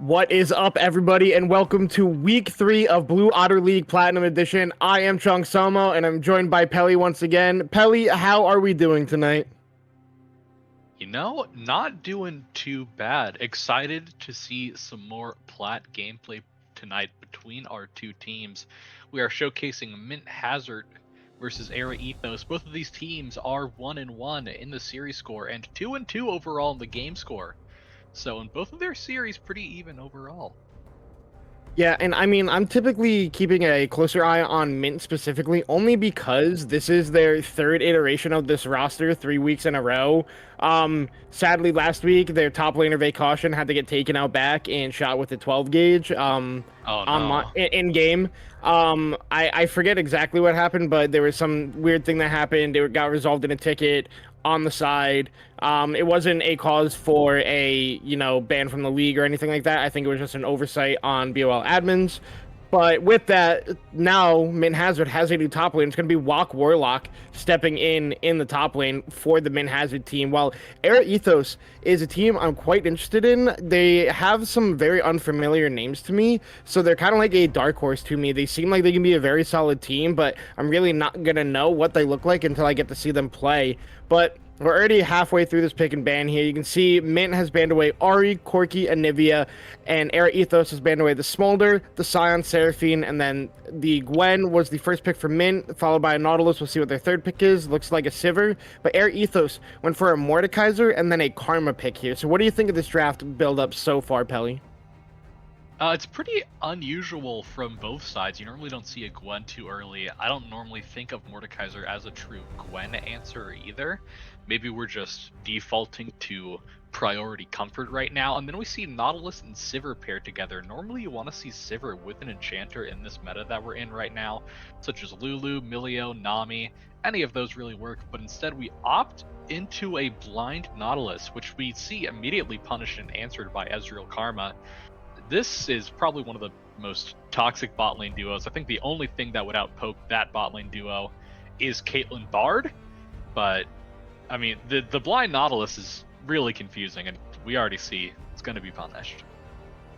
What is up, everybody, and welcome to week 3 of Blue Otter League Platinum Edition. I am Chung Somo, and I'm joined by Pelly once again. Pelly, how are we doing tonight? Not doing too bad. Excited to see some more Plat gameplay tonight between our two teams. We are showcasing Mint Hazard versus Era Ethos. Both of these teams are 1-1 in the series score and 2-2 overall in the game score. So in both of their series, pretty even overall. Yeah, and I mean, I'm typically keeping a closer eye on Mint specifically, only because this is their third iteration of this roster 3 weeks in a row. Sadly, last week, their top laner Caution had to get taken out back and shot with a 12 gauge Oh no. in game. I forget exactly what happened, but there was some weird thing that happened. It got resolved in a ticket on the side. It wasn't a cause for a, ban from the league or anything like that. I think it was just an oversight on BOL admins. But with that, now Mint Hazard has a new top lane. It's going to be Walk Warlock stepping in the top lane for the Mint Hazard team. While Era Ethos is a team I'm quite interested in. They have some very unfamiliar names to me, so they're kind of like a dark horse to me. They seem like they can be a very solid team, but I'm really not going to know what they look like until I get to see them play. But we're already halfway through this pick and ban here. You can see Mint has banned away Ari, Corki, and Nivea, and Era Ethos has banned away the Smolder, the Scion, Seraphine, and then the Gwen was the first pick for Mint, followed by a Nautilus. We'll see what their third pick is. Looks like a Sivir, but Era Ethos went for a Mordekaiser and then a Karma pick here. So what do you think of this draft build-up so far, Pelly? It's pretty unusual from both sides. You normally don't see a Gwen too early. I don't normally think of Mordekaiser as a true Gwen answer either. Maybe we're just defaulting to priority comfort right now. And then we see Nautilus and Sivir paired together. Normally you want to see Sivir with an enchanter in this meta that we're in right now, such as Lulu, Milio, Nami. Any of those really work, but instead we opt into a blind Nautilus, which we see immediately punished and answered by Ezreal Karma. This is probably one of the most toxic bot lane duos. I think the only thing that would outpoke that bot lane duo is Caitlyn Bard, but I mean, the blind Nautilus is really confusing, and we already see it's going to be punished.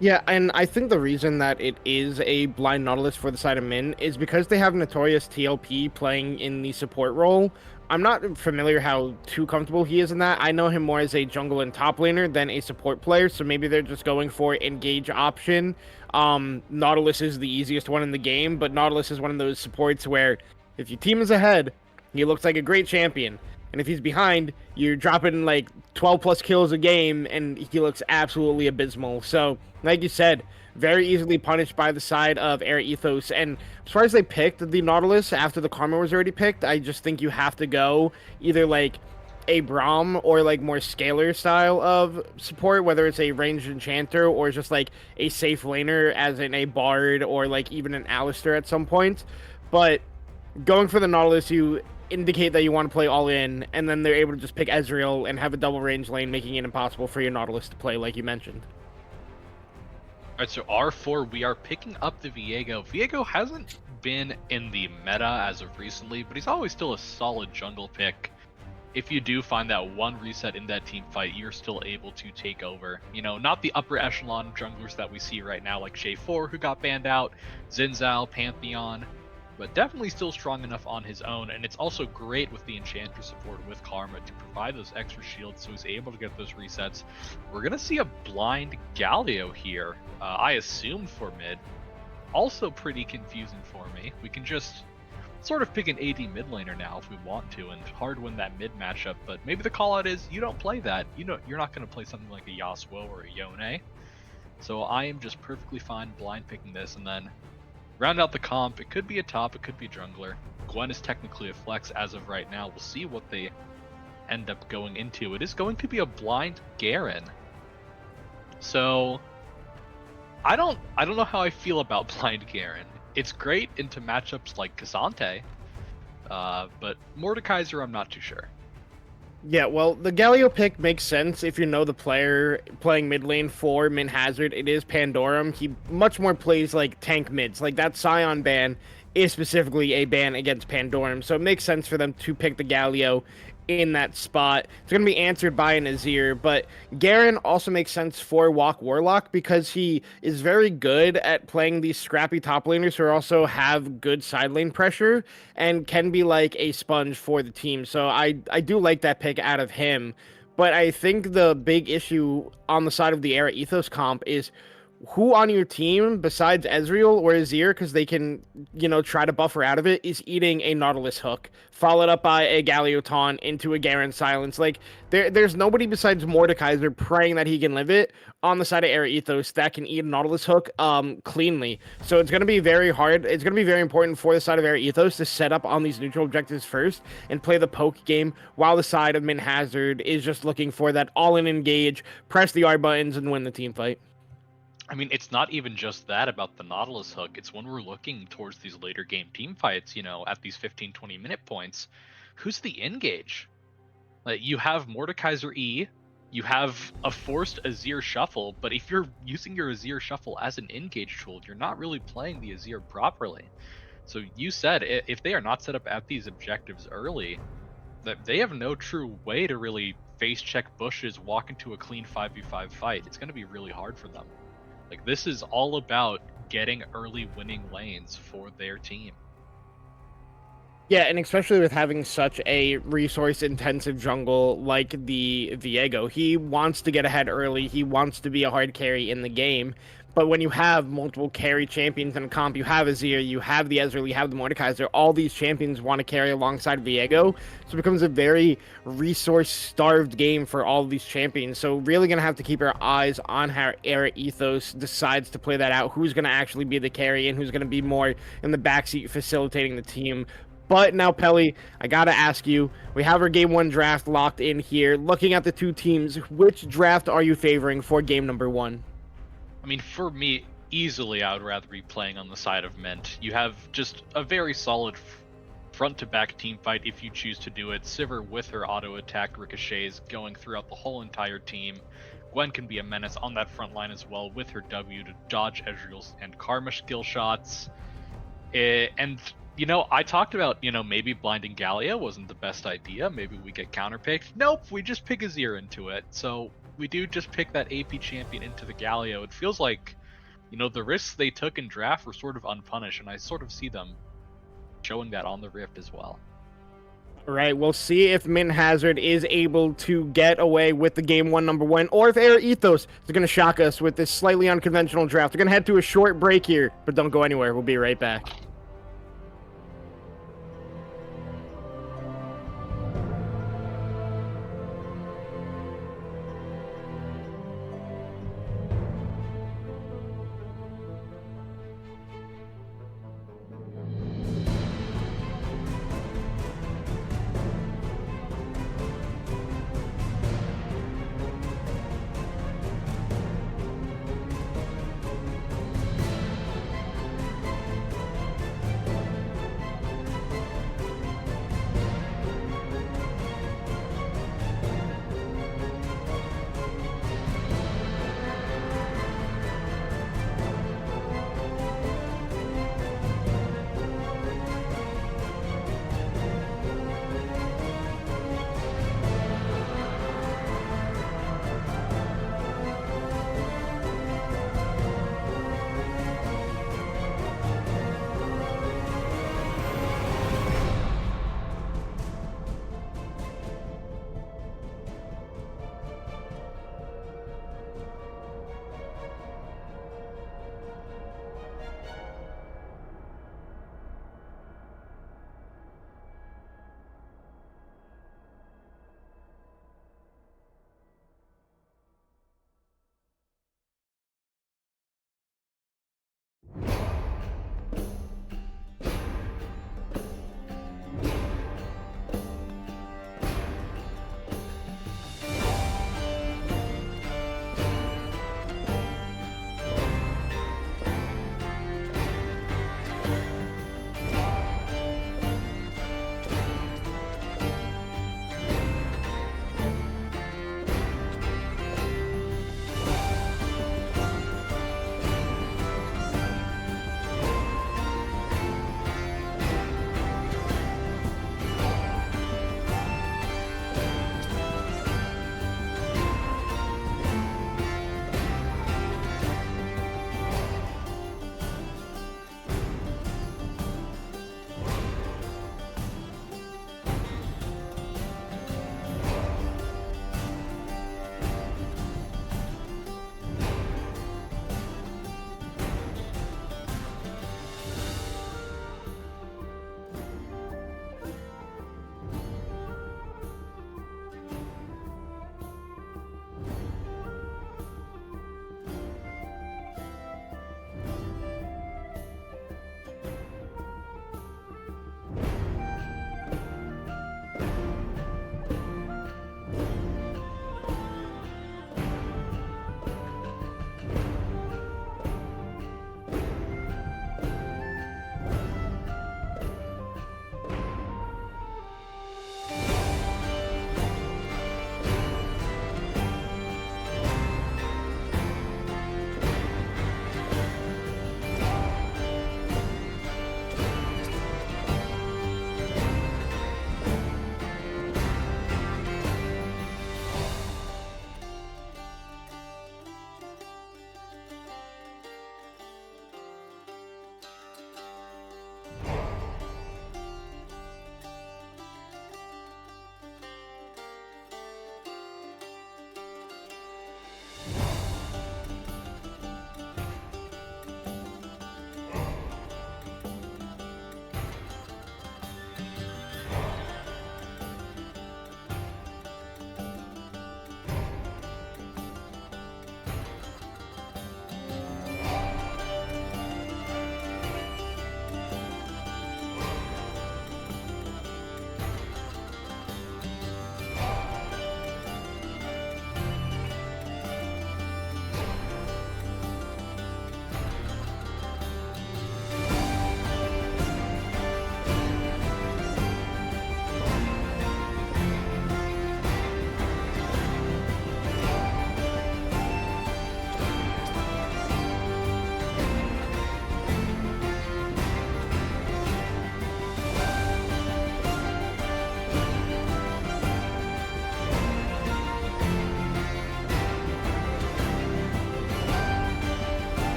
Yeah, and I think the reason that it is a blind Nautilus for the side of Min is because they have Notorious TLP playing in the support role. I'm not familiar how too comfortable he is in that. I know him more as a jungle and top laner than a support player, so maybe they're just going for engage option. Nautilus is the easiest one in the game, but Nautilus is one of those supports where if your team is ahead, he looks like a great champion. And if he's behind, you're dropping like 12 plus kills a game, and he looks absolutely abysmal. So, like you said, very easily punished by the side of Era Ethos. And as far as they picked the Nautilus after the Karma was already picked, I just think you have to go either like a Braum or like more scalar style of support, whether it's a ranged enchanter or just like a safe laner as in a Bard or like even an Alistair at some point. But going for the Nautilus, you indicate that you want to play all in, and then they're able to just pick Ezreal and have a double range lane, making it impossible for your Nautilus to play, like you mentioned. Alright, so R4, we are picking up the Viego. Viego hasn't been in the meta as of recently, but he's always still a solid jungle pick. If you do find that one reset in that team fight, you're still able to take over. You know, not the upper echelon junglers that we see right now, like J4, who got banned out, Zinzao, Pantheon, but definitely still strong enough on his own. And it's also great with the enchanter support with Karma to provide those extra shields, so he's able to get those resets. We're gonna see a blind Galio here, I assume for mid. Also pretty confusing for me. We can just sort of pick an AD mid laner now if we want to, and hard win that mid matchup. But maybe the call out is you don't play that. You're not going to play something like a Yasuo or a Yone. So I am just perfectly fine blind picking this, and then round out the comp. It could be a top, it could be a jungler. Gwen is technically a flex as of right now. We'll see what they end up going into. It is going to be a blind Garen. So I don't know how I feel about blind Garen. It's great into matchups like Cassante, but Mordekaiser I'm not too sure. Yeah, well, the Galio pick makes sense if you know the player playing mid lane for Mint Hazard. It is Pandorum. He much more plays like tank mids. Like that Scion ban is specifically a ban against Pandorum, so it makes sense for them to pick the Galio in that spot. It's going to be answered by an Azir, but Garen also makes sense for Walk Warlock because he is very good at playing these scrappy top laners who also have good side lane pressure and can be like a sponge for the team. So I do like that pick out of him. But I think the big issue on the side of the Era Ethos comp is who on your team besides Ezreal or Azir, because they can, try to buffer out of it, is eating a Nautilus hook, followed up by a Galio taunt into a Garen silence. Like, there's nobody besides Mordekaiser praying that he can live it on the side of Era Ethos that can eat a Nautilus hook cleanly. So it's going to be very hard. It's going to be very important for the side of Era Ethos to set up on these neutral objectives first and play the poke game, while the side of Min Hazard is just looking for that all-in engage, press the R buttons, and win the team fight. I mean, it's not even just that about the Nautilus hook. It's when we're looking towards these later game team fights, at these 15-20 minute points, who's the engage? Like, you have Mordekaiser E, you have a forced Azir shuffle, but if you're using your Azir shuffle as an engage tool, you're not really playing the Azir properly. So you said if they are not set up at these objectives early, that they have no true way to really face check bushes, walk into a clean 5v5 fight. It's going to be really hard for them. Like, this is all about getting early winning lanes for their team. Yeah, and especially with having such a resource-intensive jungle like the Viego, he wants to get ahead early. He wants to be a hard carry in the game. But when you have multiple carry champions in a comp, you have Azir, you have the Ezreal, you have the Mordekaiser, all these champions want to carry alongside Viego. So it becomes a very resource-starved game for all of these champions. So really going to have to keep our eyes on how Era Ethos decides to play that out, who's going to actually be the carry and who's going to be more in the backseat facilitating the team. But now, Pelly, I got to ask you, we have our Game 1 draft locked in here. Looking at the two teams, which draft are you favoring for game number 1? I mean, for me, easily I would rather be playing on the side of Mint. You have just a very solid front-to-back team fight if you choose to do it. Sivir with her auto-attack ricochets going throughout the whole entire team. Gwen can be a menace on that front line as well with her W to dodge Ezreal's and Karma skill shots. And I talked about, maybe blinding Galio wasn't the best idea. Maybe we get counterpicked. Nope, we just pick Azir into it. So we do just pick that AP champion into the Galio. It feels like, the risks they took in draft were sort of unpunished, and I sort of see them showing that on the Rift as well. All right, we'll see if Min Hazard is able to get away with the game 1 number 1, or if Era Ethos is going to shock us with this slightly unconventional draft. We're going to head to a short break here, but don't go anywhere. We'll be right back.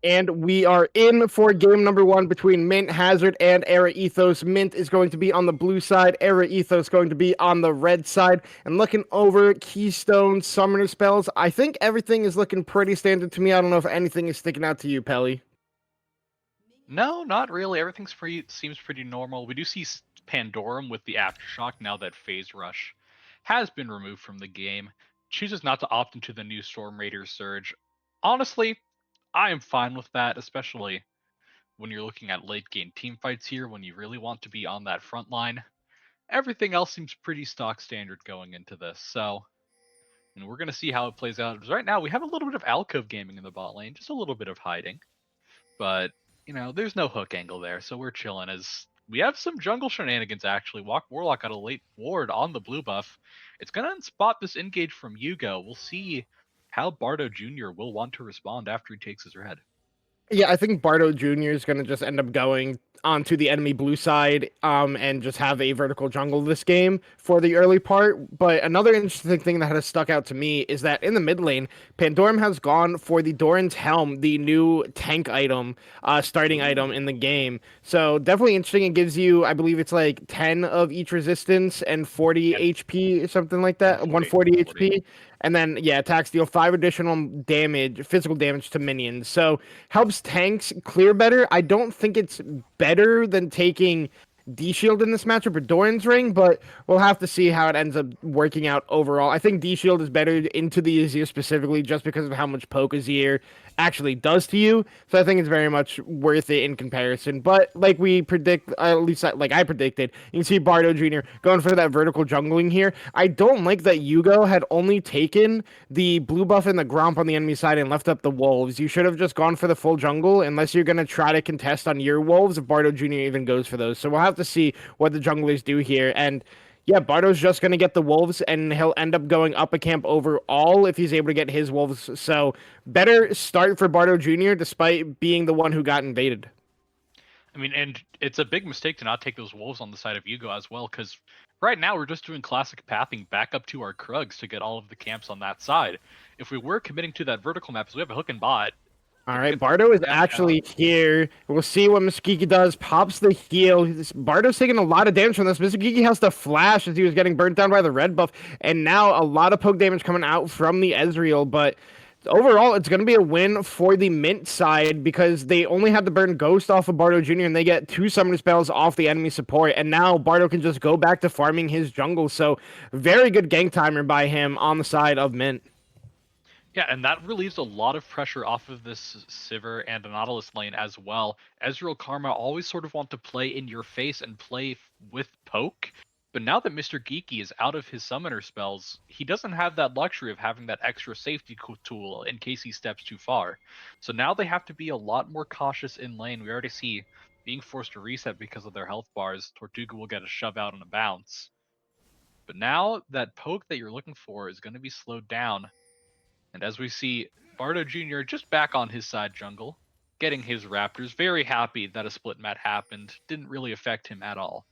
And we are in for game number one between Mint Hazard and Era Ethos. Mint is going to be on the blue side, Era Ethos going to be on the red side. And looking over Keystone Summoner spells, I think everything is looking pretty standard to me. I don't know if anything is sticking out to you, Pelly. No, not really. Everything's seems pretty normal. We do see Pandorum with the Aftershock now that Phase Rush has been removed from the game. Chooses not to opt into the new Storm Raider Surge. Honestly, I am fine with that, especially when you're looking at late game team fights here when you really want to be on that front line. Everything else seems pretty stock standard going into this. So, and we're going to see how it plays out. Because right now we have a little bit of alcove gaming in the bot lane, just a little bit of hiding. But, there's no hook angle there, so we're chilling as we have some jungle shenanigans actually. Warlock got a late ward on the blue buff. It's going to spot this engage from Yugo. We'll see how Bardo Jr. will want to respond after he takes his red. Yeah, I think Bardo Jr. is going to just end up going onto the enemy blue side and just have a vertical jungle this game for the early part. But another interesting thing that has stuck out to me is that in the mid lane, Pandorum has gone for the Doran's Helm, the new tank item, starting item in the game. So definitely interesting. It gives you, I believe it's like 10 of each resistance and 40 HP or something like that, 140 HP. And then, yeah, attacks deal 5 additional damage, physical damage to minions. So helps tanks clear better. I don't think it's better than taking D-Shield in this matchup or Doran's Ring, but we'll have to see how it ends up working out overall. I think D-Shield is better into the Azir specifically just because of how much poke Azir actually does to you. So I think it's very much worth it in comparison. But like we predict, at least like I predicted, you can see Bardo Jr. going for that vertical jungling here. I don't like that Yugo had only taken the blue buff and the Gromp on the enemy side and left up the wolves. You should have just gone for the full jungle unless you're going to try to contest on your wolves if Bardo Jr. even goes for those. So we'll have to see what the junglers do here. And yeah, Bardo's just going to get the wolves, and he'll end up going up a camp overall if he's able to get his wolves. So better start for Bardo Jr. despite being the one who got invaded. I mean, and it's a big mistake to not take those wolves on the side of Yugo as well, because right now we're just doing classic pathing back up to our Krugs to get all of the camps on that side. If we were committing to that vertical map, as we have a hook and bot. All right, Bardo is actually here. We'll see what Muskiki does. Pops the heal. Bardo's taking a lot of damage from this. Muskiki has to flash as he was getting burnt down by the red buff. And now a lot of poke damage coming out from the Ezreal. But overall, it's going to be a win for the Mint side because they only had to burn Ghost off of Bardo Jr. and they get 2 summoner spells off the enemy support. And now Bardo can just go back to farming his jungle. So very good gank timer by him on the side of Mint. Yeah, and that relieves a lot of pressure off of this Sivir and Nautilus lane as well. Ezreal Karma always sort of want to play in your face and play with poke, but now that Mr. Geeky is out of his summoner spells, he doesn't have that luxury of having that extra safety tool in case he steps too far. So now they have to be a lot more cautious in lane. We already see being forced to reset because of their health bars. Tortuga will get a shove out on a bounce. But now that poke that you're looking for is going to be slowed down. And as we see Bardo Jr. just back on his side jungle, getting his Raptors, very happy that a split mat happened. Didn't really affect him at all.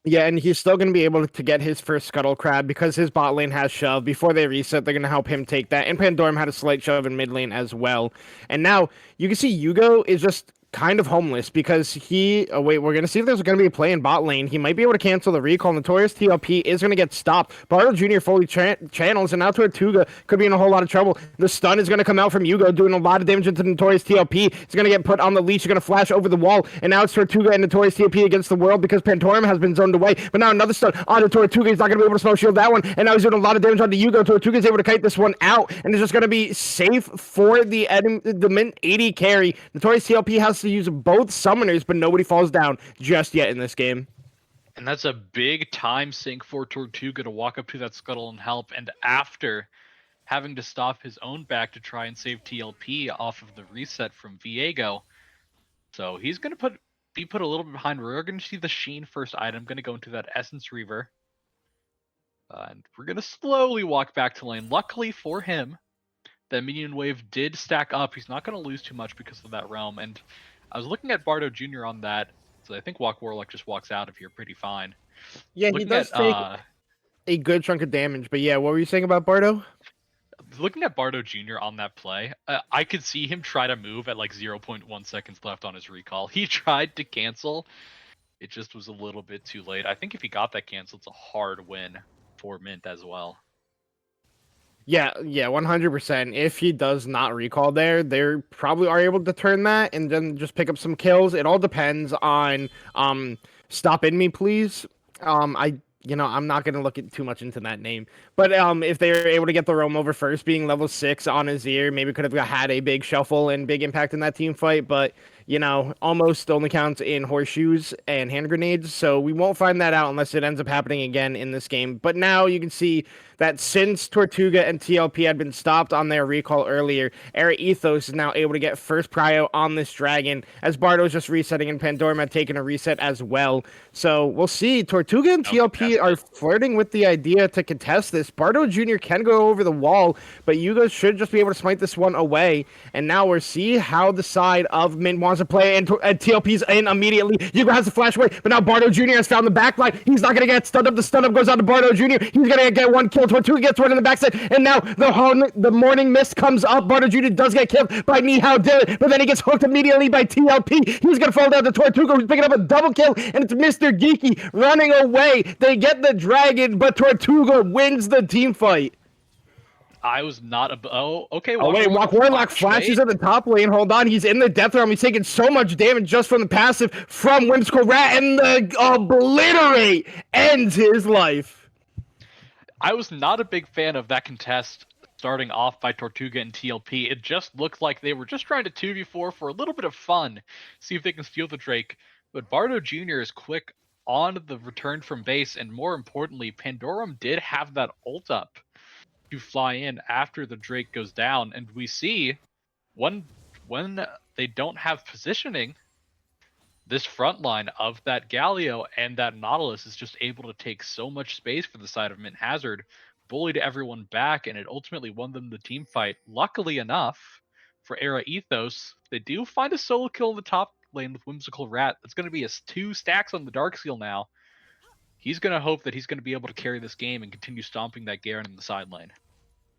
Yeah, and he's still going to be able to get his first Scuttle Crab because his bot lane has shove. Before they reset, they're going to help him take that. And Pandorum had a slight shove in mid lane as well. And now you can see Yugo is just kind of homeless because he... Oh, wait, we're going to see if there's going to be a play in bot lane. He might be able to cancel the recall. Notorious TLP is going to get stopped. Bardo Jr. fully channels, and now Tortuga could be in a whole lot of trouble. The stun is going to come out from Yugo, doing a lot of damage into Notorious TLP. He's going to get put on the leash. He's going to flash over the wall, and now it's Tortuga and Notorious TLP against the world because Pandorum has been zoned away. But now another stun onto Tortuga. He's not going to be able to snow shield that one, and now he's doing a lot of damage onto Yugo. Tortuga is able to kite this one out, and it's just going to be safe for the Mint 80 carry. Notorious TLP has to use both summoners, but nobody falls down just yet in this game. And that's a big time sink for Tortuga to walk up to that scuttle and help. And after having to stop his own back to try and save TLP off of the reset from Viego. So he's going to be put a little bit behind. We're going to see the Sheen first item. Going to go into that Essence Reaver. And we're going to slowly walk back to lane. Luckily for him, the minion wave did stack up. He's not going to lose too much because of that realm. And I was looking at Bardo Jr. on that, so I think Warlock just walks out of here pretty fine. Yeah, he does take a good chunk of damage, but yeah, what were you saying about Bardo? looking at Bardo Jr. on that play, I could see him try to move at like 0.1 seconds left on his recall. He tried to cancel. It just was a little bit too late. I think if he got that cancel, it's a hard win for Mint as well. Yeah, 100%. If he does not recall there, they probably are able to turn that and then just pick up some kills. It all depends on stop in me, please. I'm not gonna look too much into that name, but if they're able to get the roam over first, being level 6 on his ear, maybe could have had a big shuffle and big impact in that team fight. But almost only counts in horseshoes and hand grenades, so we won't find that out unless it ends up happening again in this game. But now you can see that since Tortuga and TLP had been stopped on their recall earlier, Era Ethos is now able to get first prio on this dragon, as Bardo is just resetting and Pandora had taken a reset as well. So we'll see. Tortuga and TLP are flirting with the idea to contest this. Bardo Jr. can go over the wall, but Yuga should just be able to smite this one away. And now we'll see how the side of Mint wants to play, and TLP's in immediately. Yuga has the flash away, but now Bardo Jr. has found the backline. He's not going to get stunned up. The stun up goes out to Bardo Jr. He's going to get one kill. Tortuga gets one in the backside, and now the morning mist comes up. Bardo Jr. does get killed by Nihao Dylan, but then he gets hooked immediately by TLP. He's going to fall down to Tortuga, who's picking up a double kill, and it's Mr. Geeky running away. They get the dragon, but Tortuga wins the team fight. I was not a. Oh, okay. Walk Warlock flashes at the top lane. Hold on, he's in the death realm. He's taking so much damage just from the passive from Whimsical Rat, and the obliterate ends his life. I was not a big fan of that contest starting off by Tortuga and TLP. It just looked like they were just trying to 2v4 for a little bit of fun, see if they can steal the Drake. But Bardo Jr. is quick on the return from base, and more importantly, Pandorum did have that ult up to fly in after the Drake goes down, and we see when they don't have positioning, this front line of that Galio and that Nautilus is just able to take so much space for the side of Mint Hazard, bullied everyone back, and it ultimately won them the team fight. Luckily enough for Era Ethos, they do find a solo kill in the top lane with Whimsical Rat. That's going to be 2 stacks on the Darksteel now. He's going to hope that he's going to be able to carry this game and continue stomping that Garen in the side lane.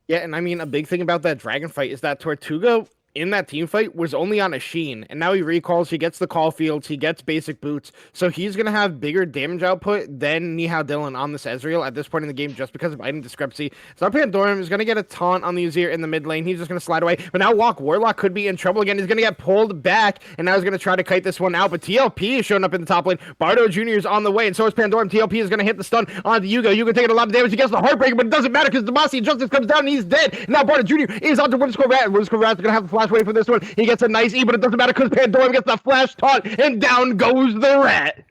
Yeah, and I mean, a big thing about that dragon fight is that Tortuga in that team fight was only on a Sheen, and now he recalls, he gets the call fields, he gets basic boots, so he's going to have bigger damage output than Nihao Dylan on this Ezreal at this point in the game just because of item discrepancy. So our Pandorum is going to get a taunt on the Azir in the mid lane. He's just going to slide away, but now Warlock could be in trouble again. He's going to get pulled back, and now he's going to try to kite this one out, but TLP is showing up in the top lane. Bardo Jr. is on the way, and so is Pandorum. TLP is going to hit the stun on Yuga. Yuga taking a lot of damage. He gets the Heartbreaker, but it doesn't matter because Demacia Justice comes down and he's dead. And now Bardo Jr. is on to Whimsical Rat. Whimsical Rat's going to have the flash away for this one. He gets a nice E, but it doesn't matter because Pandorum gets the flash taunt, and down goes the Rat.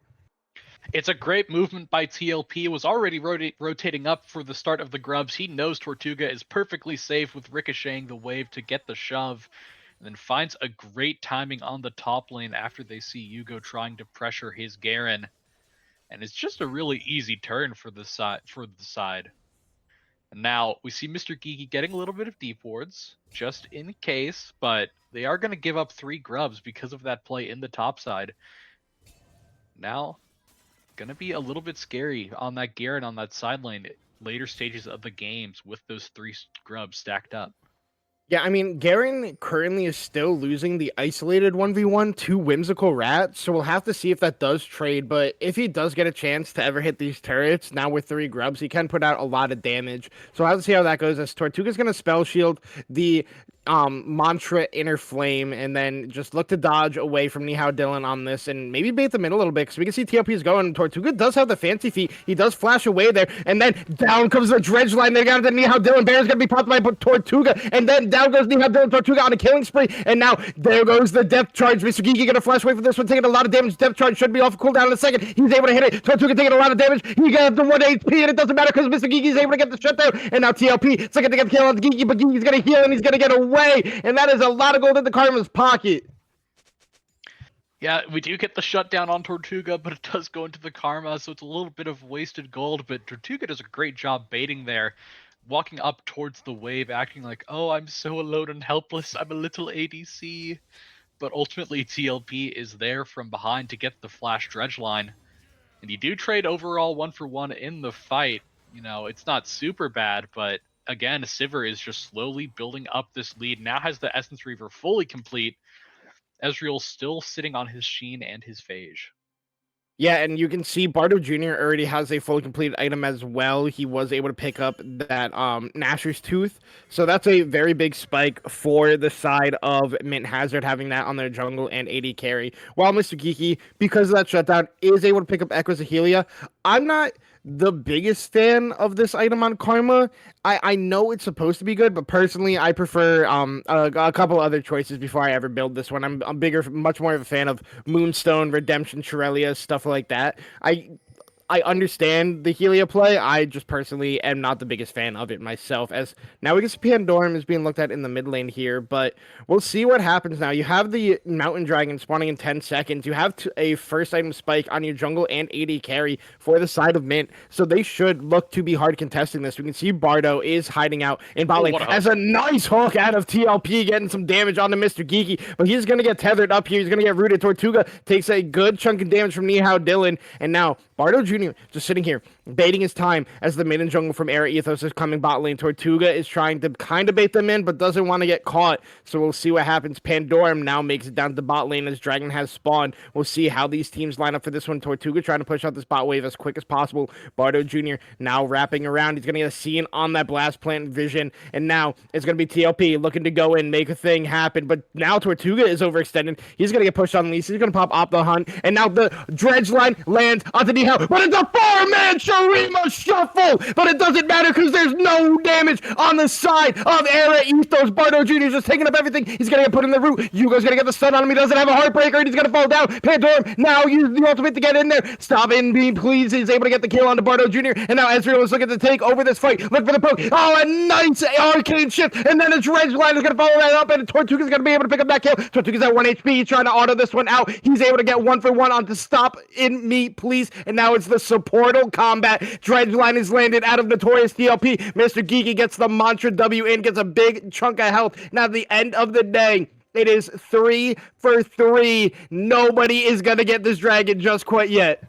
It's a great movement by TLP. It was already rotating up for the start of the grubs. He knows Tortuga is perfectly safe with ricocheting the wave to get the shove, and then finds a great timing on the top lane after they see Yugo trying to pressure his Garen. And it's just a really easy turn for the side. And now we see Mr. Geeky getting a little bit of deep wards, just in case, but they are going to give up 3 grubs because of that play in the top side. Now, going to be a little bit scary on that Garen on that side lane later stages of the games with those 3 grubs stacked up. Yeah, I mean, Garen currently is still losing the isolated 1v1 to Whimsical Rat, so we'll have to see if that does trade, but if he does get a chance to ever hit these turrets, now with 3 grubs, he can put out a lot of damage. So we'll have to see how that goes, as Tortuga's going to spell shield the Mantra Inner Flame, and then just look to dodge away from Nihao Dylan on this, and maybe bait them in a little bit, because we can see TLP is going. Tortuga does have the fancy feet. He does flash away there, and then down comes the dredge line. They got it to Nihao Dylan. Baron's going to be popped by Tortuga, and then down goes Nihao Dylan. Tortuga on a killing spree, and now there goes the depth charge. Mr. Geeky going to flash away for this one, taking a lot of damage. Depth charge should be off cooldown in a second. He's able to hit it. Tortuga taking a lot of damage. He got the 1 HP, and it doesn't matter because Mr. Geeky is able to get the shutdown, and now TLP is going to get the kill on Geeky, but Geeky's going to heal, and he's going to get away, and that is a lot of gold in the Karma's pocket. Yeah, we do get the shutdown on Tortuga, but it does go into the Karma, so it's a little bit of wasted gold, but Tortuga does a great job baiting there, walking up towards the wave, acting like, oh, I'm so alone and helpless, I'm a little ADC. But ultimately, TLP is there from behind to get the flash dredge line. And you do trade overall 1-for-1 in the fight. You know, it's not super bad, but again, Sivir is just slowly building up this lead. Now has the Essence Reaver fully complete. Ezreal still sitting on his Sheen and his Phage. Yeah, and you can see Bardo Jr. already has a fully completed item as well. He was able to pick up that Nashor's Tooth. So that's a very big spike for the side of Mint Hazard having that on their jungle and AD carry. While Mr. Geeky, because of that shutdown, is able to pick up Echoes of Helia. I'm not the biggest fan of this item on Karma. I know it's supposed to be good, but personally, I prefer a couple other choices before I ever build this one. I'm much more of a fan of Moonstone, Redemption, Shirellia, stuff like that. I understand the Helia play. I just personally am not the biggest fan of it myself. As now we get Pandorum is being looked at in the mid lane here, but we'll see what happens now. You have the Mountain Dragon spawning in 10 seconds. You have a first item spike on your jungle and AD carry for the side of Mint, so they should look to be hard contesting this. We can see Bardo is hiding out in bot lane as a nice hook out of TLP, getting some damage onto Mr. Geeky, but he's going to get tethered up here. He's going to get rooted. Tortuga takes a good chunk of damage from Nihao Dylan, and now Bardo Jr. just sitting here, baiting his time as the mid and jungle from Era Ethos is coming bot lane. Tortuga is trying to kind of bait them in, but doesn't want to get caught. So we'll see what happens. Pandorum now makes it down to bot lane as Dragon has spawned. We'll see how these teams line up for this one. Tortuga trying to push out this bot wave as quick as possible. Bardo Jr. now wrapping around. He's going to get a scene on that blast plant vision. And now it's going to be TLP looking to go in, make a thing happen. But now Tortuga is overextended. He's going to get pushed on Lisa. He's going to pop Op the Hunt. And now the dredge line lands onto the but it's a 4-man Shurima shuffle, but it doesn't matter because there's no damage on the side of Era Ethos. Bardo Jr. is just taking up everything. He's going to get put in the root. Yugo's going to get the stun on him. He doesn't have a Heartbreaker, and he's going to fall down. Pandorum now uses the ultimate to get in there. Stop in, being please. He's able to get the kill onto Bardo Jr., and now Ezreal is looking to take over this fight. Look for the poke. Oh, a nice arcane shift, and then a dredge line is going to follow that up, and Tortuga's going to be able to pick up that kill. Tortuga's at 1 HP. He's trying to auto this one out. He's able to get 1-for-1 onto Stop in Me, please, and now it's the supportal combat. Dredge line is landed out of Notorious TLP. Mr. Geeky gets the Mantra W in, gets a big chunk of health. Now at the end of the day, it is 3 for 3. Nobody is going to get this dragon just quite yet.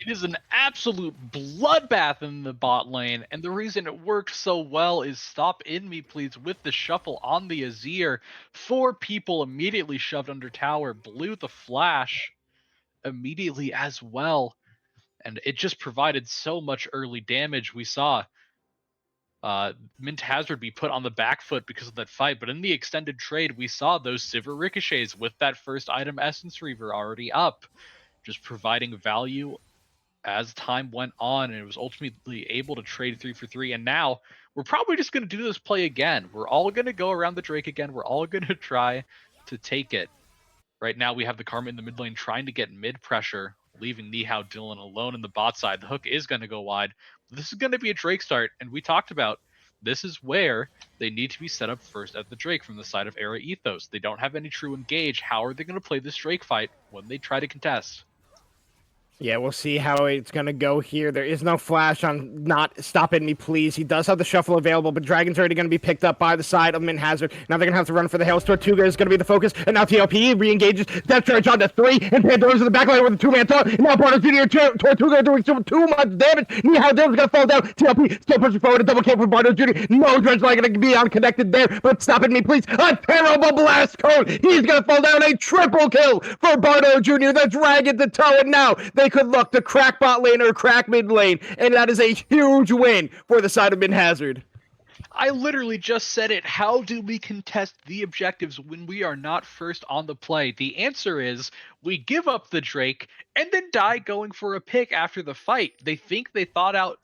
It is an absolute bloodbath in the bot lane, and the reason it worked so well is Stop in Me, please, with the shuffle on the Azir. 4 people immediately shoved under tower, blew the flash immediately as well. And it just provided so much early damage. We saw Mint Hazard be put on the back foot because of that fight, but in the extended trade, we saw those Sivir ricochets with that first item Essence Reaver already up, just providing value as time went on, and it was ultimately able to trade 3 for 3. And now we're probably just going to do this play again. We're all going to go around the Drake again. We're all going to try to take it. Right now we have the Karma in the mid lane trying to get mid pressure, leaving Nihao Dylan alone in the bot side. The hook is going to go wide. This is going to be a Drake start, and we talked about this is where they need to be set up first at the Drake from the side of Era Ethos. They don't have any true engage. How are they going to play this Drake fight when they try to contest? Yeah, we'll see how it's going to go here. There is no flash on not stopping me, please. He does have the shuffle available, but Dragon's already going to be picked up by the side of Min Hazard. Now they're going to have to run for the hills. Tortuga is going to be the focus, and now TLP re-engages. Death Charge on to 3, and Pandorum's in the back line with a 2-man taunt. And now Bardo Jr. Tortuga doing too much damage. Nihao Dylan's going to fall down. TLP still pushing forward. A double kill for Bardo Jr. No Dredge Line going to be unconnected there, but stopping me, please. A terrible blast cone. He's going to fall down. A triple kill for Bardo Jr. The Dragon to toe, and now they could look to crack bot lane or crack mid lane, and that is a huge win for the side of Min Hazard. I literally just said it. How do we contest the objectives when we are not first on the play? The answer is we give up the Drake and then die going for a pick after the fight. They think they caught out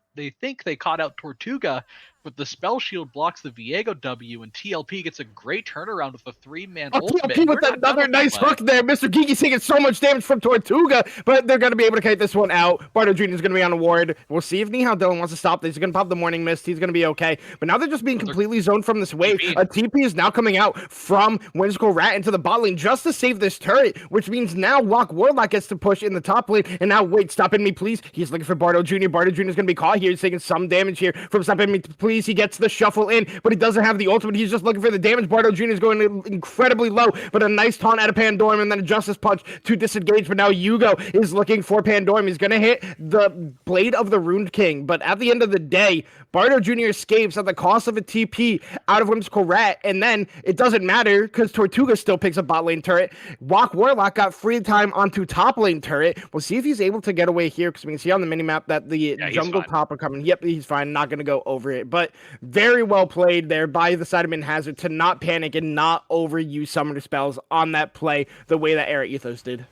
Tortuga, but the spell shield blocks the Viego W, and TLP gets a great turnaround with a 3-man ultimate. TLP with another nice hook there. Mr. Geeky's taking so much damage from Tortuga, but they're going to be able to kite this one out. Bardo Jr. is going to be on a ward. We'll see if Nihao Dylan wants to stop this. He's going to pop the Morning Mist. He's going to be okay. But now they're just being completely zoned from this wave. A TP is now coming out from Whimsical Rat into the bot lane just to save this turret, which means now Lock Warlock gets to push in the top lane. And now, wait, stop in me, please. He's looking for Bardo Jr. Bardo Jr. is going to be caught here. He's taking some damage here from Stop in me, please. please. He gets the shuffle in, but he doesn't have the ultimate. He's just looking for the damage. Bardo Jr. is going incredibly low, but a nice taunt out of Pandorum and then a Justice Punch to disengage. But now Yugo is looking for Pandorum. He's going to hit the Blade of the Ruined King, but at the end of the day, Bardo Jr. escapes at the cost of a TP out of Whimsical Rat, and then it doesn't matter because Tortuga still picks up bot lane turret. Walk Warlock got free time onto top lane turret. We'll see if he's able to get away here because we can see on the minimap that the jungle top are coming. Yep, he's fine. Not going to go over it, but very well played there by the side of Min Hazard to not panic and not overuse summoner spells on that play the way that Era Ethos did.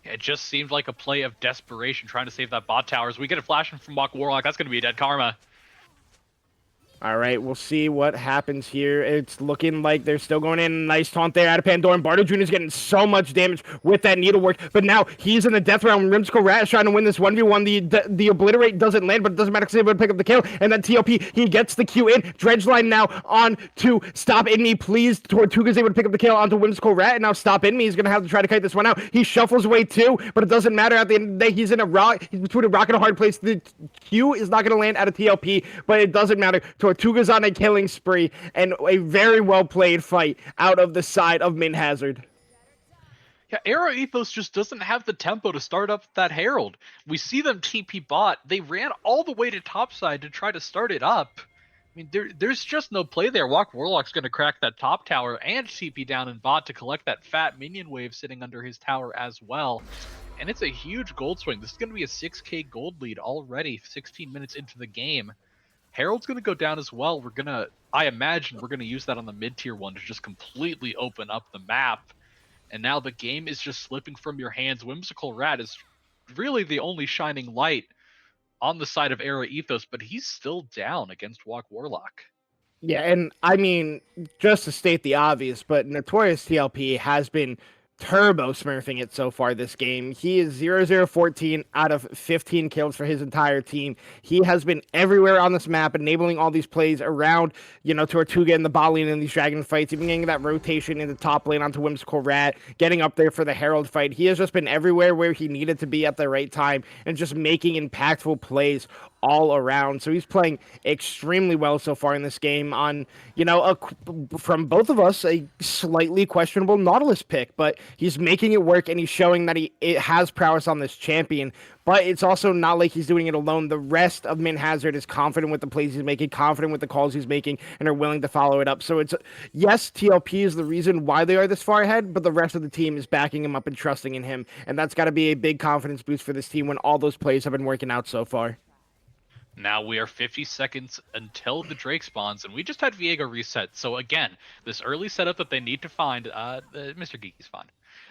It just seemed like a play of desperation trying to save that bot tower. As we get a flash from Walk Warlock, that's going to be a dead karma. All right, we'll see what happens here. It's looking like they're still going in. Nice taunt there out of Pandorum. Bardo Jr. is getting so much damage with that needlework, but now he's in the death round. Rimsko Rat is trying to win this 1v1. The Obliterate doesn't land, but it doesn't matter because he's able to pick up the kill. And then TOP, he gets the Q in. Dredgeline now on to Stop In Me, please. Tortuga's able to pick up the kill onto Whimsical Rat, and now Stop In Me is going to have to try to kite this one out. He shuffles away too, but it doesn't matter. At the end of the day, he's between a rock and a hard place. The Q is not going to land out of TLP, but it doesn't matter. Tortuga's on a killing spree and a very well played fight out of the side of Min Hazard. Yeah, Era Ethos just doesn't have the tempo to start up that Herald. We see them TP bot. They ran all the way to topside to try to start it up. I mean, there's just no play there. Walk Warlock's going to crack that top tower and TP down in bot to collect that fat minion wave sitting under his tower as well. And it's a huge gold swing. This is going to be a 6k gold lead already, 16 minutes into the game. Herald's going to go down as well. I imagine we're going to use that on the mid-tier one to just completely open up the map. And now the game is just slipping from your hands. Whimsical Rat is really the only shining light on the side of Era Ethos, but he's still down against Walk Warlock. Yeah, and I mean, just to state the obvious, but Notorious TLP has been turbo smurfing it so far this game. He is 0-0-14 out of 15 kills for his entire team. He has been everywhere on this map, enabling all these plays around, Tortuga and the bot lane in these dragon fights, even getting that rotation in the top lane onto Whimsical Rat, getting up there for the Herald fight. He has just been everywhere where he needed to be at the right time and just making impactful plays all around. So he's playing extremely well so far in this game on, from both of us, a slightly questionable Nautilus pick, but he's making it work and he's showing that it has prowess on this champion. But it's also not like he's doing it alone. The rest of Min Hazard is confident with the plays he's making, confident with the calls he's making, and are willing to follow it up. So yes, TLP is the reason why they are this far ahead, but the rest of the team is backing him up and trusting in him. And that's got to be a big confidence boost for this team when all those plays have been working out so far. Now we are 50 seconds until the Drake spawns, and we just had Viego reset. So again, this early setup that they need to find, Mr. Geeky's fine.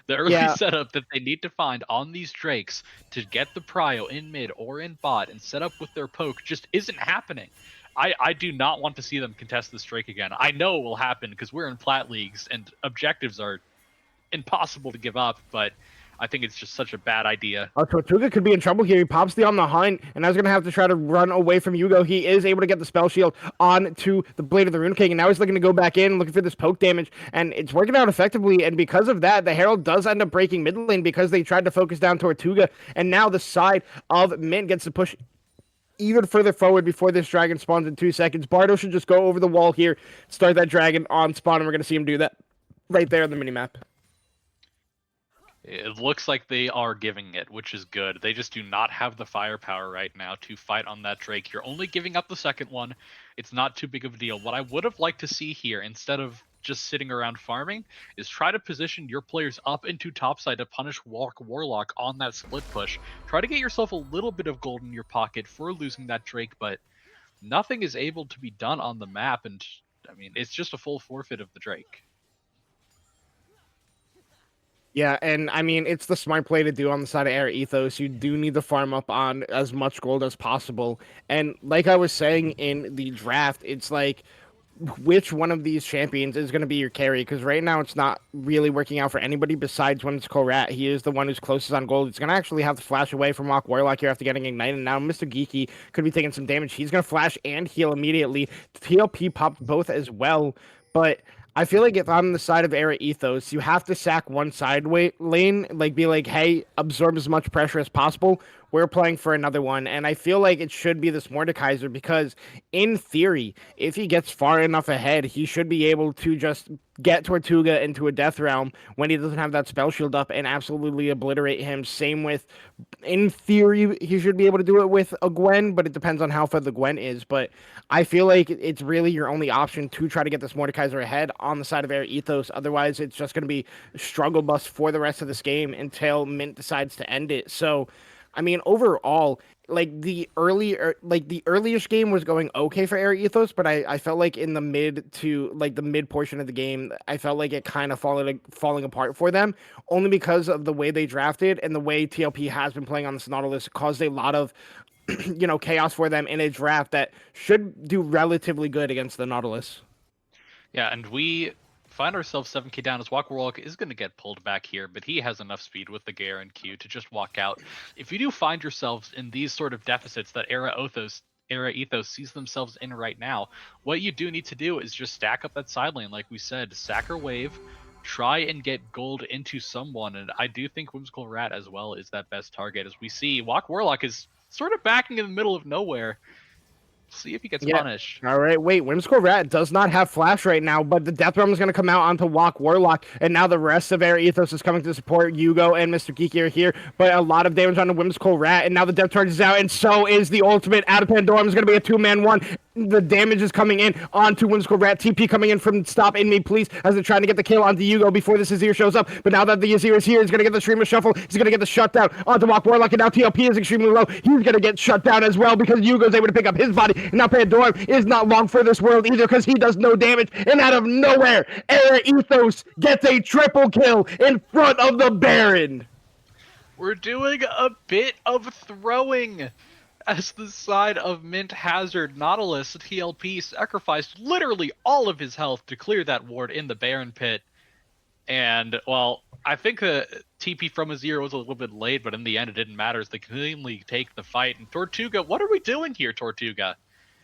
The early setup that they need to find on these Drakes to get the prio in mid or in bot and set up with their poke just isn't happening. I do not want to see them contest this Drake again. I know it will happen because we're in plat leagues and objectives are impossible to give up, but I think it's just such a bad idea. Tortuga could be in trouble here. He pops the on the hunt, and I was going to have to try to run away from Yugo. He is able to get the spell shield onto the Blade of the Rune King, and now he's looking to go back in, looking for this poke damage, and it's working out effectively, and because of that, the Herald does end up breaking mid lane because they tried to focus down Tortuga, and now the side of Mint gets to push even further forward before this dragon spawns in 2 seconds. Bardo should just go over the wall here, start that dragon on spawn, and we're going to see him do that right there on the minimap. It looks like they are giving it, which is good. They just do not have the firepower right now to fight on that Drake. You're only giving up the second one. It's not too big of a deal. What I would have liked to see here, instead of just sitting around farming, is try to position your players up into topside to punish Walk Warlock on that split push. Try to get yourself a little bit of gold in your pocket for losing that Drake, but nothing is able to be done on the map, and I mean, it's just a full forfeit of the Drake. Yeah, and I mean, it's the smart play to do on the side of Era Ethos. You do need to farm up on as much gold as possible. And like I was saying in the draft, it's like, which one of these champions is going to be your carry? Because right now it's not really working out for anybody besides Whimsical Rat. He is the one who's closest on gold. It's going to actually have to flash away from Walk Warlock here after getting ignited. Now Mr. Geeky could be taking some damage. He's going to flash and heal immediately. TLP popped both as well, but I feel like if I'm on the side of Era Ethos, you have to sack one side lane, like be like, hey, absorb as much pressure as possible, we're playing for another one. And I feel like it should be this Mordekaiser because, in theory, if he gets far enough ahead, he should be able to just get Tortuga into a death realm when he doesn't have that spell shield up and absolutely obliterate him. Same with, in theory, he should be able to do it with a Gwen, but it depends on how far the Gwen is. But I feel like it's really your only option to try to get this Mordekaiser ahead on the side of Air Ethos. Otherwise, it's just going to be struggle bus for the rest of this game until Mint decides to end it. So, I mean, overall, the earliest game was going okay for Air Ethos, but I felt like in the mid portion of the game, I felt like it kind of falling apart for them, only because of the way they drafted and the way TLP has been playing on this Nautilus caused a lot of chaos for them in a draft that should do relatively good against the Nautilus. Yeah, and we find ourselves 7k down as Walk Warlock is going to get pulled back here, but he has enough speed with the Garen Q to just walk out. If you do find yourselves in these sort of deficits that Era Ethos sees themselves in right now, what you do need to do is just stack up that side lane, like we said, sack or wave, try and get gold into someone, and I do think Whimsical Rat as well is that best target. As we see, Walk Warlock is sort of backing in the middle of nowhere. See if he gets punished. All right, wait. Whimsical Rat does not have Flash right now, but the Death Realm is going to come out onto Walk Warlock, and now the rest of Air Ethos is coming to support. Yugo and Mr. Geeky are here, but a lot of damage on the Whimsical Rat, and now the Death Charge is out, and so is the ultimate out of Pandorum. Is going to be a two-man one. The damage is coming in onto Whimsical Rat. TP coming in from Stop In Me, please, as they're trying to get the kill onto Yugo before this Azir shows up. But now that the Azir is here, he's going to get the Streamer Shuffle. He's going to get the shutdown onto Walk Warlock, and now TLP is extremely low. He's going to get shut down as well because Yugo's able to pick up his body. And now Pandorum is not long for this world either because he does no damage. And out of nowhere, Air Ethos gets a triple kill in front of the Baron. We're doing a bit of throwing. As the side of Mint Hazard, Nautilus TLP sacrificed literally all of his health to clear that ward in the Baron pit. And, well, I think the TP from Azir was a little bit late, but in the end it didn't matter as they cleanly take the fight. And Tortuga, what are we doing here, Tortuga?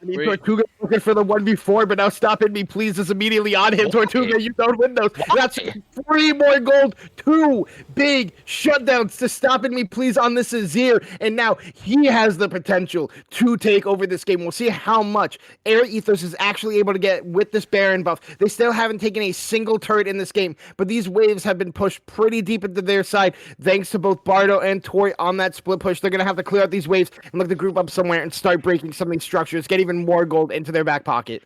I mean, Tortuga looking for the 1v4, but now Stop In Me, please, is immediately on him. Tortuga, you don't win those. That's 3 more gold, 2 big shutdowns to Stop In Me, please, on this Azir. And now he has the potential to take over this game. We'll see how much Air Ethos is actually able to get with this Baron buff. They still haven't taken a single turret in this game, but these waves have been pushed pretty deep into their side, thanks to both Bardo and Tori on that split push. They're going to have to clear out these waves and look to group up somewhere and start breaking some of these structures, get even more gold into their back pocket.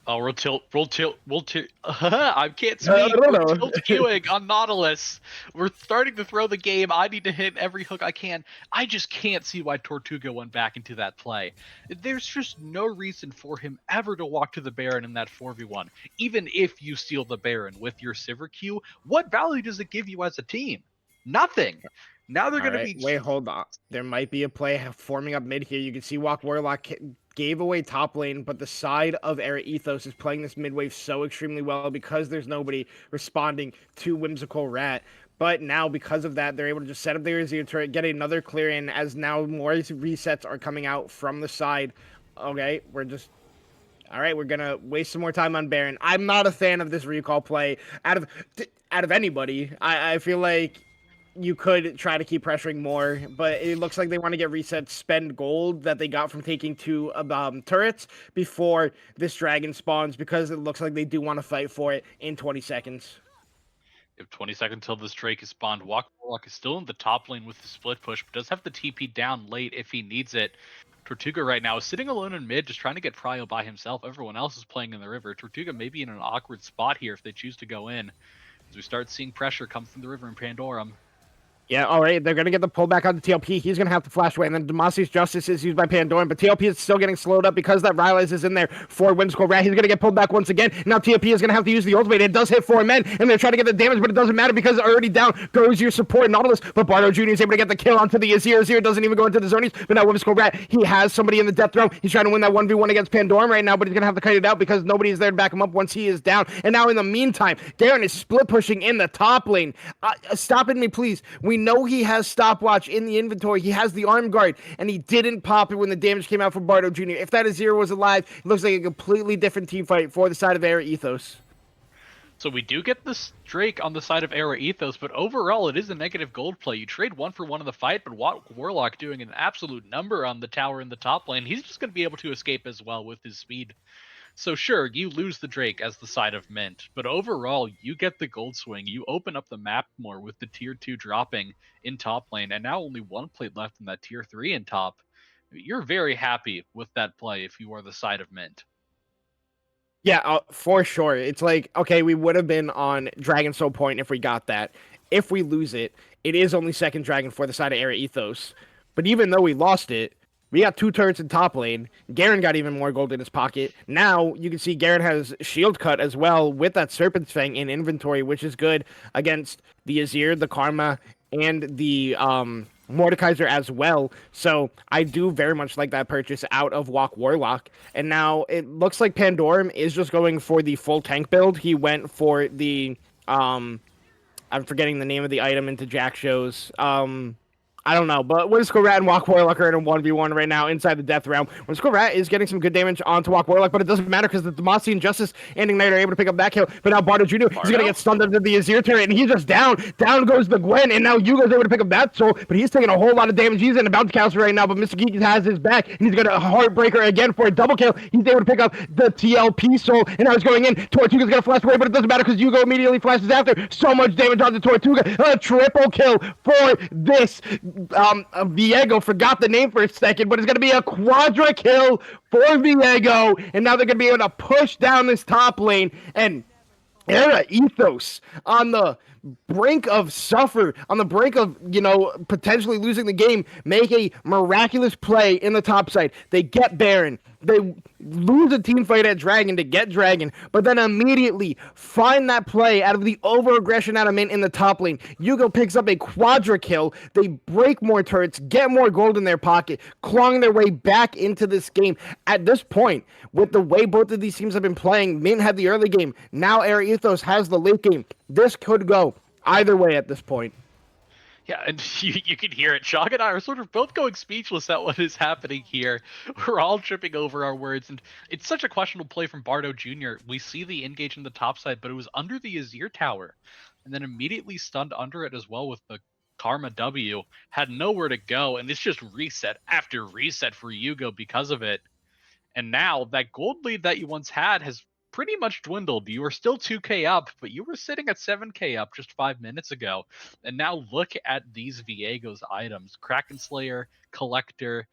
Oh, roll tilt. I can't speak. We're tilt queuing on Nautilus. We're starting to throw the game. I need to hit every hook I can. I just can't see why Tortuga went back into that play. There's just no reason for him ever to walk to the Baron in that 4v1. Even if you steal the Baron with your Sivir Q, what value does it give you as a team? Nothing. Now they're going to be... Wait, hold on. There might be a play forming up mid here. You can see Walk Warlock gave away top lane, but the side of Era Ethos is playing this mid wave so extremely well because there's nobody responding to Whimsical Rat. But now, because of that, they're able to just set up their Azir turret, get another clear in as now more resets are coming out from the side. Okay, we're going to waste some more time on Baron. I'm not a fan of this recall play out of anybody. I feel like you could try to keep pressuring more, but it looks like they want to get reset, spend gold that they got from taking 2 turrets before this dragon spawns, because it looks like they do want to fight for it in 20 seconds. If 20 seconds till this Drake is spawned, Walk Warlock is still in the top lane with the split push, but does have the TP down late if he needs it. Tortuga right now is sitting alone in mid, just trying to get Prio by himself. Everyone else is playing in the river. Tortuga may be in an awkward spot here if they choose to go in, as we start seeing pressure come from the river in Pandorum. Yeah, all right, they're going to get the pullback on the TLP. He's going to have to flash away, and then Demasi's Justice is used by Pandorum, but TLP is still getting slowed up because that Rylai's is in there for Whimsical Rat. He's going to get pulled back once again. Now TLP is going to have to use the ultimate. It does hit 4 men, and they're trying to get the damage, but it doesn't matter because already down goes your support, Nautilus, but Bardo Jr. is able to get the kill onto the Azir. Azir doesn't even go into the zonies, but now Whimsical Rat, he has somebody in the death realm. He's trying to win that 1v1 against Pandorum right now, but he's going to have to cut it out because nobody is there to back him up once he is down. And now in the meantime, Garen is split pushing in the top lane. Stop In Me, please. We know he has stopwatch in the inventory. He has the arm guard, and he didn't pop it when the damage came out from Bardo Jr. If that Azir was alive, it looks like a completely different team fight for the side of Air Ethos. So we do get this Drake on the side of Era Ethos, but overall it is a negative gold play. You trade 1-for-1 in the fight, but Warlock doing an absolute number on the tower in the top lane. He's just going to be able to escape as well with his speed. So sure, you lose the Drake as the side of Mint, but overall you get the gold swing. You open up the map more with the tier 2 dropping in top lane, and now only one plate left in that tier 3 in top. You're very happy with that play if you are the side of Mint. Yeah, for sure. It's like, okay, we would have been on Dragon Soul Point if we got that. If we lose it, it is only second Dragon for the side of Era Ethos. But even though we lost it, we got 2 turrets in top lane. Garen got even more gold in his pocket. Now you can see Garen has shield cut as well with that Serpent's Fang in inventory, which is good against the Azir, the Karma, and the Mordekaiser as well. So I do very much like that purchase out of Walk Warlock. And now it looks like Pandorum is just going for the full tank build. He went for the I'm forgetting the name of the item into Jack shows. I don't know, but Whimsical Rat and Walk Warlock are in a 1v1 right now inside the Death Realm. Whimsical Rat is getting some good damage onto Walk Warlock, but it doesn't matter because the Demacia and Justice and Ignite are able to pick up that kill. But now Bardo Jr. is going to get stunned under the Azir turret, and he's just down. Down goes the Gwen, and now Yugo's able to pick up that soul, but he's taking a whole lot of damage. He's in a bounty counter right now, but Mr. Geek has his back, and he's got a Heartbreaker again for a double kill. He's able to pick up the TLP soul, and now he's going in. Tortuga's going to flash away, but it doesn't matter because Yugo immediately flashes after. So much damage onto Tortuga. A triple kill for this Viego. Forgot the name for a second, but it's going to be a quadra kill for Viego, and now they're going to be able to push down this top lane, and Era Ethos on the brink of suffer, on the brink of, potentially losing the game, make a miraculous play in the top side. They get Baron. They lose a team fight at Dragon to get Dragon, but then immediately find that play out of the over-aggression out of Mint in the top lane. Yugo picks up a quadra kill. They break more turrets, get more gold in their pocket, clawing their way back into this game. At this point, with the way both of these teams have been playing, Mint had the early game. Now Era Ethos has the late game. This could go either way at this point. Yeah, and you can hear it. Shog and I are sort of both going speechless at what is happening here. We're all tripping over our words, and it's such a questionable play from Bardo Jr. We see the engage in the top side, but it was under the Azir tower, and then immediately stunned under it as well with the Karma W. Had nowhere to go, and it's just reset after reset for Yugo because of it. And now that gold lead that you once had has pretty much dwindled. You are still 2k up, but you were sitting at 7k up just 5 minutes ago. And now look at these Viego's items. Kraken Slayer, Collector,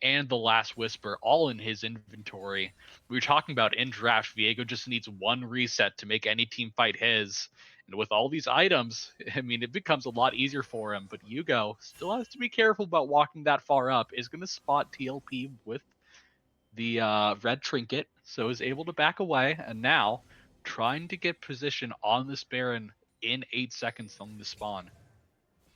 and the Last Whisper, all in his inventory. We were talking about in draft, Viego just needs one reset to make any team fight his. And with all these items, I mean, it becomes a lot easier for him. But Yugo still has to be careful about walking that far up. Is going to spot TLP with the red trinket, so is able to back away, and now trying to get position on this Baron in 8 seconds on the spawn.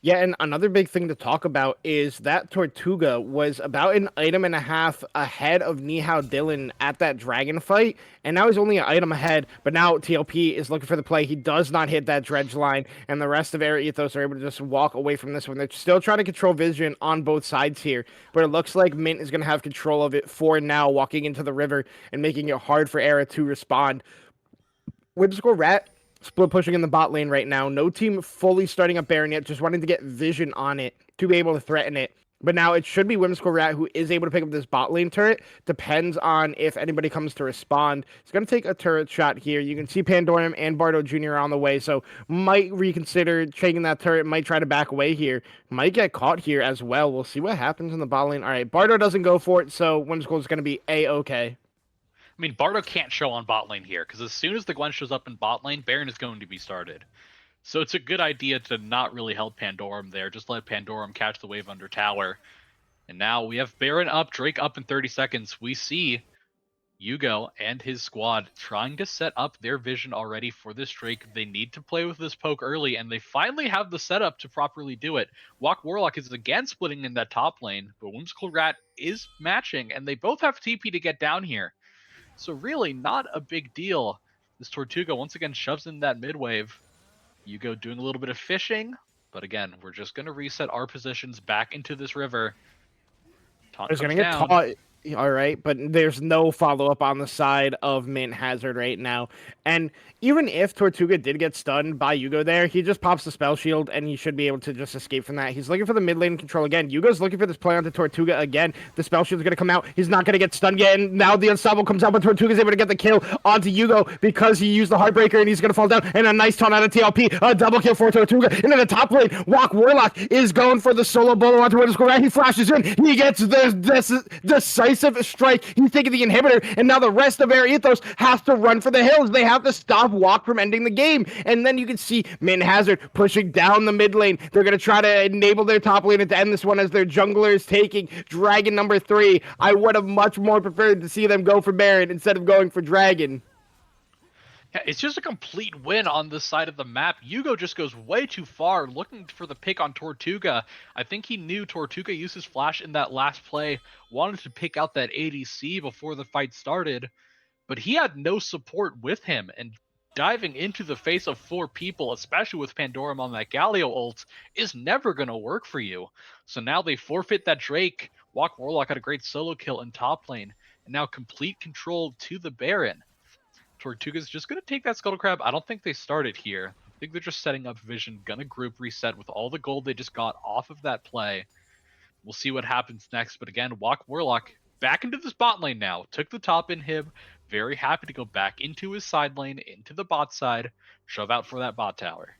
Yeah, and another big thing to talk about is that Tortuga was about an item and a half ahead of Nihao Dylan at that dragon fight, and now he's only an item ahead, but now TLP is looking for the play. He does not hit that dredge line, and the rest of Era Ethos are able to just walk away from this one. They're still trying to control vision on both sides here, but it looks like Mint is going to have control of it for now, walking into the river and making it hard for Era to respond. Whimsical Rat split pushing in the bot lane right now. No team fully starting up Baron yet, just wanting to get vision on it to be able to threaten it. But now it should be Whimsical Rat who is able to pick up this bot lane turret. Depends on if anybody comes to respond. It's going to take a turret shot here. You can see Pandorum and Bardo Jr. on the way, so might reconsider taking that turret, might try to back away here. Might get caught here as well. We'll see what happens in the bot lane. All right, Bardo doesn't go for it, so Whimsical is going to be A-okay. I mean, Bardo can't show on bot lane here, because as soon as the Gwen shows up in bot lane, Baron is going to be started. So it's a good idea to not really help Pandorum there. Just let Pandorum catch the wave under tower. And now we have Baron up, Drake up in 30 seconds. We see Yugo and his squad trying to set up their vision already for this Drake. They need to play with this poke early, and they finally have the setup to properly do it. Walk Warlock is again splitting in that top lane, but Whimsical Rat is matching, and they both have TP to get down here. So really not a big deal. This Tortuga once again shoves in that mid wave. Yugo doing a little bit of fishing, but again, we're just going to reset our positions back into this river. He's going to get caught. All right, but there's no follow-up on the side of Mint Hazard right now. And even if Tortuga did get stunned by Yugo there, he just pops the spell shield and he should be able to just escape from that. He's looking for the mid lane control again. Yugo's looking for this play onto Tortuga again. The spell shield's going to come out. He's not going to get stunned yet. And now the Unstoppable comes out, but Tortuga's able to get the kill onto Yugo because he used the Heartbreaker and he's going to fall down. And a nice taunt out of TLP. A double kill for Tortuga. Into the top lane, Walk Warlock is going for the solo bolo onto Winter. He flashes in. He gets this decisive strike. He's taking the inhibitor. And now the rest of Air Ethos has to run for the hills. They have to stop Walk from ending the game. And then you can see Min Hazard pushing down the mid lane. They're going to try to enable their top lane to end this one as their jungler is taking Dragon number 3. I would have much more preferred to see them go for Baron instead of going for Dragon. Yeah, it's just a complete win on this side of the map. Yugo just goes way too far, looking for the pick on Tortuga. I think he knew Tortuga used his flash in that last play, wanted to pick out that ADC before the fight started, but he had no support with him, and diving into the face of 4 people, especially with Pandorum on that Galio ult, is never going to work for you. So now they forfeit that Drake. Walk Warlock had a great solo kill in top lane, and now complete control to the Baron. Tortuga's just going to take that Scuttle Crab. I don't think they started here. I think they're just setting up Vision, gonna group reset with all the gold they just got off of that play. We'll see what happens next, but again, Walk Warlock back into the bot lane now. Took the top inhib, very happy to go back into his side lane, into the bot side, shove out for that bot tower.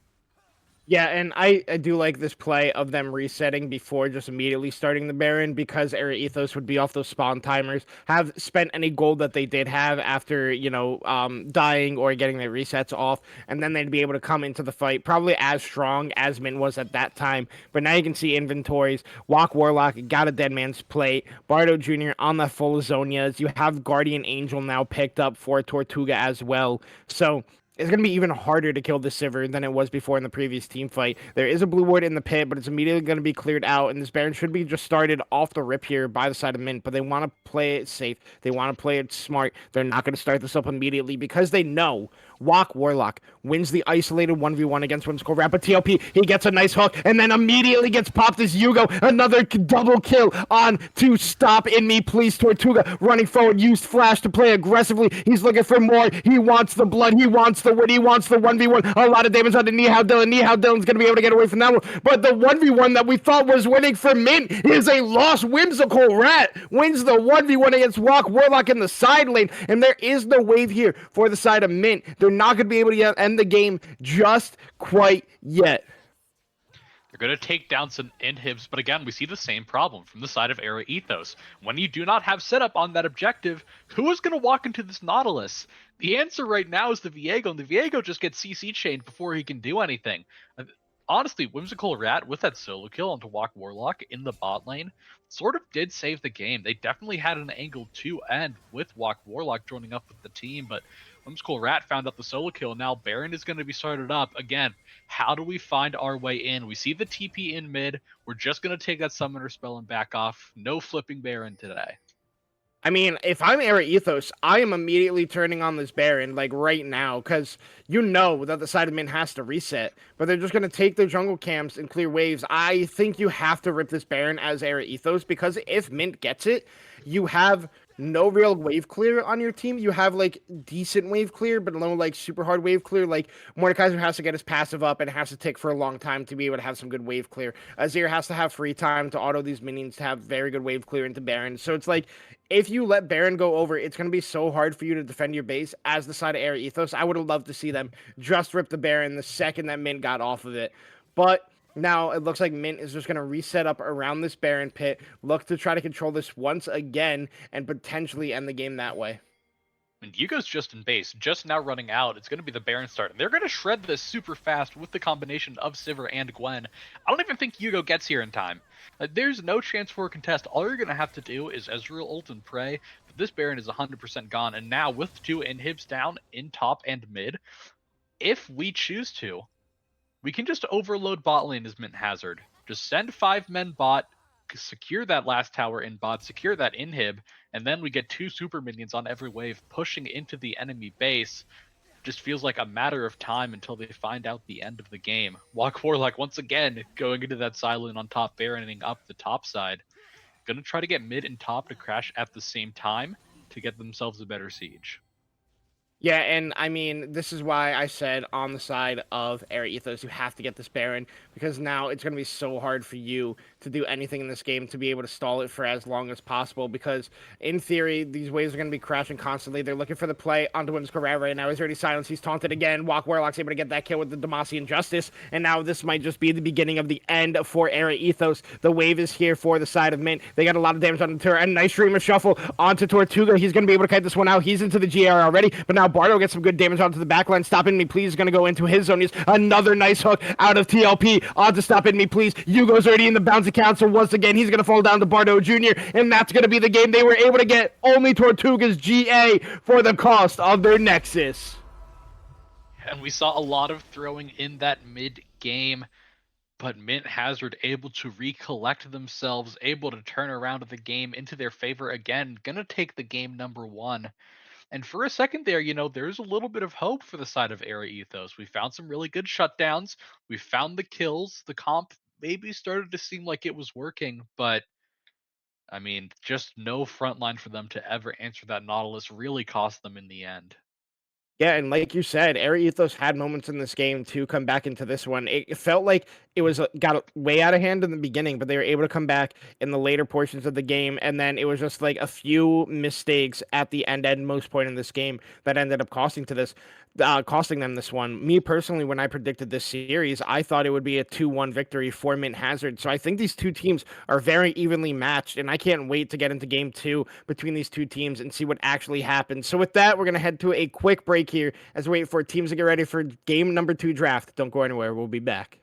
Yeah, and I do like this play of them resetting before just immediately starting the Baron because Area Ethos would be off those spawn timers, have spent any gold that they did have after, dying or getting their resets off, and then they'd be able to come into the fight probably as strong as Min was at that time. But now you can see inventories. Walk Warlock got a Dead Man's Plate. Bardo Jr. on the full Zonias. You have Guardian Angel now picked up for Tortuga as well. So it's going to be even harder to kill the Sivir than it was before in the previous team fight. There is a blue ward in the pit, but it's immediately going to be cleared out, and this Baron should be just started off the rip here by the side of Mint, but they want to play it safe. They want to play it smart. They're not going to start this up immediately because they know Walk Warlock wins the isolated 1v1 against Whimsical Rat, but TLP, he gets a nice hook, and then immediately gets popped as Yugo. Another double kill on to stop in me, please. Tortuga running forward, used flash to play aggressively. He's looking for more. He wants the blood. He wants the win. He wants the 1v1. A lot of damage on the Nihao Dylan. Nihao Dylan's going to be able to get away from that one, but the 1v1 that we thought was winning for Mint is a lost Whimsical Rat. Wins the 1v1 against Walk Warlock in the side lane, and there is no wave here for the side of Mint. They're not going to be able to end the game just quite yet. They're going to take down some inhibs, but again, we see the same problem from the side of Era Ethos. When you do not have setup on that objective, who is going to walk into this Nautilus? The answer right now is the Viego, and the Viego just gets CC chained before he can do anything. Honestly, Whimsical Rat with that solo kill onto Walk Warlock in the bot lane sort of did save the game. They definitely had an angle to end with Walk Warlock joining up with the team, but Whimsical Rat found out the solo kill. Now Baron is going to be started up. Again, how do we find our way in? We see the TP in mid. We're just going to take that summoner spell and back off. No flipping Baron today. I mean, if I'm Era Ethos, I am immediately turning on this Baron, like, right now, because you know that the side of Mint has to reset, but they're just going to take their jungle camps and clear waves. I think you have to rip this Baron as Era Ethos, because if Mint gets it, you have no real wave clear on your team. You have, like, decent wave clear, but no, like, super hard wave clear. Like, Mordekaiser has to get his passive up and has to tick for a long time to be able to have some good wave clear. Azir has to have free time to auto these minions to have very good wave clear into Baron. So it's like, if you let Baron go over, it's going to be so hard for you to defend your base as the side of Era Ethos. I would have loved to see them just rip the Baron the second that Mint got off of it. But now it looks like Mint is just going to reset up around this Baron pit, look to try to control this once again, and potentially end the game that way. And Yugo's just in base, just now running out. It's going to be the Baron start. And they're going to shred this super fast with the combination of Sivir and Gwen. I don't even think Yugo gets here in time. There's no chance for a contest. All you're going to have to do is Ezreal ult and pray. But this Baron is 100% gone. And now with 2 inhibs down in top and mid, if we choose to, we can just overload bot lane as Mint Hazard. Just send 5 men bot, secure that last tower in bot, secure that inhib, and then we get 2 super minions on every wave pushing into the enemy base. Just feels like a matter of time until they find out the end of the game. Walk Warlock once again going into that silent on top, Baroning up the top side. Gonna try to get mid and top to crash at the same time to get themselves a better siege. Yeah, and I mean, this is why I said on the side of Air Ethos, you have to get this Baron, because now it's going to be so hard for you to do anything in this game to be able to stall it for as long as possible, because in theory, these waves are going to be crashing constantly. They're looking for the play onto Windows Corral right now. He's already silenced. He's taunted again. Walk Warlock's able to get that kill with the Demacian Justice, and now this might just be the beginning of the end for Air Ethos. The wave is here for the side of Mint. They got a lot of damage on the turret, and nice stream of shuffle onto Tortuga. He's going to be able to kite this one out. He's into the GR already, but now Bardo gets some good damage onto the backline. Stop In Me Please is going to go into his zone. He's another nice hook out of TLP onto Stop In Me Please. Yugo's already in the bounce account, so once again, he's going to fall down to Bardo Jr., and that's going to be the game. They were able to get only Tortuga's GA for the cost of their Nexus. And we saw a lot of throwing in that mid-game, but Mint Hazard able to recollect themselves, able to turn around the game into their favor again, gonna take the game number 1. And for a second there, there's a little bit of hope for the side of Era Ethos. We found some really good shutdowns. We found the kills. The comp maybe started to seem like it was working, but I mean, just no front line for them to ever answer that Nautilus really cost them in the end. Yeah, and like you said, Air Ethos had moments in this game to come back into this one. It felt like it was got way out of hand in the beginning, but they were able to come back in the later portions of the game, and then it was just like a few mistakes at the end most point in this game that ended up costing them this one. Me personally, when I predicted this series, I thought it would be a 2-1 victory for Mint Hazard. So I think these two teams are very evenly matched, and I can't wait to get into game 2 between these two teams and see what actually happens. So with that, we're gonna head to a quick break here as we wait for teams to get ready for game number 2 draft. Don't go anywhere. We'll be back.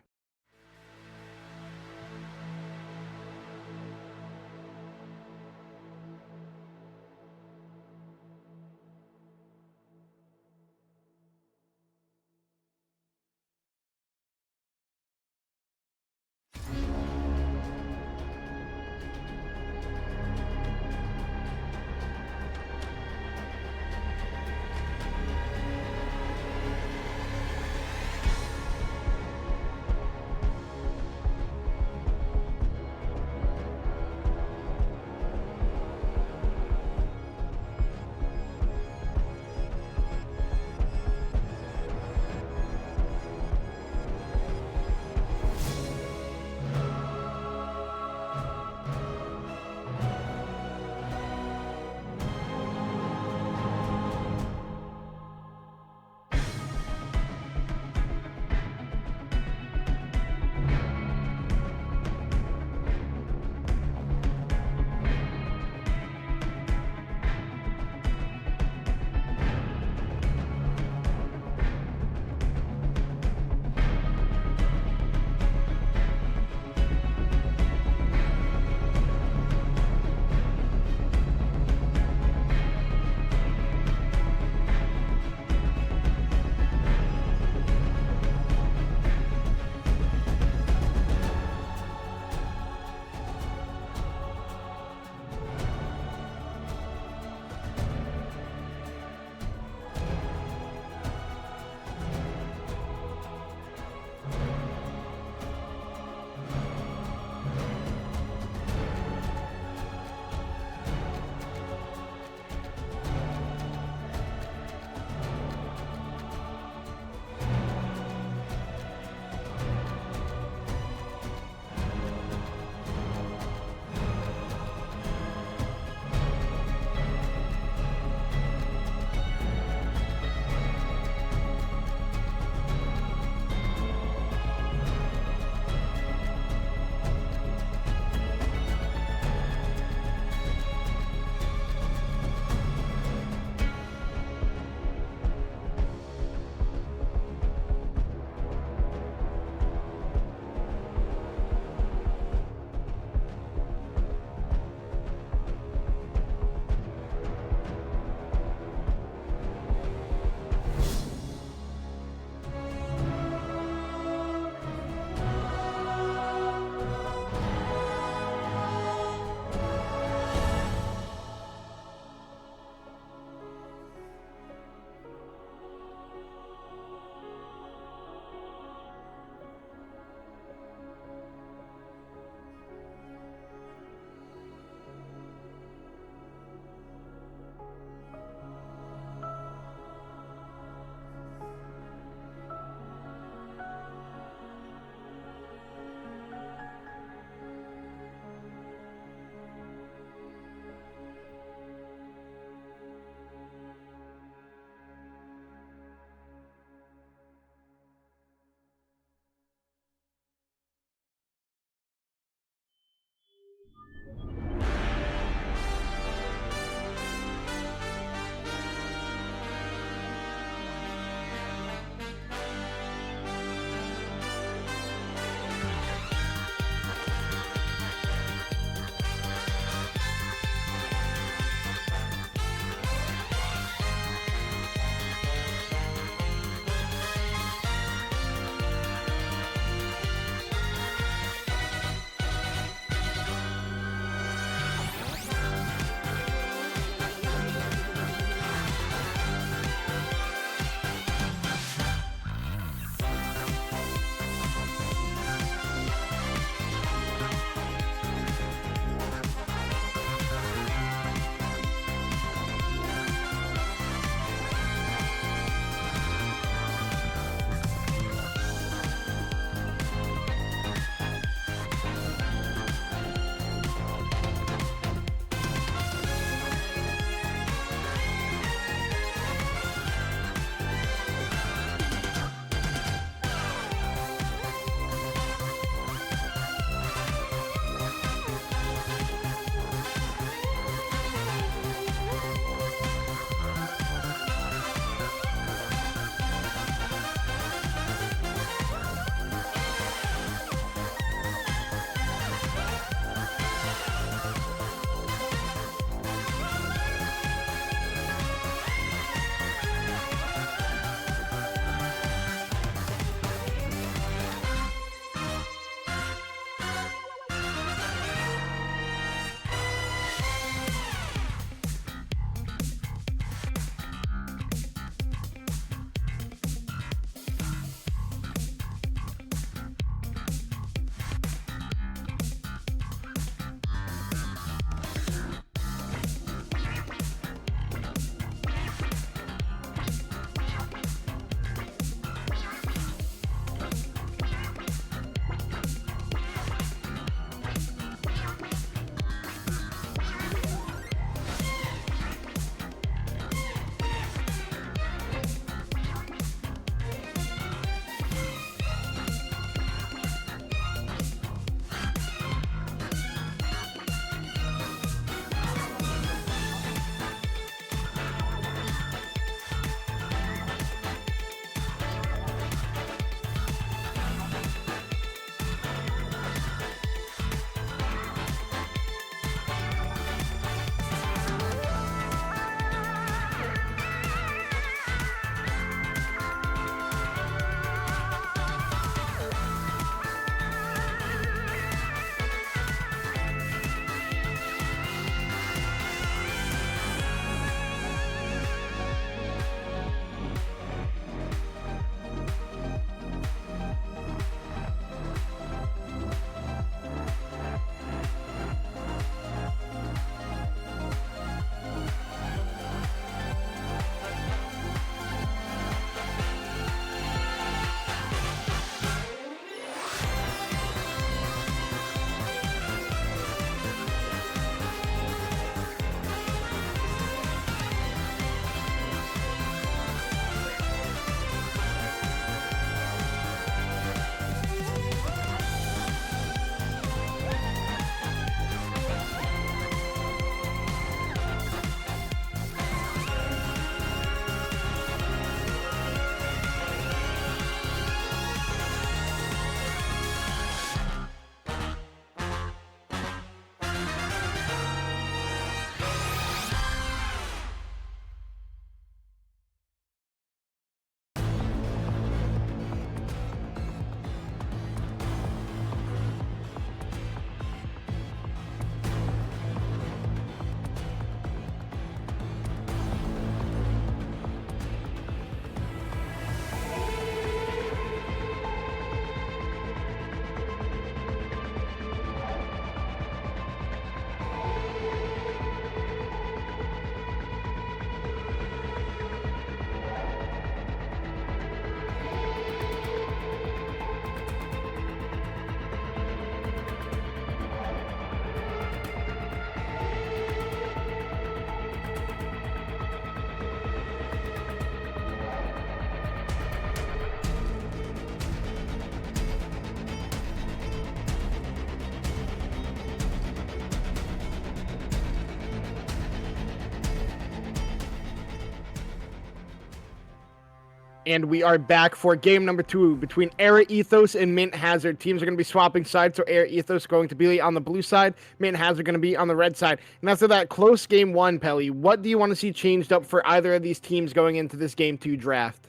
And we are back for game number 2 between Era Ethos and Mint Hazard. Teams are going to be swapping sides, so Era Ethos going to be on the blue side, Mint Hazard going to be on the red side. And after that close game 1, Pelly, what do you want to see changed up for either of these teams going into this game 2 draft?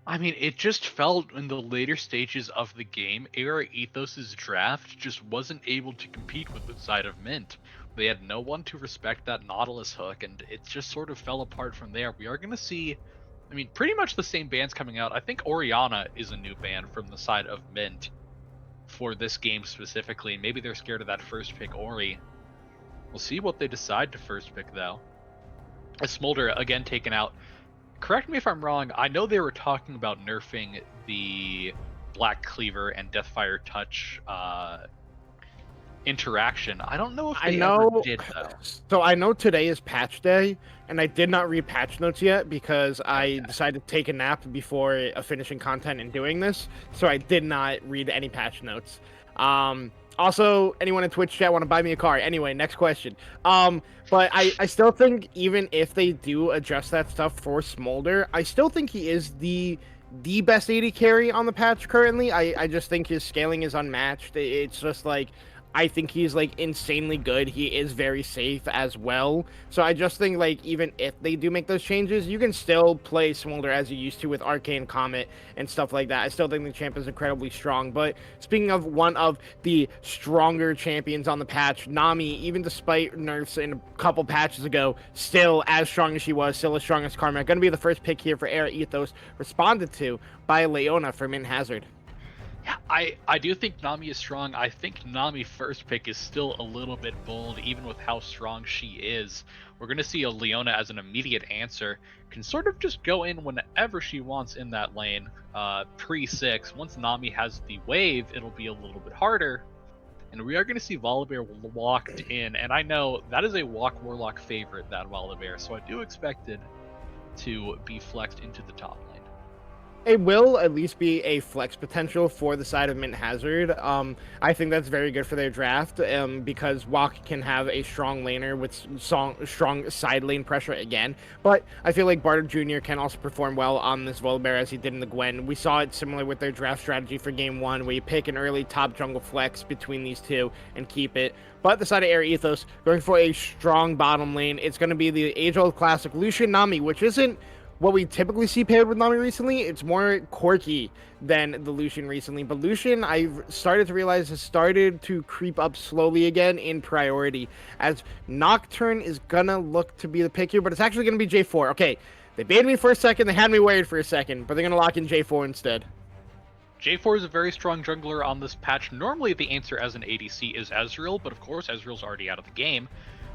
I mean, it just felt in the later stages of the game, Era Ethos' draft just wasn't able to compete with the side of Mint. They had no one to respect that Nautilus hook, and it just sort of fell apart from there. We are going to see, I mean, pretty much the same bands coming out. I think Oriana is a new band from the side of Mint for this game specifically. Maybe they're scared of that first pick Ori. We'll see what they decide to first pick, though. A Smolder, again, taken out. Correct me if I'm wrong, I know they were talking about nerfing the Black Cleaver and Deathfire Touch interaction. I don't know if they ever did, though. So I know today is patch day, and I did not read patch notes yet because I decided to take a nap before finishing content and doing this, so I did not read any patch notes. Also, anyone in Twitch chat want to buy me a car? Anyway, next question. But I still think even if they do adjust that stuff for Smolder, I still think he is the best AD carry on the patch currently. I just think his scaling is unmatched. It's just like, I think he's like insanely good. He is very safe as well. So I just think like even if they do make those changes, you can still play Smolder as you used to with Arcane Comet and stuff like that. I still think the champ is incredibly strong. But speaking of one of the stronger champions on the patch, Nami, even despite nerfs in a couple patches ago, still as strong as she was, still as strong as Karma. Going to be the first pick here for Era Ethos, responded to by Leona for Mint Hazard. Yeah, I do think Nami is strong. I think Nami first pick is still a little bit bold, even with how strong she is. We're going to see a Leona as an immediate answer. Can sort of just go in whenever she wants in that lane, pre-6. Once Nami has the wave, it'll be a little bit harder. And we are going to see Volibear locked in. And I know that is a Walk Warlock favorite, that Volibear. So I do expect it to be flexed into the top lane. It will at least be a flex potential for the side of Mint Hazard. I think that's very good for their draft because Walk can have a strong laner with strong side lane pressure again. But I feel like Barter Jr. can also perform well on this Volibear as he did in the Gwen. We saw it similar with their draft strategy for game 1, where you pick an early top jungle flex between these two and keep it. But the side of Era Ethos, going for a strong bottom lane, it's going to be the age-old classic Lucian Nami, which isn't what we typically see paired with Nami recently. It's more quirky than the Lucian recently. But Lucian, I've started to realize, has started to creep up slowly again in priority, as Nocturne is going to look to be the pick here, but it's actually going to be J4. Okay, they baited me for a second, they had me worried for a second, but they're going to lock in J4 instead. J4 is a very strong jungler on this patch. Normally the answer as an ADC is Ezreal, but of course Ezreal's already out of the game.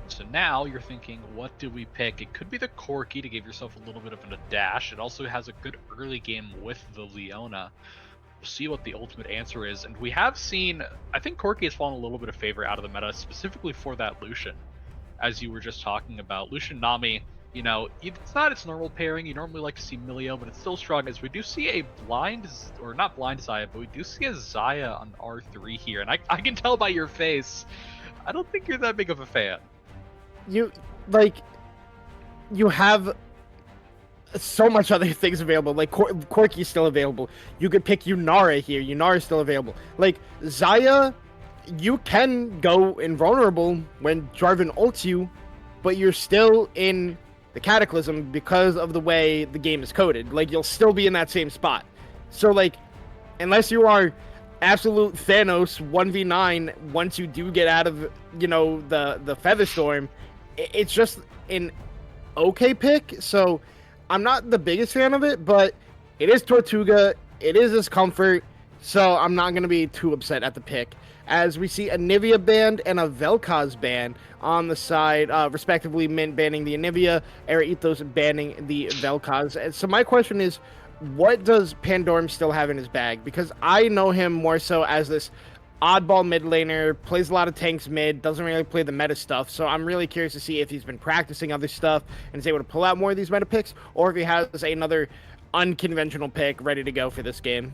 So now you're thinking, what do we pick? It could be the Corki to give yourself a little bit of a dash. It also has a good early game with the Leona. We'll see what the ultimate answer is. And we have seen, I think Corki has fallen a little bit of favor out of the meta, specifically for that Lucian. As you were just talking about, Lucian Nami, you know, it's not its normal pairing. You normally like to see Milio, but it's still strong, as we do see a blind, or not blind Xayah, but we do see a Xayah on R3 here. And I can tell by your face, I don't think you're that big of a fan. You have so much other things available. Like Corki's still available. You could pick Yunara here. Yunara's still available. Like Xayah, you can go invulnerable when Jarvan ults you, but you're still in the Cataclysm because of the way the game is coded. Like, you'll still be in that same spot. So like, unless you are absolute Thanos 1v9, once you do get out of, you know, the Featherstorm, it's just an okay pick. So I'm not the biggest fan of it, but it is Tortuga, it is his comfort, so I'm not going to be too upset at the pick. As we see a Nivea band and a Vel'Koz band on the side, respectively, Mint banning the Nivea, Era Ethos banning the Vel'Koz. And so my question is, what does Pandorum still have in his bag? Because I know him more so as this oddball mid laner, plays a lot of tanks mid, doesn't really play the meta stuff. So I'm really curious to see if he's been practicing other stuff and is able to pull out more of these meta picks, or if he has another unconventional pick ready to go for this game.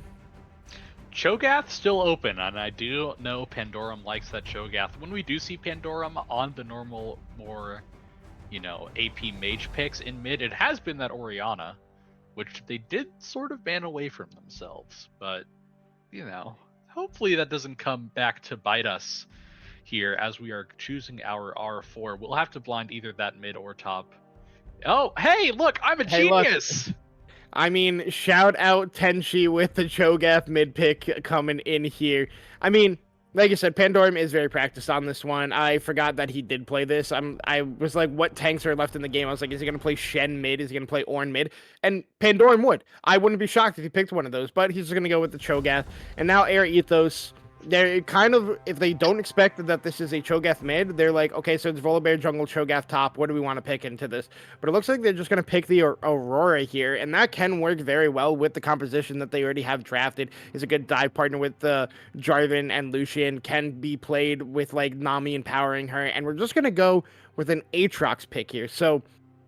Cho'Gath still open, and I do know Pandorum likes that Cho'Gath. When we do see Pandorum on the normal, more, you know, AP mage picks in mid, it has been that Oriana. which they did sort of ban away from themselves. But, hopefully that doesn't come back to bite us here as we are choosing our R4. We'll have to blind either that mid or top. Oh, hey, look, I'm a Hey, look. genius! I mean, shout out Tenchi with the Cho'Gath mid pick coming in here. I mean, like I said, Pandorum is very practiced on this one. I forgot that he did play this. I was like, what tanks are left in the game? I was like, is he gonna play Shen mid? Is he gonna play Ornn mid? And Pandorum would. I wouldn't be shocked if he picked one of those, but he's just gonna go with the Cho'Gath. And now Air Ethos. They're kind of, if they don't expect that this is a Cho'Gath mid, they're like, okay, so it's Volibear jungle, Cho'Gath top. What do we want to pick into this? But it looks like they're just going to pick the Aurora here, and that can work very well with the composition that they already have drafted. Is a good dive partner with Jarvan and Lucian, can be played with like Nami empowering her, and we're just going to go with an Aatrox pick here. So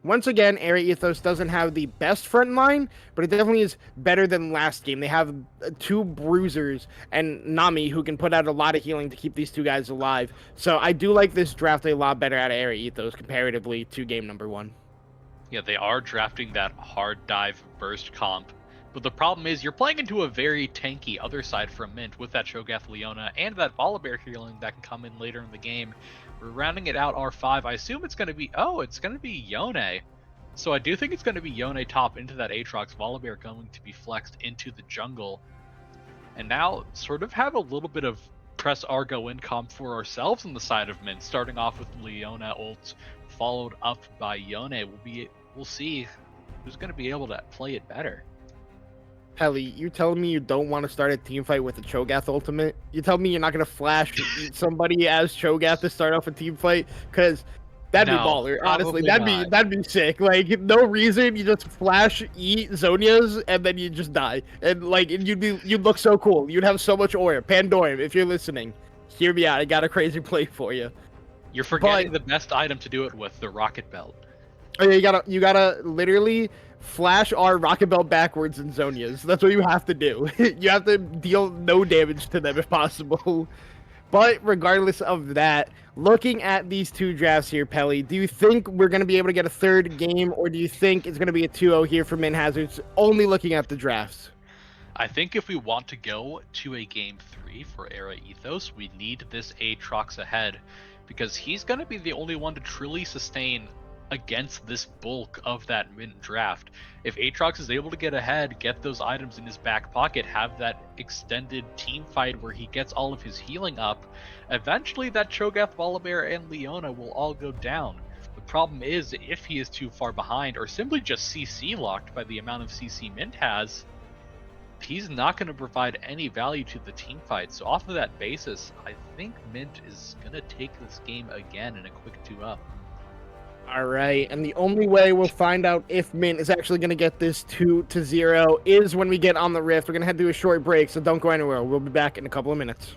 once again, Air Ethos doesn't have the best front line, but it definitely is better than last game. They have two bruisers and Nami who can put out a lot of healing to keep these two guys alive. So I do like this draft a lot better out of Air Ethos comparatively to game number 1. Yeah, they are drafting that hard dive burst comp. But the problem is you're playing into a very tanky other side from Mint with that Cho'Gath Leona and that Volibear healing that can come in later in the game. We're rounding it out R5. I assume it's going to be... Oh, it's going to be Yone. So I do think it's going to be Yone top into that Aatrox. Volibear going to be flexed into the jungle. And now sort of have a little bit of press Argo in comp for ourselves on the side of Mint. Starting off with Leona ult, followed up by Yone. We'll see who's going to be able to play it better. Helly, you telling me you don't want to start a team fight with a Cho'Gath ultimate? You tell me you're not going to flash eat somebody as Cho'Gath to start off a team fight? Because that'd be baller. Honestly, that'd be sick. Like, no reason, you just flash eat Zonia's and then you just die. And like, you'd look so cool. You'd have so much aura. Pandorum, if you're listening, hear me out. I got a crazy play for you. You're forgetting the best item to do it with, the rocket belt. Oh yeah, you gotta literally flash our rocket belt backwards in Zonia's. That's what you have to do. You have to deal no damage to them if possible. But regardless of that, looking at these two drafts here, Pelly, do you think we're going to be able to get a third game, or do you think it's going to be a 2-0 here for Min Hazards, only looking at the drafts? I think if we want to go to a game 3 for Era Ethos, we need this Aatrox ahead, because he's going to be the only one to truly sustain against this bulk of that Mint draft. If Aatrox is able to get ahead, get those items in his back pocket, have that extended team fight where he gets all of his healing up, eventually that Cho'Gath, Volibear, and Leona will all go down. The problem is, if he is too far behind, or simply just CC locked by the amount of CC Mint has, he's not going to provide any value to the team fight. So off of that basis, I think Mint is going to take this game again in a quick 2-up. All right, and the only way we'll find out if Mint is actually going to get this 2-0 is when we get on the Rift. We're going to head to a short break, so don't go anywhere. We'll be back in a couple of minutes.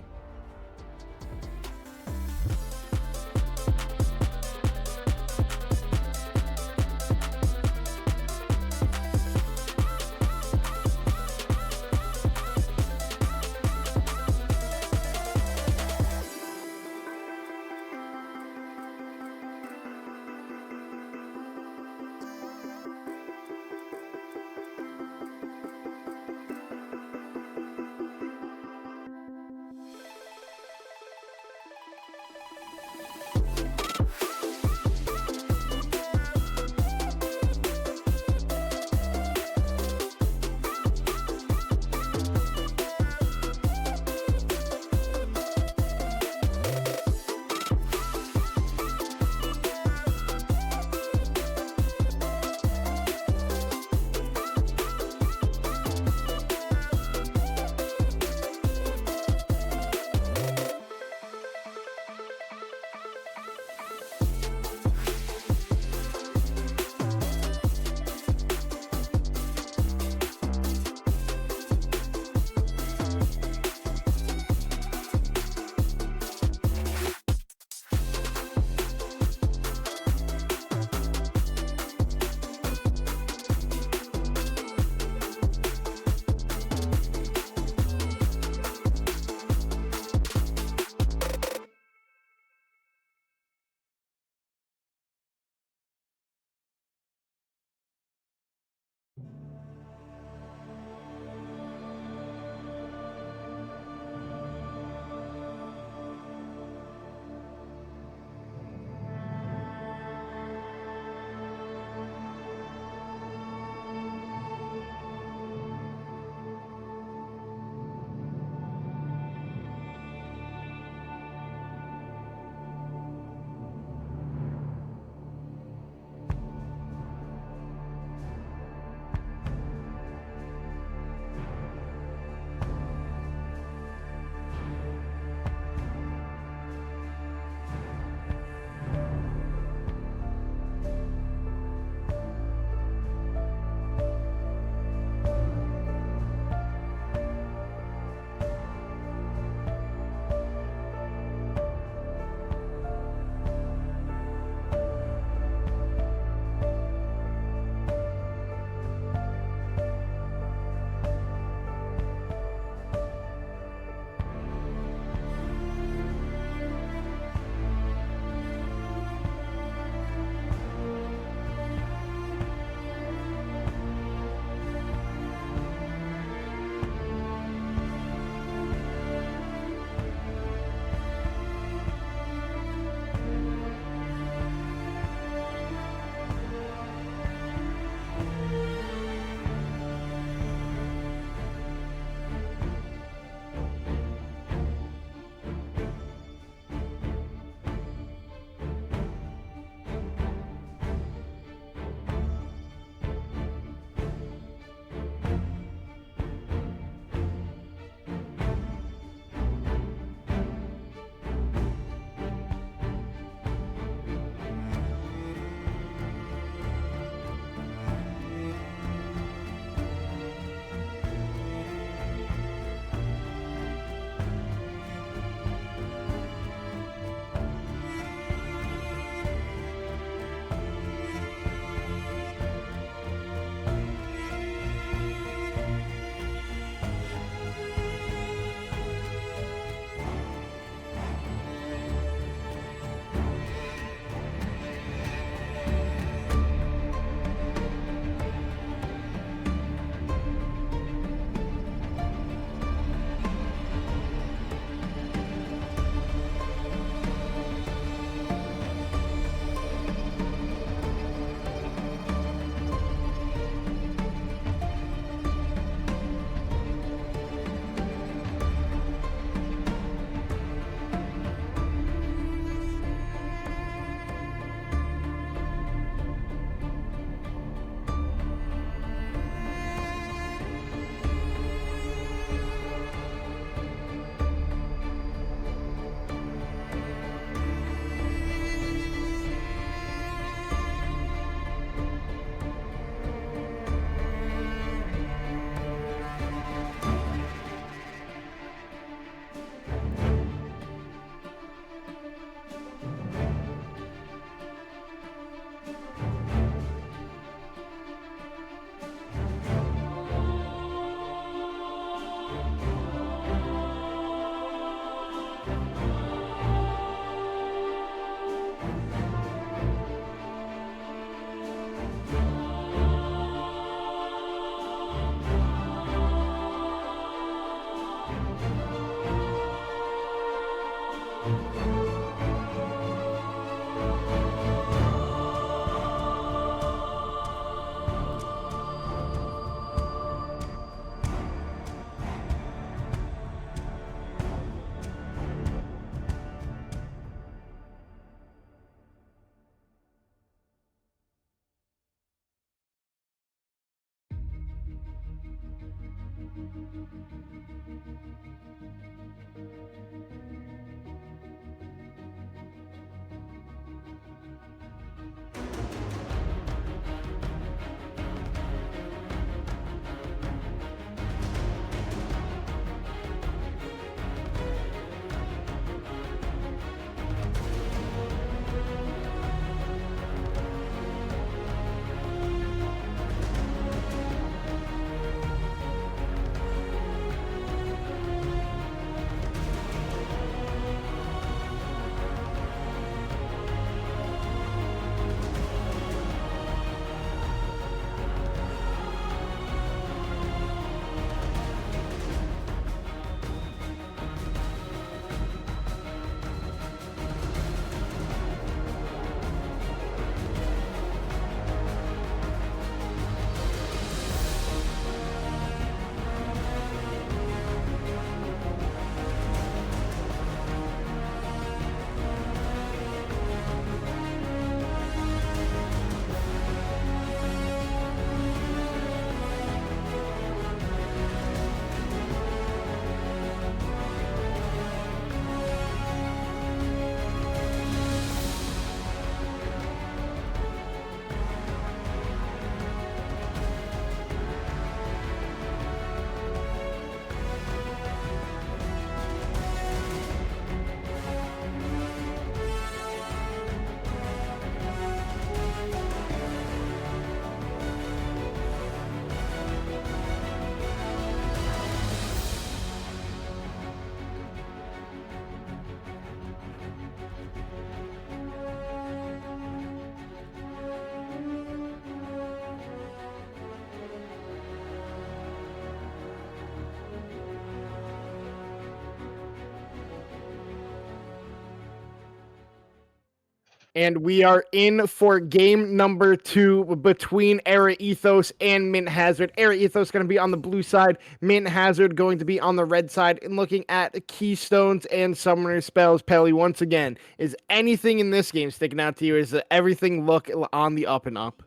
And we are in for game number 2 between Era Ethos and Mint Hazard. Era Ethos going to be on the blue side, Mint Hazard going to be on the red side. And looking at keystones and summoner spells, Pelly, once again, is anything in this game sticking out to you? Is everything look on the up and up?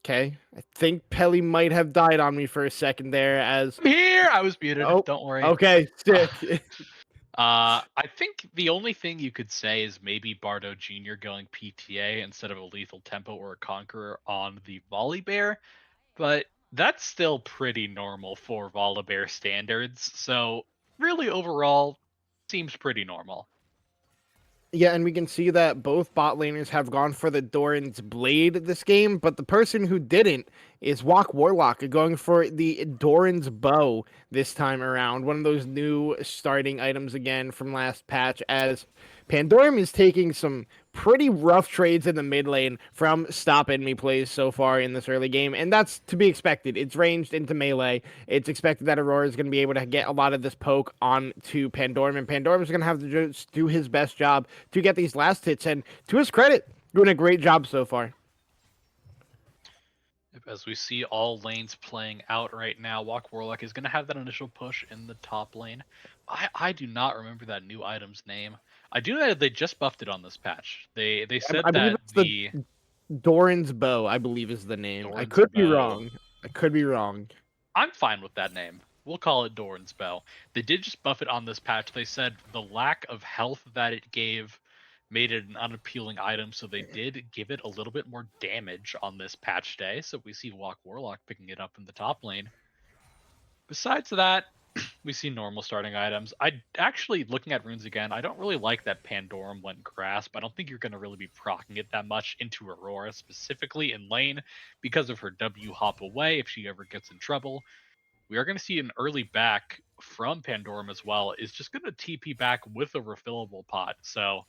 Okay, I think Pelly might have died on me for a second there as... I'm here! I was muted. Oh, Don't worry. okay, sick. I think the only thing you could say is maybe Bardo Jr. going PTA instead of a Lethal Tempo or a Conqueror on the Volibear, but that's still pretty normal for Volibear standards, so really overall, seems pretty normal. Yeah, and we can see that both bot laners have gone for the Doran's Blade this game, but the person who didn't is Walk Warlock going for the Doran's Bow this time around. One of those new starting items again from last patch, as Pandorum is taking some pretty rough trades in the mid lane from stop enemy plays so far in this early game, and that's to be expected. It's ranged into melee. It's expected that Aurora is going to be able to get a lot of this poke onto Pandorum, and Pandorum is going to have to just do his best job to get these last hits, and to his credit, doing a great job so far. As we see all lanes playing out right now, Walk Warlock is going to have that initial push in the top lane. I do not remember that new item's name. I do know that they just buffed it on this patch. They said I believe that it's the Doran's Bow, I believe is the name. I Doran's could be Bow. wrong. I could be wrong. I'm fine with that name. We'll call it Doran's Bow. They did just buff it on this patch. They said the lack of health that it gave made it an unappealing item, so they did give it a little bit more damage on this patch day. So we see Walk Warlock picking it up in the top lane. Besides that, we see normal starting items. I actually, looking at runes again, I don't really like that Pandorum went Grasp. I don't think you're going to really be proccing it that much into Aurora, specifically in lane, because of her W hop away if she ever gets in trouble. We are going to see an early back from Pandorum as well, is just going to TP back with a refillable pot. So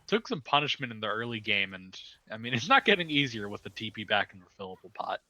took some punishment in the early game, and I mean, it's not getting easier with the TP back and refillable pot.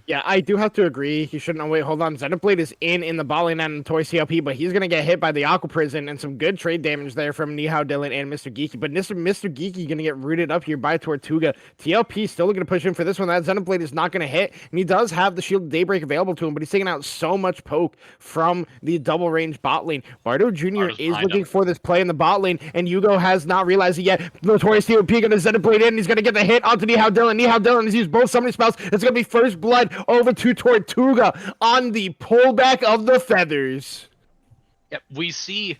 Yeah, I do have to agree. He shouldn't. Oh, wait, hold on. Xenoblade is in the bot lane and Toy CLP, but he's gonna get hit by the Aqua Prison and some good trade damage there from Nihao Dylan and Mr. Geeky. But Mr. Geeky gonna get rooted up here by Tortuga. TLP still looking to push in for this one. That Xenoblade is not gonna hit, and he does have the Shield of Daybreak available to him, but he's taking out so much poke from the double range bot lane. Bardo Jr. Artist is behind looking him. for this play in the bot lane, and Yugo has not realized it yet. Notorious TLP gonna Xenoblade in. He's gonna get the hit onto Nihao Dylan. Nihao Dylan has used both summoning spells. It's gonna be first blood over to Tortuga on the pullback of the feathers. Yep, we see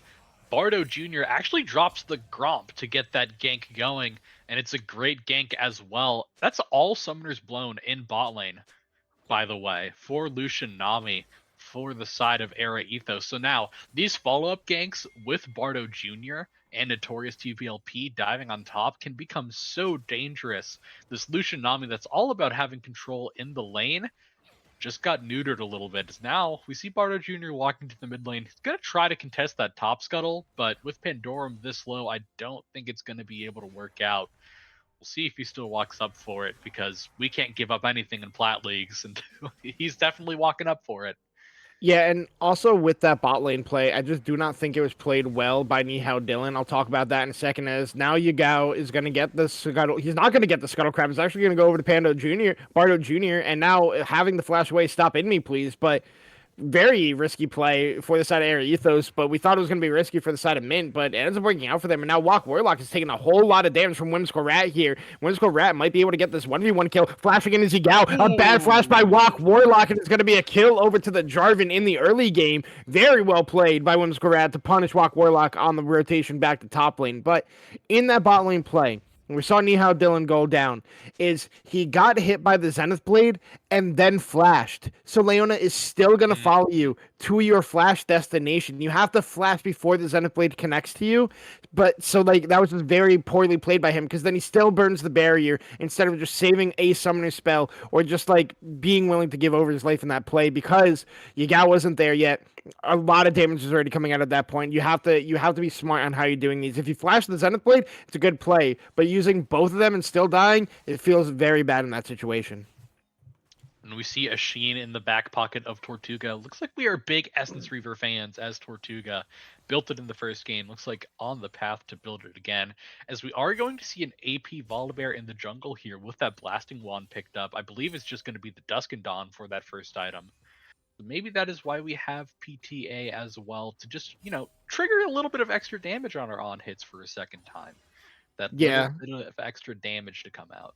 Bardo Jr. actually drops the Gromp to get that gank going, and it's a great gank as well. That's all summoners blown in bot lane, by the way, for Lucian Nami for the side of Era Ethos. So now, these follow-up ganks with Bardo Jr. and Notorious TVLP diving on top can become so dangerous. This Lucian Nami that's all about having control in the lane just got neutered a little bit. Now we see Bardo Jr. walking to the mid lane. He's gonna try to contest that top scuttle, but with Pandorum this low, I don't think it's gonna be able to work out. We'll see if he still walks up for it, because we can't give up anything in plat leagues, and he's definitely walking up for it. Yeah, and also with that bot lane play, I just do not think it was played well by Nihao Dylan. I'll talk about that in a second. As now Yagao is going to get the scuttle. He's not going to get the scuttle crab. He's actually going to go over to Bardo Jr. And now having the flash away, stop in me, please. But very risky play for the side of Air Ethos, but we thought it was going to be risky for the side of Mint, but it ends up working out for them. And now Walk Warlock is taking a whole lot of damage from Whimsical Rat here. Whimsical Rat might be able to get this 1v1 kill, flashing in Zigao. A bad flash by Walk Warlock, and it's going to be a kill over to the Jarvan in the early game. Very well played by Whimsical Rat to punish Walk Warlock on the rotation back to top lane. But in that bot lane play, we saw Nihao Dylan go down, is he got hit by the Zenith Blade and then flashed. So Leona is still going to follow you to your flash destination. You have to flash before the Zenith Blade connects to you. But so like that was just very poorly played by him, because then he still burns the barrier instead of just saving a summoner spell or just like being willing to give over his life in that play, because Yagao wasn't there yet. A lot of damage is already coming out at that point. You have to be smart on how you're doing these. If you flash the Zenith Blade, it's a good play, but using both of them and still dying, it feels very bad in that situation. And we see a Sheen in the back pocket of Tortuga. Looks like we are big Essence Reaver fans, as Tortuga built it in the first game. Looks like on the path to build it again, as we are going to see an AP Volibear in the jungle here with that Blasting Wand picked up. I believe it's just going to be the Dusk and Dawn for that first item. Maybe that is why we have PTA as well, to just, trigger a little bit of extra damage on our on hits for a second time. That little bit of extra damage to come out.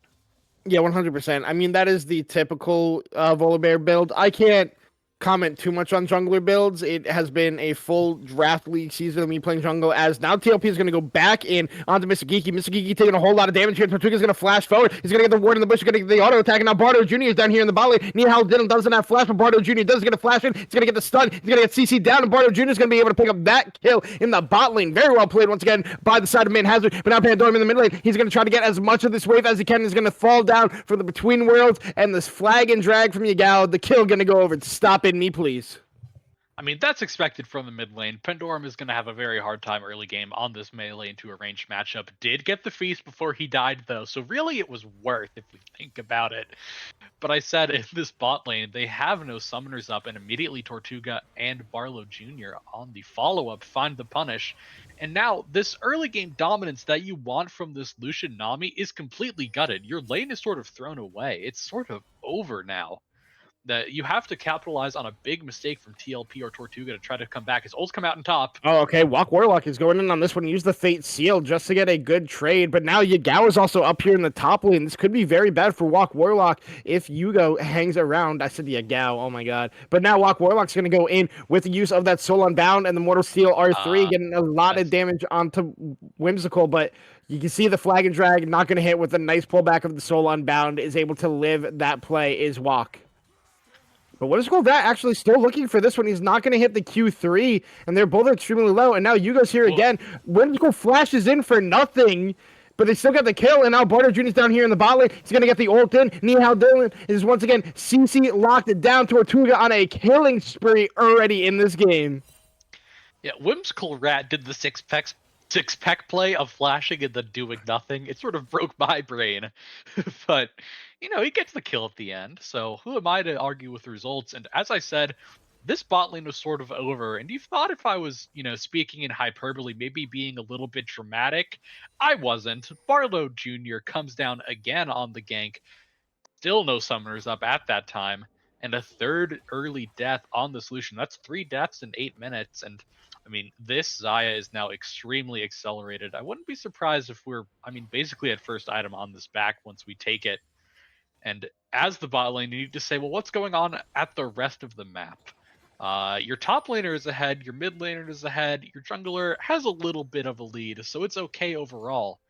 Yeah, 100%. I mean, that is the typical Volibear build. I can't comment too much on jungler builds. It has been a full draft league season of me playing jungle, as now TLP is going to go back in onto Mr. Geeky. Mr. Geeky taking a whole lot of damage here. Tortuga is going to flash forward. He's going to get the ward in the bush. He's going to get the auto attack. And now Bardo Jr. is down here in the bot lane. Nihao Dylan doesn't have flash, but Bardo Jr. does get a flash in. He's going to get the stun. He's going to get CC down, and Bardo Jr. is going to be able to pick up that kill in the bot lane. Very well played once again by the side of Min Hazard. But now Pandorum in the mid lane. He's going to try to get as much of this wave as he can. He's going to fall down for the between worlds, and this flag and drag from Yagao. The kill going to go over. Stop in me, please. I mean, that's expected from the mid lane. Pandorum is going to have a very hard time early game on this melee into a ranged matchup. Did get the feast before he died, though, so really it was worth if we think about it. But I said in this bot lane, they have no summoners up, and immediately Tortuga and Barlow Jr. on the follow-up find the punish. And now, this early game dominance that you want from this Lucian Nami is completely gutted. Your lane is sort of thrown away. It's sort of over now. That you have to capitalize on a big mistake from TLP or Tortuga to try to come back. His ults come out on top. Oh, okay. Walk Warlock is going in on this one. Use the Fate Seal just to get a good trade. But now Yagao is also up here in the top lane. This could be very bad for Walk Warlock if Yugo hangs around. I said Yagao. Oh, my God. But now Walk Warlock's going to go in with the use of that Soul Unbound and the Mortal Steel R3, getting a lot of damage onto Whimsical. But you can see the flag and drag not going to hit with a nice pullback of the Soul Unbound. Is able to live that play is Walk. But Whimsical Rat actually still looking for this one. He's not going to hit the Q3, and they're both extremely low. And now Yugo's here again. Whimsical flashes in for nothing, but they still got the kill. And now Bardo Jr.'s down here in the bot lane. He's going to get the ult in. Nihao Dylan is once again CC locked it down. Tortuga on a killing spree already in this game. Yeah, Whimsical Rat did the six-pack play of flashing and then doing nothing. It sort of broke my brain. But he gets the kill at the end. So who am I to argue with results? And as I said, this bot lane was sort of over. And you thought if I was, speaking in hyperbole, maybe being a little bit dramatic, I wasn't. Barlow Jr. comes down again on the gank. Still no summoners up at that time. And a third early death on the solution. That's 3 deaths in 8 minutes. And I mean, this Xayah is now extremely accelerated. I wouldn't be surprised if we're, basically at first item on this back once we take it. And as the bot lane, you need to say, well, what's going on at the rest of the map? Your top laner is ahead, your mid laner is ahead, your jungler has a little bit of a lead, so it's okay overall.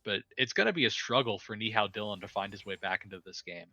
But it's going to be a struggle for Nihao Dylan to find his way back into this game.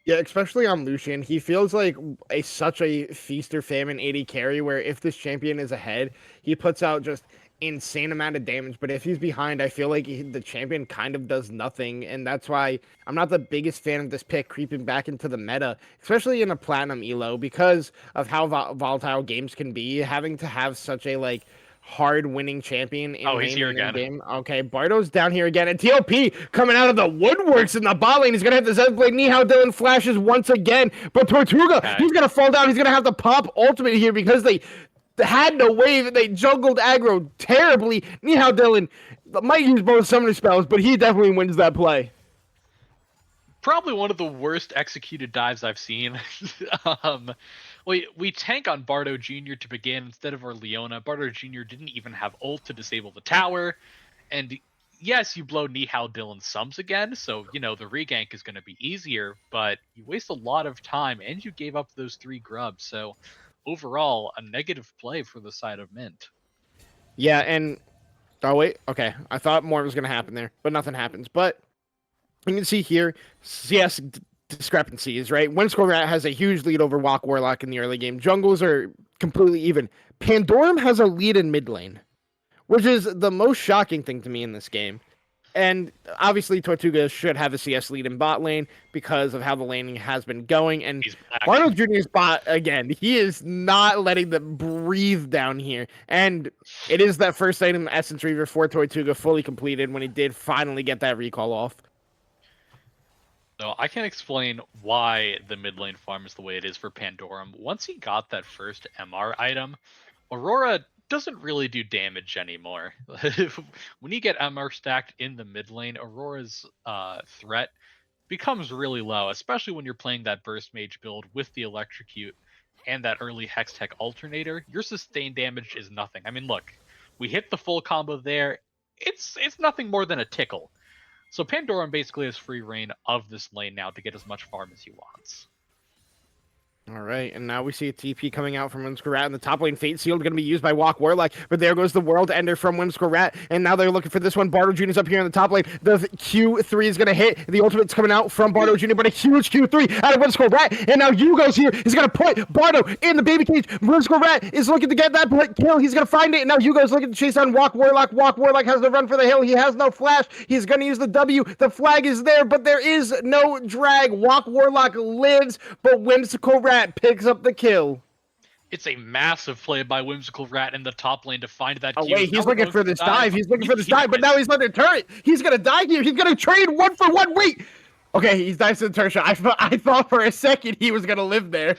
Yeah, especially on Lucian. He feels like such a feast or famine AD carry where if this champion is ahead, he puts out just insane amount of damage. But if he's behind, I feel like the champion kind of does nothing. And that's why I'm not the biggest fan of this pick creeping back into the meta, especially in a platinum elo, because of how volatile games can be. Having to have such a hard winning champion in he's here again. game. Okay, Bardo's down here again, and TLP coming out of the woodworks in the bot lane. He's gonna have to Zed Blade. Nihao Dylan flashes once again, but Tortuga, he's gonna fall down. He's gonna have to pop ultimate here because they had no wave. They jungled aggro terribly. Nihao Dylan might use both summoner spells, but he definitely wins that play. Probably one of the worst executed dives I've seen. We tank on Bardo Jr. to begin instead of our Leona. Bardo Jr. didn't even have ult to disable the tower. And yes, you blow Nihao Dylan's sums again, so, the regank is going to be easier, but you waste a lot of time, and you gave up those 3 grubs. So overall, a negative play for the side of Mint. Yeah, and... Oh, wait. Okay. I thought more was going to happen there, but nothing happens. But you can see here, CS discrepancies, right? Whimsical Rat has a huge lead over Walk Warlock in the early game. Jungles are completely even. Pandorum has a lead in mid lane, which is the most shocking thing to me in this game. And obviously, Tortuga should have a CS lead in bot lane because of how the laning has been going. And Bardo Jr.'s bot, again, he is not letting them breathe down here. And it is that first item Essence Reaver for Tortuga fully completed when he did finally get that recall off. So I can explain why the mid lane farm is the way it is for Pandorum. Once he got that first MR item, Aurora doesn't really do damage anymore. When you get MR stacked in the mid lane, Aurora's threat becomes really low, especially when you're playing that burst mage build with the electrocute and that early Hextech alternator. Your sustained damage is nothing. I mean, look, we hit the full combo there. It's nothing more than a tickle. So Pandorum basically has free reign of this lane now to get as much farm as he wants. All right, and now we see a TP coming out from Whimsical Rat in the top lane. Fate Sealed going to be used by Walk Warlock, but there goes the World Ender from Whimsical Rat, and now they're looking for this one. Bardo Jr. is up here in the top lane. The Q3 is going to hit. The ultimate's coming out from Bardo Jr., but a huge Q3 out of Whimsical Rat, and now Hugo's here. He's going to put Bardo in the baby cage. Whimsical Rat is looking to get that kill. He's going to find it, and now Hugo's looking to chase down Walk Warlock. Walk Warlock has the run for the hill. He has no flash. He's going to use the W. The flag is there, but there is no drag. Walk Warlock lives, but Whimsical Rat picks up the kill. It's a massive play by Whimsical Rat in the top lane to find that Q. Wait, he's looking for this dive. He's looking for this dive, but now he's under turret. He's going to die here. He's going to trade 1-for-1. Wait. Okay, he's dives to the turret shot. I thought for a second he was going to live there.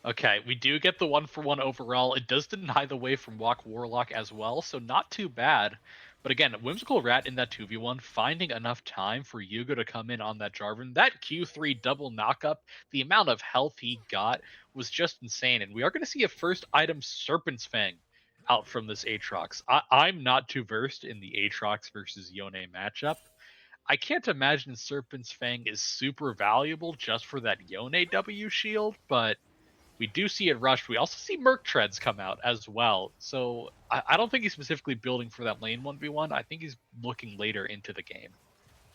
Okay, we do get the 1-for-1 overall. It does deny the way from Walk Warlock as well, so not too bad. But again, Whimsical Rat in that 2v1, finding enough time for Yugo to come in on that Jarvan. That Q3 double knockup, the amount of health he got was just insane. And we are going to see a first item Serpent's Fang out from this Aatrox. I'm not too versed in the Aatrox versus Yone matchup. I can't imagine Serpent's Fang is super valuable just for that Yone W shield, but we do see it rushed. We also see Merc Treads come out as well. So I don't think he's specifically building for that lane 1v1. I think he's looking later into the game.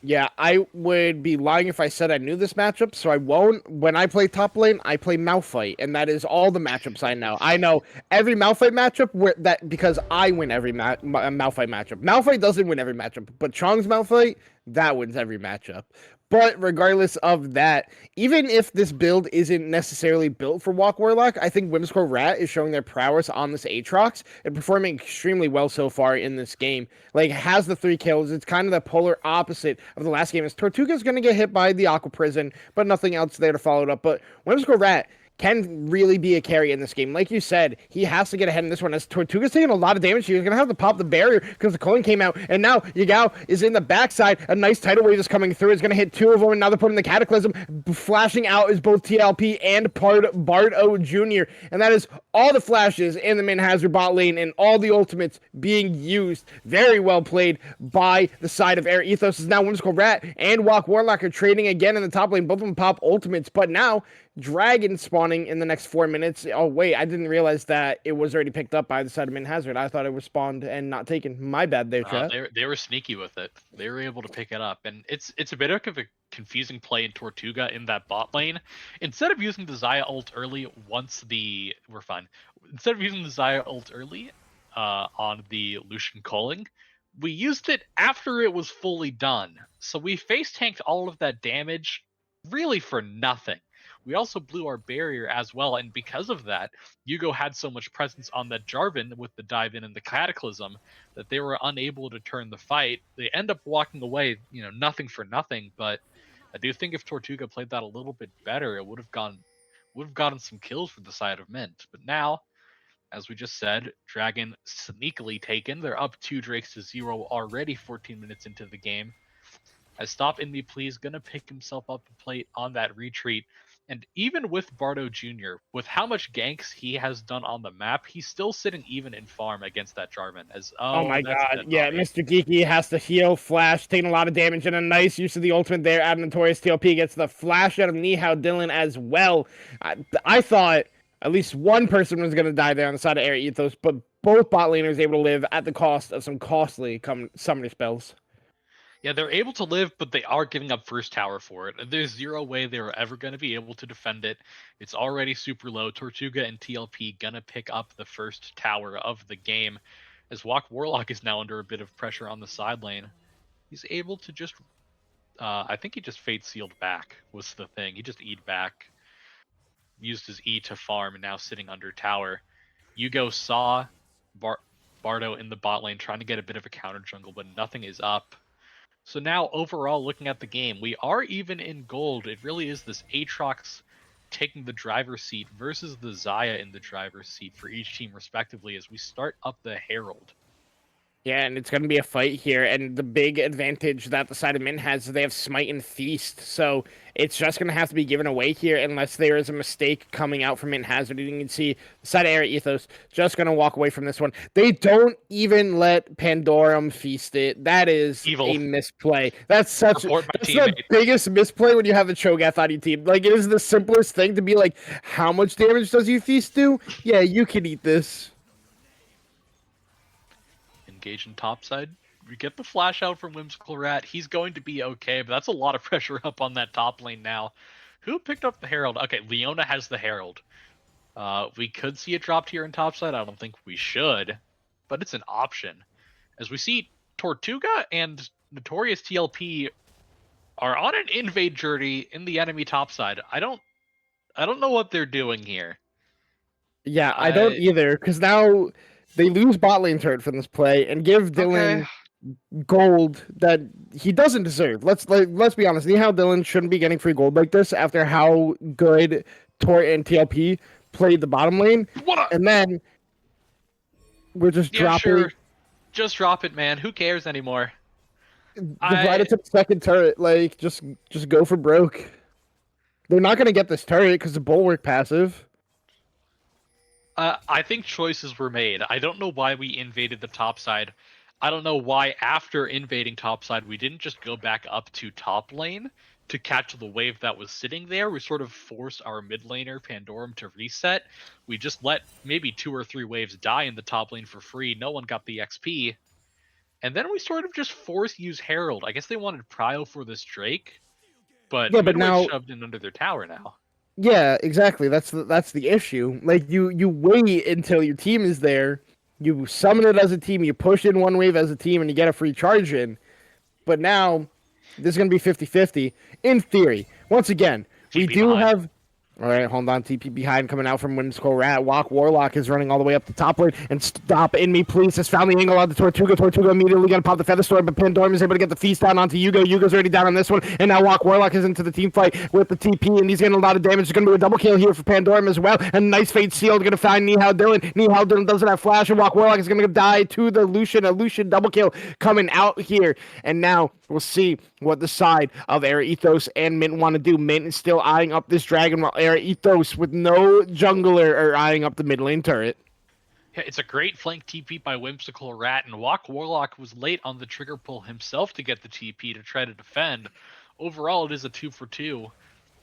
Yeah, I would be lying if I said I knew this matchup, so I won't. When I play top lane, I play Malphite, and that is all the matchups I know. I know every Malphite matchup because I win every Malphite matchup. Malphite doesn't win every matchup, but Chong's Malphite, that wins every matchup. But regardless of that, even if this build isn't necessarily built for Walk Warlock, I think Whimsical Rat is showing their prowess on this Aatrox and performing extremely well so far in this game. Like, has the 3 kills. It's kind of the polar opposite of the last game. As Tortuga's going to get hit by the Aqua Prison, but nothing else there to follow it up. But Whimsical Rat can really be a carry in this game. Like you said, he has to get ahead in this one. As Tortuga's taking a lot of damage, he's going to have to pop the barrier because the coin came out. And now Yagao is in the backside. A nice tidal wave is coming through. It's going to hit 2 of them. And now they're putting the Cataclysm. Flashing out is both TLP and Bardo Jr. And that is all the flashes in the Min Hazard bot lane and all the ultimates being used. Very well played by the side of Air Ethos. Is now Whimsical Rat and Walk Warlock are trading again in the top lane. Both of them pop ultimates. But now Dragon spawning in the next 4 minutes. Oh, wait, I didn't realize that it was already picked up by the side of Min Hazard. I thought it was spawned and not taken. My bad there, chat. They were sneaky with it. They were able to pick it up. And it's a bit of a confusing play in Tortuga in that bot lane. Instead of using the Xayah ult early We're fine. Instead of using the Xayah ult early on the Lucian Culling, we used it after it was fully done. So we face tanked all of that damage really for nothing. We also blew our barrier as well, and because of that, Yugo had so much presence on that Jarvan with the dive in and the Cataclysm that they were unable to turn the fight. They end up walking away, nothing for nothing. But I do think if Tortuga played that a little bit better, it would have gotten some kills for the side of Mint. But now, as we just said, Dragon sneakily taken. They're up 2 Drakes to 0 already 14 minutes into the game. As Stop In Me Please gonna pick himself up a plate on that retreat. And even with Bardo Jr., with how much ganks he has done on the map, he's still sitting even in farm against that Jarvan. Oh my god, yeah, Mr. Geeky has to heal, flash, taking a lot of damage, and a nice use of the ultimate there. Adam Notorious TLP gets the flash out of Nihao Dylan as well. I thought at least one person was going to die there on the side of Air Ethos, but both bot laners able to live at the cost of some costly summoner spells. Yeah, they're able to live, but they are giving up first tower for it. There's zero way they're ever going to be able to defend it. It's already super low. Tortuga and TLP gonna pick up the first tower of the game. As Walk Warlock is now under a bit of pressure on the side lane. He's able to just... I think he just Fate Sealed back was the thing. He just E'd back. Used his E to farm and now sitting under tower. Yugo saw Bardo in the bot lane trying to get a bit of a counter jungle, but nothing is up. So now, overall, looking at the game, we are even in gold. It really is this Aatrox taking the driver's seat versus the Xayah in the driver's seat for each team, respectively, as we start up the Herald. Yeah, and it's going to be a fight here, and the big advantage that the side of Min has is they have Smite and Feast, so it's just going to have to be given away here unless there is a mistake coming out from Min Hazard. You can see the side of Air Ethos just going to walk away from this one. They don't even let Pandorum feast it. That is evil. A misplay. That's the biggest misplay when you have the Cho'Gath on your team. Like, it is the simplest thing to be like, how much damage does your Feast do? Yeah, you can eat this. Engage in topside. We get the flash out from Whimsical Rat. He's going to be okay, but that's a lot of pressure up on that top lane now. Who picked up the Herald? Okay, Leona has the Herald. We could see it dropped here in topside. I don't think we should, but it's an option. As we see, Tortuga and Notorious TLP are on an invade journey in the enemy topside. I don't know what they're doing here. Yeah, I don't either, because now they lose bot lane turret from this play and give Dylan gold that he doesn't deserve. Let's be honest. Nihao Dylan shouldn't be getting free gold like this after how good Tor and TLP played the bottom lane. And then we're just dropping. Sure. Just drop it, man. Who cares anymore? Divide it to the second turret. Like, just go for broke. They're not going to get this turret because the bulwark passive. I think choices were made. I don't know why we invaded the top side. I don't know why after invading topside we didn't just go back up to top lane to catch the wave that was sitting there. We sort of forced our mid laner Pandorum to reset. We just let maybe 2 or 3 waves die in the top lane for free. No one got the XP. And then we sort of just forced use Herald. I guess they wanted Prio for this Drake, but now shoved in under their tower now. Yeah, exactly. That's the issue. Like, you wait until your team is there, you summon it as a team, you push in one wave as a team, and you get a free charge in. But now This is going to be 50-50 in theory. Once again, we TP do behind. have. All right, hold on. TP behind coming out from Whimsical Rat. Walk Warlock is running all the way up the top lane. And stop in me, please. Has found the angle on the Tortuga. Tortuga immediately going to pop the Feather Sword, but Pandorm is able to get the feast down onto Yugo. Yugo's already down on this one. And now Walk Warlock is into the team fight with the TP, and he's getting a lot of damage. There's going to be a double kill here for Pandorm as well. And nice Fate Sealed going to find Nihao Dylan. Nihao Dylan doesn't have flash, and Walk Warlock is going to die to the Lucian. A Lucian double kill coming out here. And now we'll see what the side of Era Ethos and Mint want to do. Mint is still eyeing up this dragon, while Era Ethos with no jungler are eyeing up the mid lane turret. Yeah, it's a great flank TP by Whimsical Rat, and Walk Warlock was late on the trigger pull himself to get the TP to try to defend. Overall, it is a 2-for-2.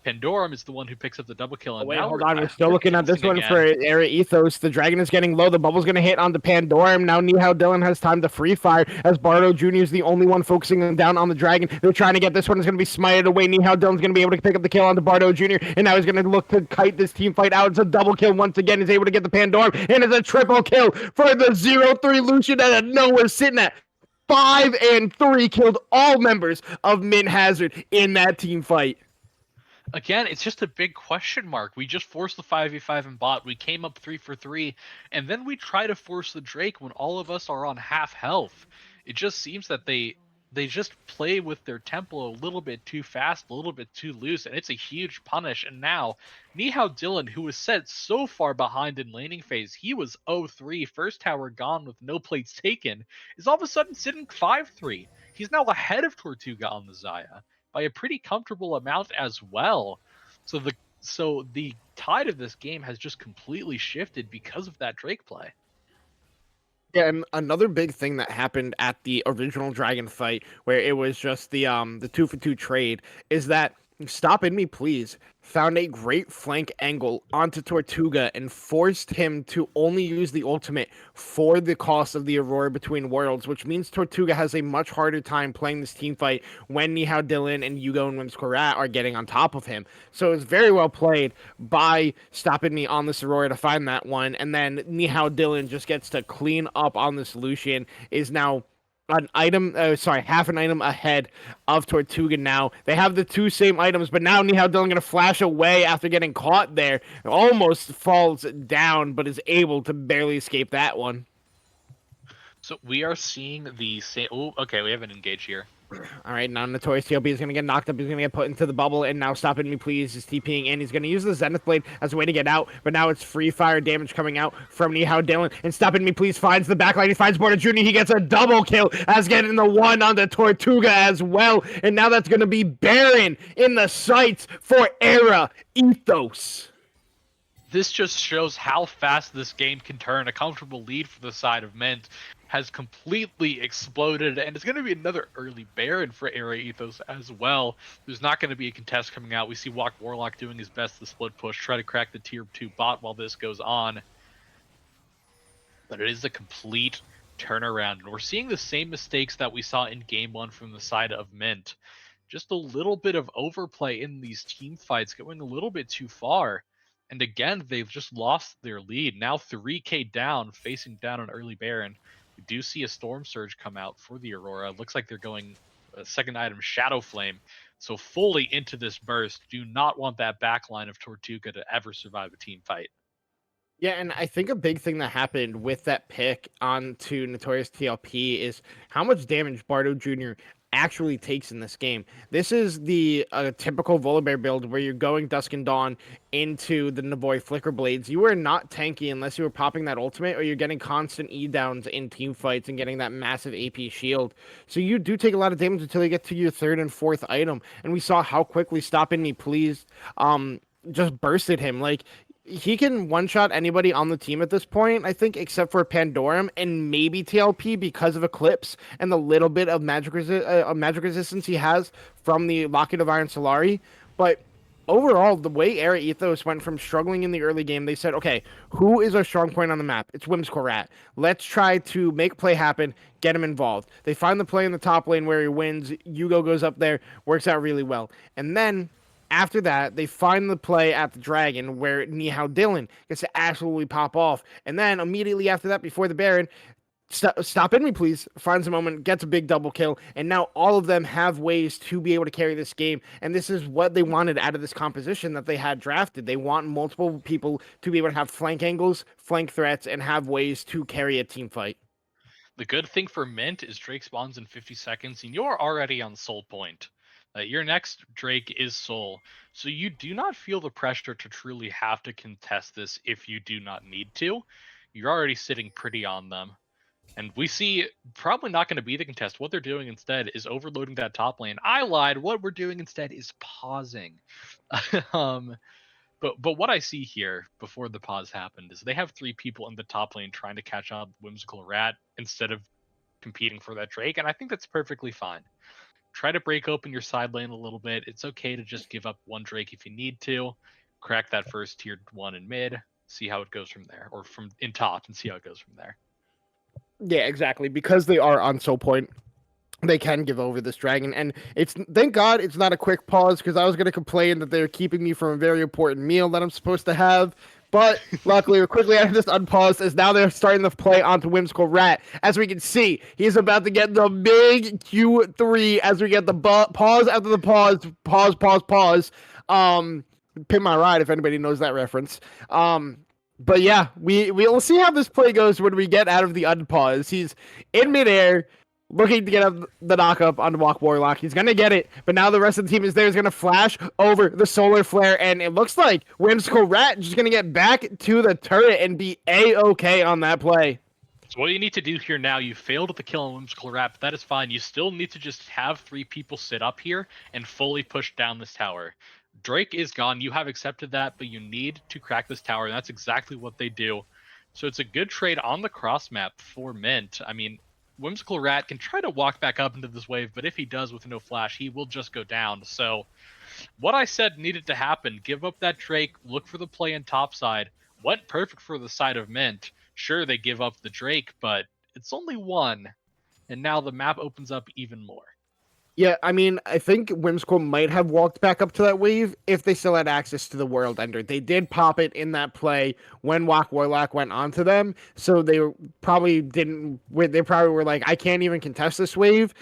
Pandorum is the one who picks up the double kill. And Wait, now hold on. We're still looking at this one for Era Ethos. The dragon is getting low. The bubble's going to hit onto Pandorum. Now Nihao Dylan has time to free fire as Bardo Jr. is the only one focusing down on the dragon. They're trying to get this one. It's going to be smited away. Nihao Dylan's going to be able to pick up the kill onto Bardo Jr. And now he's going to look to kite this team fight out. It's a double kill once again. He's able to get the Pandorum. And it's a triple kill for the 0-3 Lucian out of nowhere, sitting at 5 and 3. Killed all members of Mint Hazard in that team fight. Again, it's just a big question mark. We just forced the 5v5 in bot. We came up 3-for-3, and then we try to force the Drake when all of us are on half health. It just seems that they just play with their tempo a little bit too fast, a little bit too loose, and it's a huge punish. And now, Nihao Dylan, who was set so far behind in laning phase, he was 0-3, first tower gone with no plates taken, is all of a sudden sitting 5-3. He's now ahead of Tortuga on the Xayah by a pretty comfortable amount as well. So the tide of this game has just completely shifted because of that Drake play. Yeah, and another big thing that happened at the original Dragon fight, where it was just the 2-for-2 trade, is that Stop In Me Please found a great flank angle onto Tortuga and forced him to only use the ultimate for the cost of the Aurora Between Worlds, which means Tortuga has a much harder time playing this team fight when Nihao Dylan and Yugo and Whimsical Rat are getting on top of him. So it's very well played by Stop In Me on this Aurora to find that one, and then Nihao Dylan just gets to clean up on this Lucian, is now half an item ahead of Tortuga now. They have the two same items, but now Nihao Dylan going to flash away after getting caught there. Almost falls down, but is able to barely escape that one. So we are seeing the same... Oh, okay, we have an engage here. All right, now Notorious TLB is going to get knocked up. He's going to get put into the bubble, and now Stop In Me Please is TPing in. He's going to use the Zenith Blade as a way to get out, but now it's free fire damage coming out from Nihao Dylan, and Stop In Me Please finds the backline. He finds Border Jr. He gets a double kill as getting the one on the Tortuga as well, and now that's going to be Baron in the sights for Era Ethos. This just shows how fast this game can turn. A comfortable lead for the side of Mint has completely exploded, and it's going to be another early Baron for Era Ethos as well. There's not going to be a contest coming out. We see Walk Warlock doing his best to split push, try to crack the tier 2 bot while this goes on. But it is a complete turnaround, and we're seeing the same mistakes that we saw in Game 1 from the side of Mint. Just a little bit of overplay in these team fights, going a little bit too far. And again, they've just lost their lead. Now 3k down, facing down an early Baron. We do see a Storm Surge come out for the Aurora. Looks like they're going a second item, Shadow Flame. So fully into this burst. Do not want that backline of Tortuga to ever survive a team fight. Yeah, and I think a big thing that happened with that pick onto Notorious TLP is how much damage Bardo Jr. actually takes in this game. This is the typical Volibear build where you're going Dusk and Dawn into the Navoy Flicker Blades. You are not tanky unless you are popping that ultimate or you're getting constant E-downs in team fights and getting that massive AP shield. So you do take a lot of damage until you get to your third and fourth item. And we saw how quickly Stop In Me Please just bursted him. Like, he can one-shot anybody on the team at this point, I think, except for Pandorum and maybe TLP because of Eclipse and the little bit of magic resistance he has from the Locket of Iron Solari. But overall, the way Era Ethos went from struggling in the early game, they said, okay, who is our strong point on the map? It's Whimsical Rat. Let's try to make play happen, get him involved. They find the play in the top lane where he wins. Yugo goes up there, works out really well. And then after that, they find the play at the Dragon where Nihao Dylan gets to absolutely pop off. And then immediately after that, before the Baron, Stop in me, please. Finds a moment, gets a big double kill, and now all of them have ways to be able to carry this game. And this is what they wanted out of this composition that they had drafted. They want multiple people to be able to have flank angles, flank threats, and have ways to carry a team fight. The good thing for Mint is Drake spawns in 50 seconds, and you're already on Soul Point. Your next Drake is Soul, so you do not feel the pressure to truly have to contest this if you do not need to. You're already sitting pretty on them. And we see probably not going to be the contest. What they're doing instead is overloading that top lane. I lied. What we're doing instead is pausing. um, but what I see here before the pause happened is they have 3 people in the top lane trying to catch up Whimsical Rat instead of competing for that Drake, and I think that's perfectly fine. Try to break open your side lane a little bit. It's okay to just give up 1 Drake if you need to. Crack that first tier 1 in mid, see how it goes from there, or from in top and see how it goes from there. Yeah, exactly. Because they are on Soul Point, they can give over this dragon. And it's thank God it's not a quick pause, because I was going to complain that they're keeping me from a very important meal that I'm supposed to have. But luckily, we're quickly out of this unpause, as now they're starting to play onto Whimsical Rat. As we can see, he's about to get the big Q3 as we get the pause after the pause. Pin my ride if anybody knows that reference. But yeah, we'll see how this play goes when we get out of the unpause. He's in midair, looking to get up the knock-up on Walk Warlock. He's going to get it, but now the rest of the team is there. He's going to flash over the Solar Flare, and it looks like Whimsical Rat just going to get back to the turret and be A-okay on that play. So what you need to do here now, you failed at the kill on Whimsical Rat, but that is fine. You still need to just have 3 people sit up here and fully push down this tower. Drake is gone. You have accepted that, but you need to crack this tower, and that's exactly what they do. So it's a good trade on the cross map for Mint. I mean, Whimsical Rat can try to walk back up into this wave, but if he does with no flash, he will just go down. So what I said needed to happen, give up that Drake, look for the play in topside, went perfect for the side of Mint. Sure, they give up the Drake, but it's only 1, and now the map opens up even more. Yeah, I mean, I think Whimsical might have walked back up to that wave if they still had access to the World Ender. They did pop it in that play when Walk Warlock went onto them, so they probably didn't. They probably were like, I can't even contest this wave,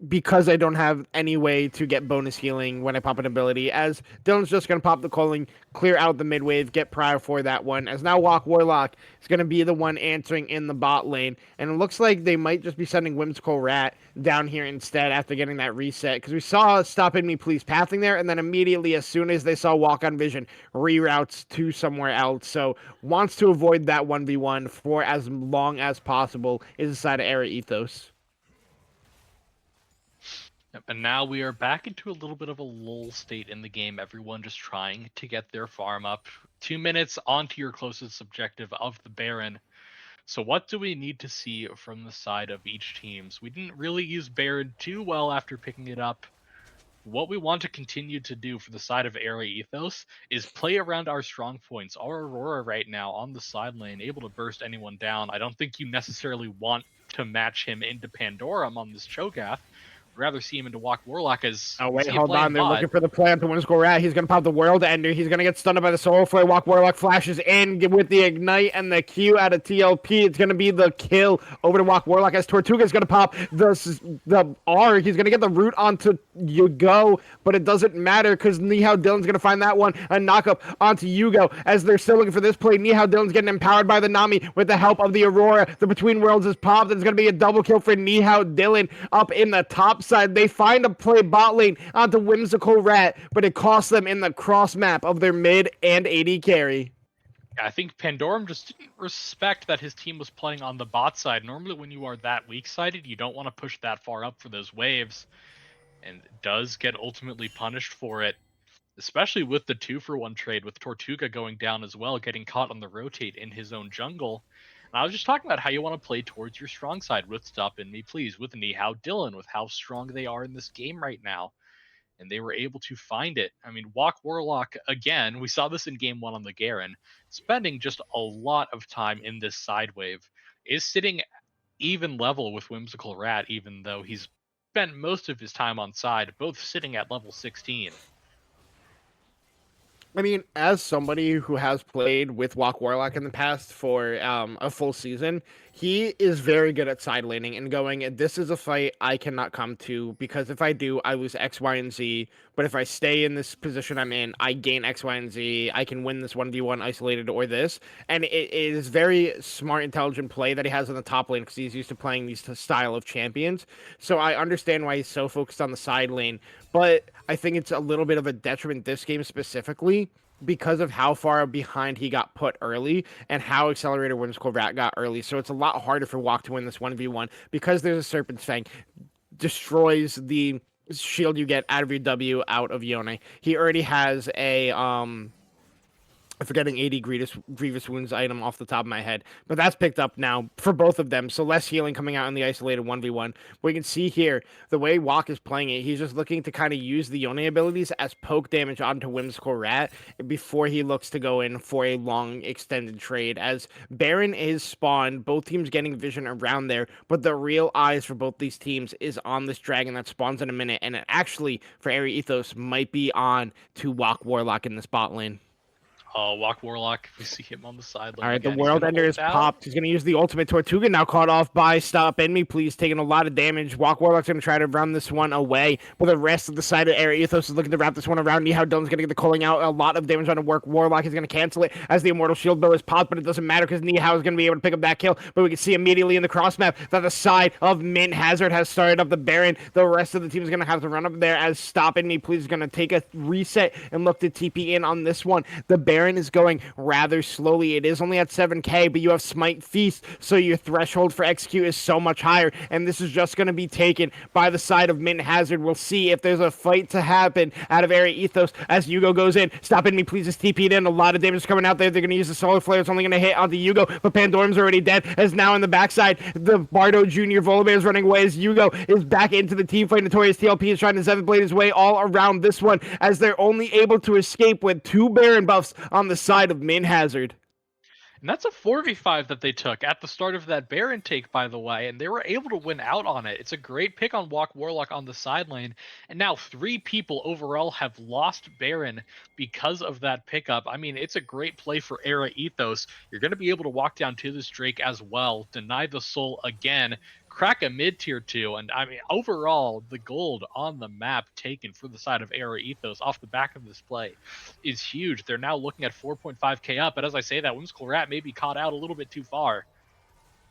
because I don't have any way to get bonus healing when I pop an ability, as Dylan's just going to pop the calling, clear out the mid wave, get prior for that one, as now Walk Warlock is going to be the one answering in the bot lane, and it looks like they might just be sending Whimsical Rat down here instead after getting that reset, because we saw Stop In Me Please pathing there, and then immediately as soon as they saw Walk on Vision, reroutes to somewhere else, so wants to avoid that 1v1 for as long as possible is the side of Era Ethos. Yep, and now we are back into a little bit of a lull state in the game. Everyone just trying to get their farm up. 2 minutes onto your closest objective of the Baron. So what do we need to see from the side of each teams? We didn't really use Baron too well after picking it up. What we want to continue to do for the side of Area Ethos is play around our strong points. Our Aurora right now on the side lane, able to burst anyone down. I don't think you necessarily want to match him into Pandorum on this Cho'Gath. Rather see him into Walk Warlock as oh wait, hold on. They're looking for the plant. The Whimsical Rat. He's gonna pop the World Ender. He's gonna get stunned by the Soul Flare. Walk Warlock flashes in with the Ignite and the Q out of TLP. It's gonna be the kill over to Walk Warlock as Tortuga's gonna pop the R. He's gonna get the root onto Yugo, but it doesn't matter because Nihao Dylan's gonna find that one and knock up onto Yugo as they're still looking for this play. Nihao Dylan's getting empowered by the Nami with the help of the Aurora. The Between Worlds is popped. It's gonna be a double kill for Nihao Dylan up in the top side. They find a play bot lane onto Whimsical Rat, but it costs them in the cross map of their mid and AD carry. I think Pandorum just didn't respect that his team was playing on the bot side. Normally when you are that weak-sided, you don't want to push that far up for those waves, and does get ultimately punished for it, especially with the 2-for-1 trade, with Tortuga going down as well, getting caught on the rotate in his own jungle. And I was just talking about how you want to play towards your strong side with Stop In Me Please, with Nihao Dylan, with how strong they are in this game right now. And they were able to find it. I mean, Walk Warlock, again, we saw this in game 1 on the Garen, spending just a lot of time in this side wave, is sitting even level with Whimsical Rat, even though he's spent most of his time on side, both sitting at level 16. I mean, as somebody who has played with Walk Warlock in the past for a full season, he is very good at side laning and going, this is a fight I cannot come to because if I do, I lose X, Y, and Z. But if I stay in this position I'm in, I gain X, Y, and Z. I can win this 1v1 isolated or this. And it is very smart, intelligent play that he has in the top lane because he's used to playing these style of champions. So I understand why he's so focused on the side lane. But I think it's a little bit of a detriment this game specifically because of how far behind he got put early and how Accelerator Whimsical Rat got early. So it's a lot harder for Walk to win this 1v1 because there's a Serpent's Fang. Destroys the shield you get out of your W out of Yone. He already has a I'm forgetting 80 grievous wounds item off the top of my head, but that's picked up now for both of them. So less healing coming out in the isolated 1v1. We can see here the way Walk is playing it. He's just looking to kind of use the Yone abilities as poke damage onto Whimsical Rat before he looks to go in for a long extended trade. As Baron is spawned, both teams getting vision around there, but the real eyes for both these teams is on this dragon that spawns in a minute, and it actually for Area Ethos might be on to Walk Warlock in the spot lane. Walk Warlock, we see him on the sideline. All right, again. the World Ender is popped. He's going to use the ultimate. Tortuga now caught off by Stop Enemy, please, taking a lot of damage. Walk Warlock's going to try to run this one away, but the rest of the side of Area Ethos is looking to wrap this one around. Nihao Dylan's going to get the calling out. A lot of damage on the work. Warlock is going to cancel it as the Immortal Shield Bow is popped, but it doesn't matter because Nihao is going to be able to pick up that kill. But we can see immediately in the cross map that the side of Mint Hazard has started up the Baron. The rest of the team is going to have to run up there as Stop Enemy, please, is going to take a reset and look to TP in on this one. The Baron is going rather slowly. It is only at 7k, but you have Smite Feast, so your threshold for execute is so much higher, and this is just going to be taken by the side of Mint Hazard. We'll see if there's a fight to happen out of Area Ethos as Yugo goes in. Stop Enemy, please, is TP'd in. A lot of damage is coming out there. They're going to use the Solar Flare. It's only going to hit onto Yugo, but Pandorum's already dead, as now in the backside, the Bardo Jr. Volibear is running away as Yugo is back into the team fight. Notorious TLP is trying to Seventh Blade his way all around this one, as they're only able to escape with 2 Baron buffs on the side of Min Hazard. And that's a 4v5 that they took at the start of that Baron take, by the way, and they were able to win out on it. It's a great pick on Walk Warlock on the side lane, and now 3 people overall have lost Baron because of that pickup. I mean, it's a great play for Era Ethos. You're going to be able to walk down to this Drake as well, deny the soul again, crack a mid-tier 2, and I mean, overall, the gold on the map taken for the side of Era Ethos off the back of this play is huge. They're now looking at 4.5k up, but as I say that, Whimsical Rat may be caught out a little bit too far.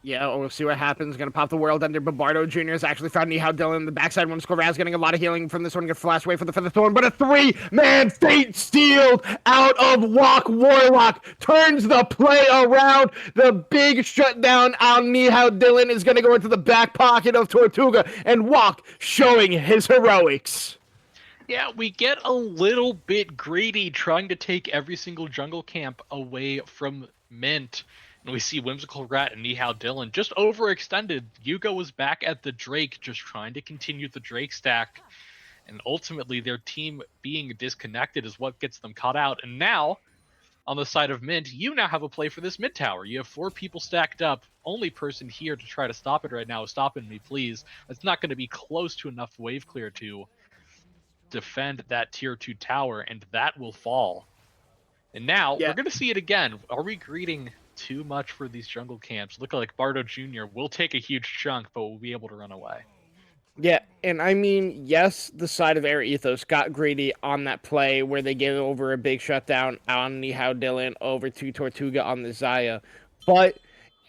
Yeah, we'll see what happens. Gonna pop the World Ender. Bardo Jr. has actually found Nihao Dylan. The backside Whimsical Raz getting a lot of healing from this one. Gonna flash away for the Feather Thorn, but a 3-man Fate Sealed out of Walk Warlock turns the play around. The big shutdown on Nihao Dylan is gonna go into the back pocket of Tortuga, and Walk showing his heroics. Yeah, we get a little bit greedy trying to take every single jungle camp away from Mint. And we see Whimsical Rat and Nihao Dylan just overextended. Yugo was back at the Drake, just trying to continue the Drake stack. And ultimately, their team being disconnected is what gets them caught out. And now, on the side of Mint, you now have a play for this mid tower. You have 4 people stacked up. Only person here to try to stop it right now is Stop Me, please. It's not going to be close to enough wave clear to defend that tier 2 tower, and that will fall. And now, we're going to see it again. Are we greeting too much for these jungle camps? Look like Bardo Jr. will take a huge chunk, but will be able to run away. Yeah, and I mean, yes, the side of Air Ethos got greedy on that play where they gave over a big shutdown on Nihao Dylan over to Tortuga on the Xayah, but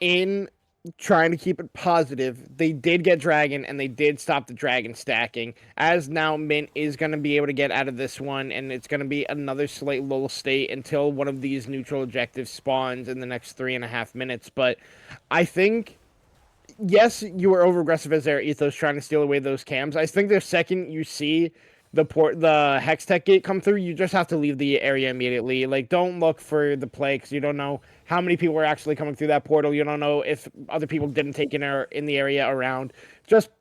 in trying to keep it positive, they did get Dragon, and they did stop the Dragon stacking, as now Mint is going to be able to get out of this one, and it's going to be another slight lull state until one of these neutral objectives spawns in the next 3.5 minutes. But I think, yes, you were over-aggressive as their Ethos trying to steal away those cams. I think the second you see the Hex Tech gate come through, you just have to leave the area immediately. Like, don't look for the play, because you don't know how many people are actually coming through that portal. You don't know if other people didn't take in the area around. Just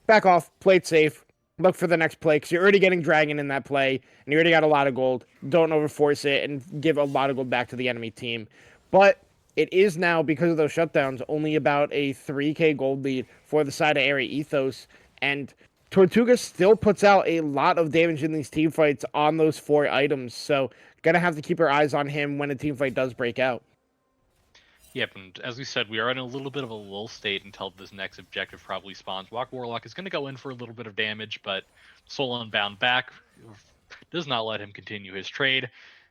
back off, play it safe, look for the next play, because you're already getting Dragon in that play, and you already got a lot of gold. Don't overforce it and give a lot of gold back to the enemy team. But it is now, because of those shutdowns, only about a 3k gold lead for the side of Area Ethos, and Tortuga still puts out a lot of damage in these team fights on those 4 items, so gonna have to keep our eyes on him when a team fight does break out. Yep, and as we said, we are in a little bit of a lull state until this next objective probably spawns. Walk Warlock is going to go in for a little bit of damage, but Soul Unbound back does not let him continue his trade.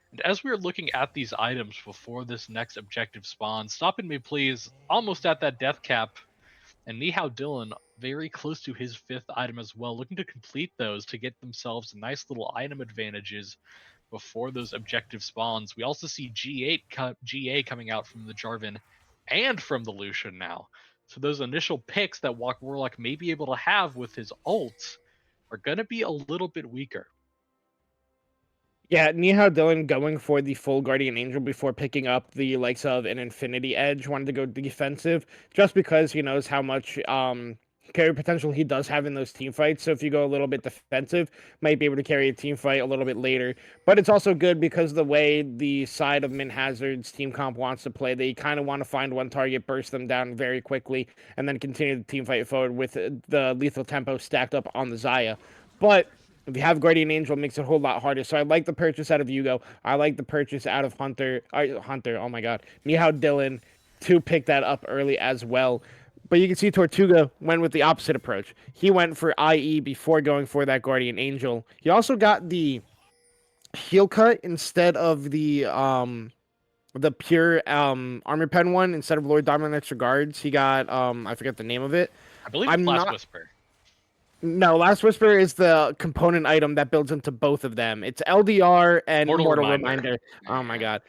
And as we are looking at these items before this next objective spawns, Stop and Me Please, almost at that death cap, and Nihao Dylan very close to his 5th item as well, looking to complete those to get themselves nice little item advantages before those objective spawns. We also see GA coming out from the Jarvan and from the Lucian now. So those initial picks that Walk Warlock may be able to have with his ult are going to be a little bit weaker. Yeah, Nihao Dylan going for the full Guardian Angel before picking up the likes of an Infinity Edge, wanted to go defensive just because he knows how much carry potential he does have in those team fights. So if you go a little bit defensive, might be able to carry a team fight a little bit later. But it's also good because the way the side of Min Hazard's team comp wants to play, they kind of want to find one target, burst them down very quickly, and then continue the team fight forward with the lethal tempo stacked up on the Xayah. But if you have Guardian Angel, it makes it a whole lot harder. So I like the purchase out of Hugo. I like the purchase out of Hunter. Hunter, oh my god. Nihao Dylan to pick that up early as well. But you can see Tortuga went with the opposite approach. He went for IE before going for that Guardian Angel. He also got the heal cut instead of the pure armor pen one instead of Lord Dominatrix Guards. He got I forget the name of it. I believe I'm it's Last not Whisper. No, Last Whisper is the component item that builds into both of them. It's LDR and Mortal Reminder. Oh my god.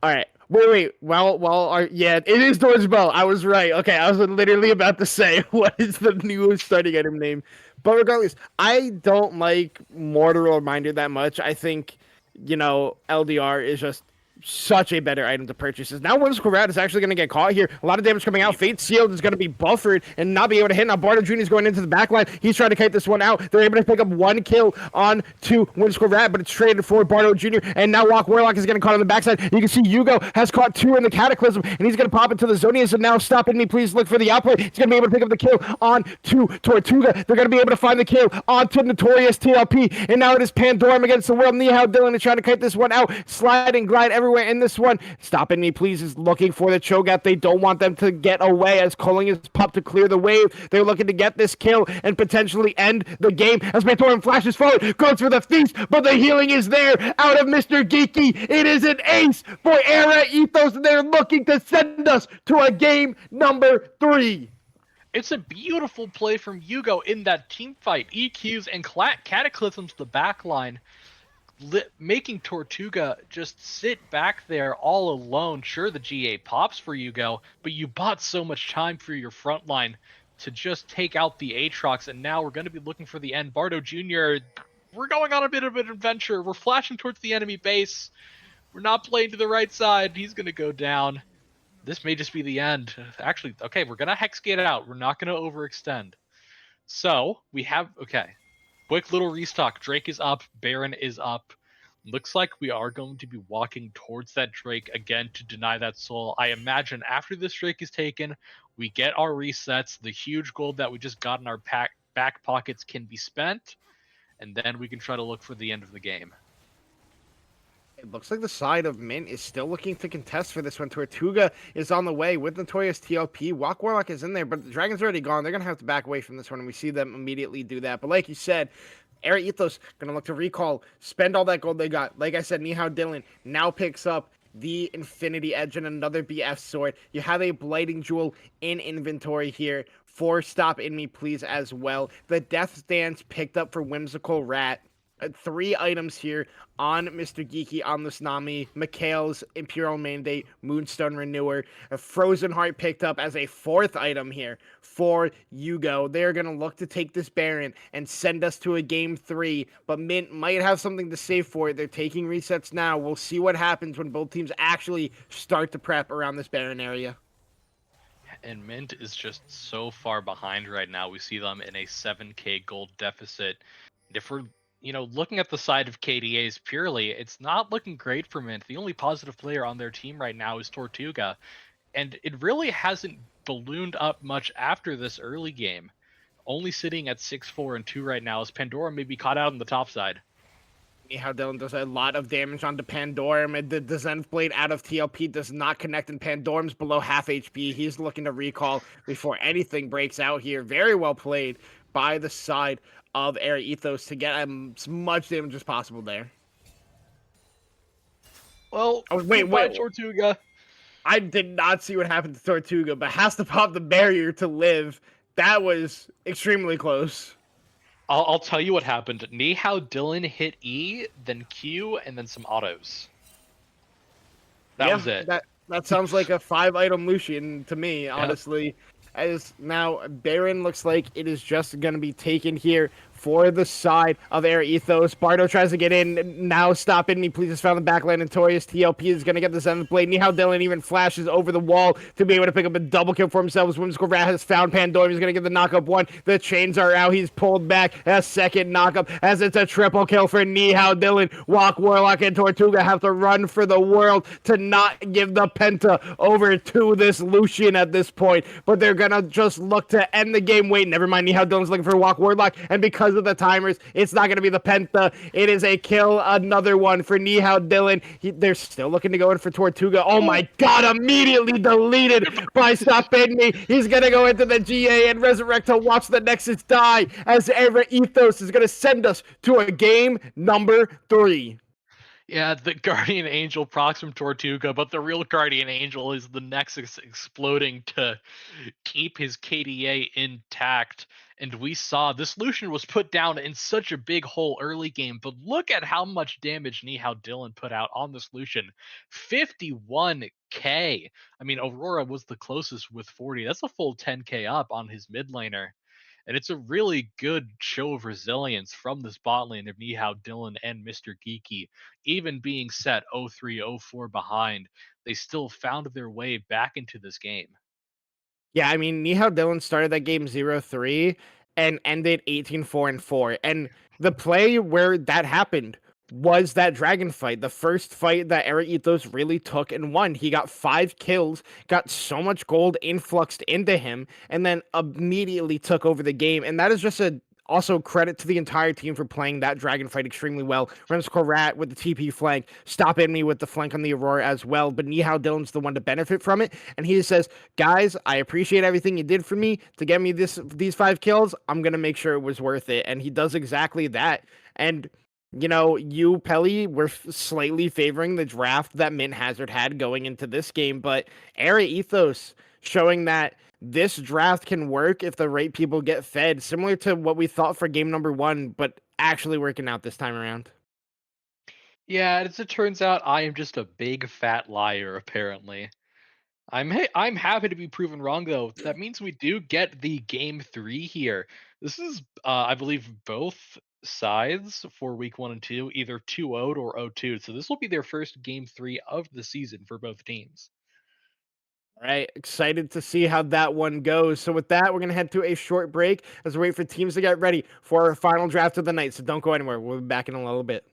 All right. Wait. Yeah, it is Dodge Bow. I was right. Okay, I was literally about to say what is the new starting item name. But regardless, I don't like Mortal Reminder that much. I think, LDR is just such a better item to purchase. Now Whimsical Rat is actually going to get caught here. A lot of damage coming out. Fate Sealed is going to be buffered and not be able to hit. Now Bardo Jr. is going into the backline. He's trying to kite this one out. They're able to pick up 1 kill on to Whimsical Rat, but it's traded for Bardo Jr. And now Walk Warlock is getting caught on the backside. You can see Hugo has caught 2 in the Cataclysm, and he's going to pop into the Zonias. And now Stop Me Please look for the outplay. He's going to be able to pick up the kill on to Tortuga. They're going to be able to find the kill on to Notorious TLP. And now it is Pandorum against the world. Nihao Dylan is trying to kite this one out. Slide and glide everywhere in this one. Stop Me Please is looking for the Cho'Gath. They don't want them to get away as Culling is popped to clear the wave. They're looking to get this kill and potentially end the game as Pandorum flashes forward, goes for the feast, but the healing is there out of Mr. Geeky. It is an ace for Era Ethos, and they're looking to send us to a game number 3. It's a beautiful play from Hugo in that team fight. EQs and Cataclysms the backline, making Tortuga just sit back there all alone. Sure, the GA pops for Hugo, but you bought so much time for your front line to just take out the Aatrox, and now we're going to be looking for the end. Bardo Jr., we're going on a bit of an adventure. We're flashing towards the enemy base. We're not playing to the right side. He's going to go down. This may just be the end. Actually, okay, we're going to Hexgate out. We're not going to overextend. So, we have, okay, quick little restock. Drake is up. Baron is up. Looks like we are going to be walking towards that Drake again to deny that soul. I imagine after this Drake is taken, we get our resets. The huge gold that we just got in our back pockets can be spent, and then we can try to look for the end of the game. It looks like the side of Mint is still looking to contest for this one. Tortuga is on the way with Notorious TLP. Walk Warlock is in there, but the Dragon's already gone. They're going to have to back away from this one, and we see them immediately do that. But like you said, Era Ethos going to look to recall, spend all that gold they got. Like I said, Nihao Dylan now picks up the Infinity Edge and another BF sword. You have a Blighting Jewel in inventory here for Stop Me Please as well. The Death Dance picked up for Whimsical Rat. 3 items here on Mr. Geeky on the Tsunami. Mikhail's Imperial Mandate, Moonstone Renewer. A Frozen Heart picked up as a 4th item here for Hugo. They're going to look to take this Baron and send us to a game 3, but Mint might have something to save for it. They're taking resets now. We'll see what happens when both teams actually start to prep around this Baron area. And Mint is just so far behind right now. We see them in a 7k gold deficit. If we're looking at the side of KDAs purely, it's not looking great for Mint. The only positive player on their team right now is Tortuga, and it really hasn't ballooned up much after this early game. Only sitting at 6-4-2 right now as Pandora may be caught out on the top side. How Dylan does a lot of damage onto Pandorum, and the Zenith Blade out of TLP does not connect, and Pandorum's below half HP. He's looking to recall before anything breaks out here. Very well played by the side of Air Ethos to get as much damage as possible there. Well, Oh, wait, goodbye, wait. Tortuga. I did not see what happened to Tortuga, but has to pop the barrier to live. That was extremely close. I'll tell you what happened. Nihao Dylan hit E, then Q, and then some autos. That was it. That sounds like a 5-item Lucian to me, honestly. As now Baron looks like it is just going to be taken here for the side of Air Ethos. Bardo tries to get in. Now stop it. Me, please just found the backline. Notorious TLP is going to get the 7th blade. Nihao Dylan even flashes over the wall to be able to pick up a double kill for himself. Whimsical Rat has found Pandora. He's going to get the knockup 1. The chains are out. He's pulled back. A second knockup as it's a triple kill for Nihao Dylan. Walk, Warlock, and Tortuga have to run for the world to not give the Penta over to this Lucian at this point. But they're going to just look to end the game. Wait, never mind. Nihao Dylan's looking for a Walk, Warlock. And because of the timers, it's not going to be the Penta. It is a kill, another one for Nihao Dylan. They're still looking to go in for Tortuga. Oh my god, immediately deleted by Stop Me. He's going to go into the GA and Resurrect to watch the Nexus die as Air Ethos is going to send us to a game number 3. Yeah, the Guardian Angel procs from Tortuga, but the real Guardian Angel is the Nexus exploding to keep his KDA intact. And we saw this Lucian was put down in such a big hole early game, but look at how much damage Nihao Dylan put out on this Lucian. 51k. I mean, Aurora was the closest with 40. That's a full 10k up on his mid laner. And it's a really good show of resilience from this bot lane of Nihao Dylan and Mr. Geeky. Even being set 0-3, 0-4 behind, they still found their way back into this game. Yeah, I mean, Nihao Dylan started that game 0-3 and ended 18-4-4. And the play where that happened was that dragon fight, the first fight that Air Ethos really took and won. He got 5 kills, got so much gold influxed into him, and then immediately took over the game. And that is just also credit to the entire team for playing that dragon fight extremely well. Whimsical Rat with the TP flank, Stop Me with the flank on the Aurora as well, but Nihao Dylan's the one to benefit from it, and he says, guys, I appreciate everything you did for me to get me these 5 kills. I'm going to make sure it was worth it, and he does exactly that. And you know, you, Pelly, were slightly favoring the draft that Mint Hazard had going into this game, but Air Ethos showing that this draft can work if the right people get fed, similar to what we thought for game number 1, but actually working out this time around. Yeah, as it turns out, I am just a big fat liar, apparently. I'm happy to be proven wrong, though. That means we do get the game 3 here. This is, I believe, both sides for week 1 and 2, either 2-0'd or 0-2. So this will be their first game 3 of the season for both teams. All right, excited to see how that one goes. So with that, we're going to head to a short break as we wait for teams to get ready for our final draft of the night. So don't go anywhere. We'll be back in a little bit.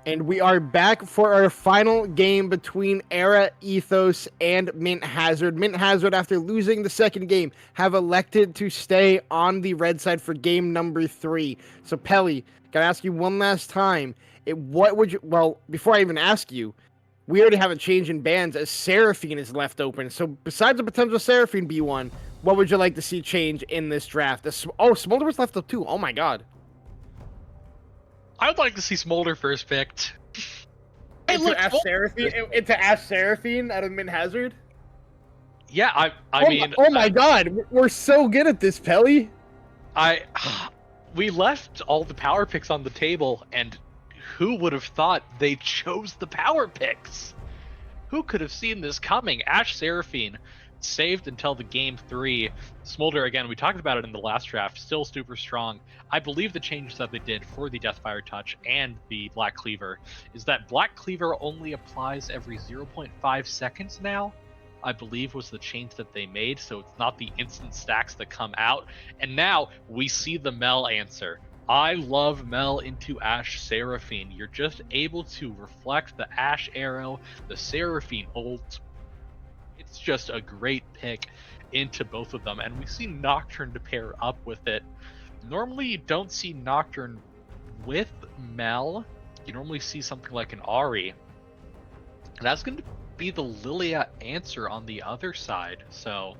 And we are back for our final game between Era Ethos and Mint Hazard. Mint Hazard, after losing the second game, have elected to stay on the red side for game number 3. So, Pelly, gotta ask you one last time. Well, before I even ask you, we already have a change in bans as Seraphine is left open. So, besides the potential Seraphine B1, what would you like to see change in this draft? Smolder was left up too. Oh my god. I would like to see Smolder first picked. Into Ash Seraphine out of Mint Hazard? Yeah, I mean... Oh my god, we're so good at this, Pelly! We left all the power picks on the table, and who would have thought they chose the power picks? Who could have seen this coming? Ash Seraphine saved until the game 3. Smolder, again, we talked about it in the last draft, still super strong. I believe the changes that they did for the Deathfire Touch and the Black Cleaver is that Black Cleaver only applies every 0.5 seconds now, I believe was the change that they made, so it's not the instant stacks that come out. And now we see the Mel answer. I love Mel into Ash Seraphine. You're just able to reflect the Ash arrow, the Seraphine ult. It's just a great pick into both of them, and we see Nocturne to pair up with it. Normally you don't see Nocturne with Mel. You normally see something like an Ahri. And that's going to be the Lilia answer on the other side. So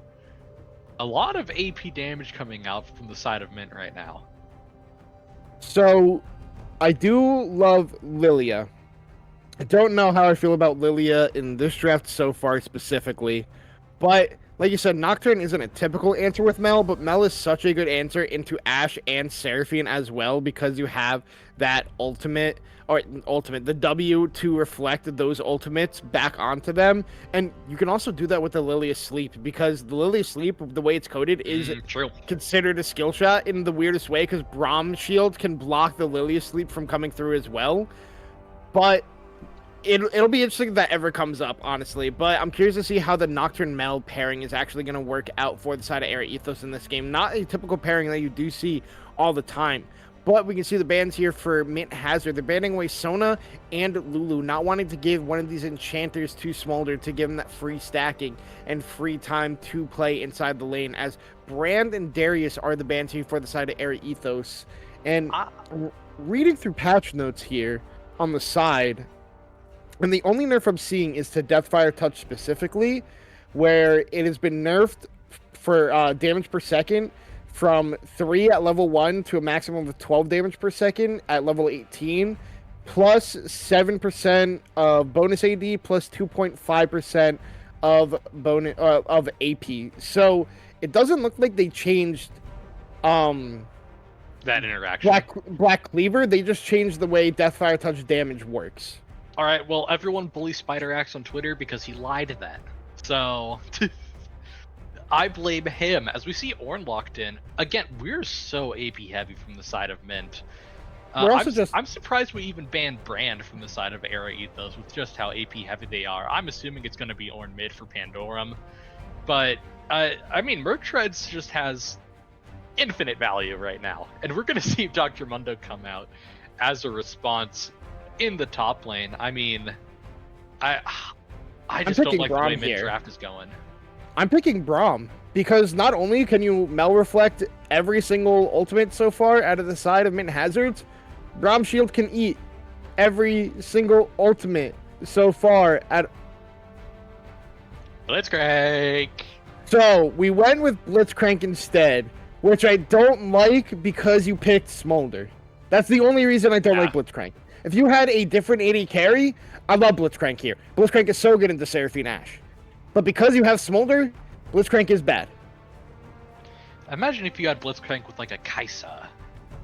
a lot of AP damage coming out from the side of Mint right now. So I do love Lilia. I don't know how I feel about Lilia in this draft so far specifically, but like you said, Nocturne isn't a typical answer with Mel, but Mel is such a good answer into Ash and Seraphine as well, because you have that the W to reflect those ultimates back onto them. And you can also do that with the Lilia Sleep, because the Lilia Sleep, the way it's coded, is considered a skill shot in the weirdest way, because Braum Shield can block the Lilia Sleep from coming through as well. But it'll be interesting if that ever comes up, honestly. But I'm curious to see how the Nocturne Mel pairing is actually going to work out for the side of Era Ethos in this game. Not a typical pairing that you do see all the time. But we can see the bans here for Mint Hazard. They're banning away Sona and Lulu, not wanting to give one of these enchanters to Smolder to give him that free stacking and free time to play inside the lane, as Brand and Darius are the bans here for the side of Era Ethos. And reading through patch notes here on the side, and the only nerf I'm seeing is to Deathfire Touch specifically, where it has been nerfed for damage per second from 3 at level 1 to a maximum of 12 damage per second at level 18, plus 7% of bonus AD, plus 2.5% of bonus of AP. So it doesn't look like they changed that interaction. Black Cleaver. They just changed the way Deathfire Touch damage works. All right, well, everyone bully Spider Axe on Twitter because he lied to that. So I blame him. As we see Ornn locked in, again, we're so AP heavy from the side of Mint. I'm surprised we even banned Brand from the side of Era Ethos with just how AP heavy they are. I'm assuming it's going to be Ornn mid for Pandorum. But, I mean, Mertreads just has infinite value right now. And we're going to see Dr. Mundo come out as a response in the top lane. I mean, I just don't like the way mid draft is going. I'm picking Braum because not only can you Mel reflect every single ultimate so far out of the side of Mint Hazards, Braum Shield can eat every single ultimate so far at Blitzcrank. So we went with Blitzcrank instead, which I don't like because you picked Smolder. That's the only reason I don't like Blitzcrank. If you had a different AD carry, I love Blitzcrank here. Blitzcrank is so good into Seraphine Ash. But because you have Smolder, Blitzcrank is bad. Imagine if you had Blitzcrank with like a Kaisa,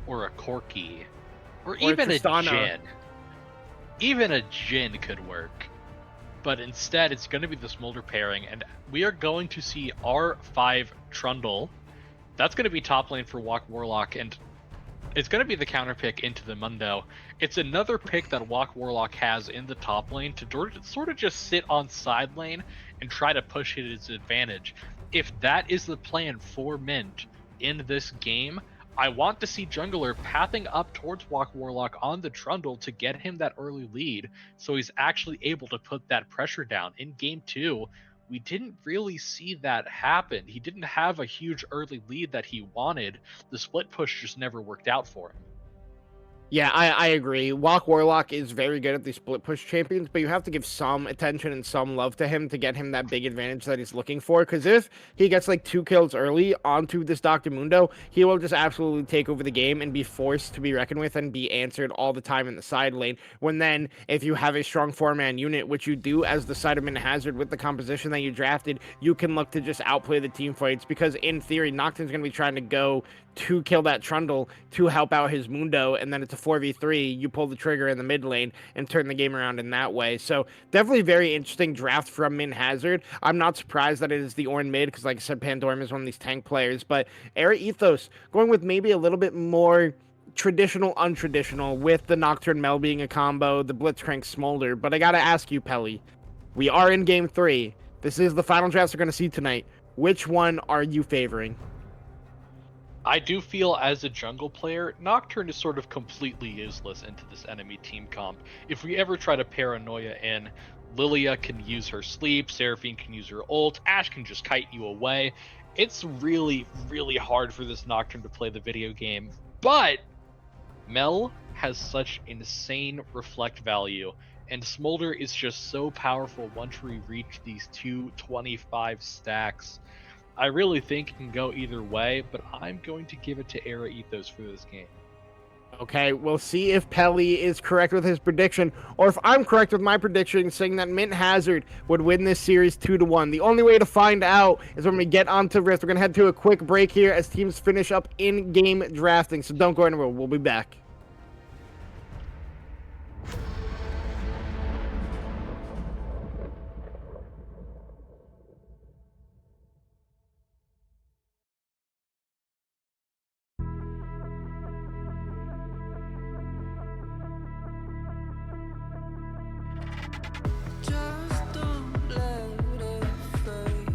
or a Corki, or even a Jhin. Even a Jhin could work. But instead, it's going to be the Smolder pairing, and we are going to see R5 Trundle. That's going to be top lane for Walk Warlock, and it's going to be the counter pick into the Mundo. It's another pick that Walk Warlock has in the top lane to sort of just sit on side lane and try to push it its advantage. If that is the plan for Mint in this game, I want to see Jungler pathing up towards Walk Warlock on the Trundle to get him that early lead, so he's actually able to put that pressure down. In game 2, we didn't really see that happen. He didn't have a huge early lead that he wanted. The split push just never worked out for him. Yeah, I agree. Walk Warlock is very good at the split push champions, but you have to give some attention and some love to him to get him that big advantage that he's looking for. Because if he gets like 2 kills early onto this Dr. Mundo, he will just absolutely take over the game and be forced to be reckoned with and be answered all the time in the side lane. When then, if you have a strong 4-man unit, which you do as the Cyberman Hazard with the composition that you drafted, you can look to just outplay the team fights. Because in theory, Nocturne's going to be trying to go to kill that Trundle to help out his Mundo, and then it's a 4v3, you pull the trigger in the mid lane and turn the game around in that way. So definitely very interesting draft from Min Hazard. I'm not surprised that it is the Ornn mid, because like I said, Pandorum is one of these tank players, but Era Ethos going with maybe a little bit more traditional, untraditional, with the Nocturne Mel being a combo, the Blitzcrank Smolder. But I gotta ask you, Pelly, we are in game 3. This is the final drafts we're gonna see tonight. Which one are you favoring? I do feel as a jungle player, Nocturne is sort of completely useless into this enemy team comp. If we ever try to paranoia in, Lilia can use her sleep, Seraphine can use her ult, Ashe can just kite you away. It's really, really hard for this Nocturne to play the video game, but Mel has such insane reflect value, and Smolder is just so powerful once we reach these 225 stacks. I really think it can go either way, but I'm going to give it to Era Ethos for this game. Okay, we'll see if Pelly is correct with his prediction, or if I'm correct with my prediction, saying that Mint Hazard would win this series 2-1. The only way to find out is when we get onto Rift. We're going to head to a quick break here as teams finish up in-game drafting, so don't go anywhere. We'll be back. Just don't let it fade.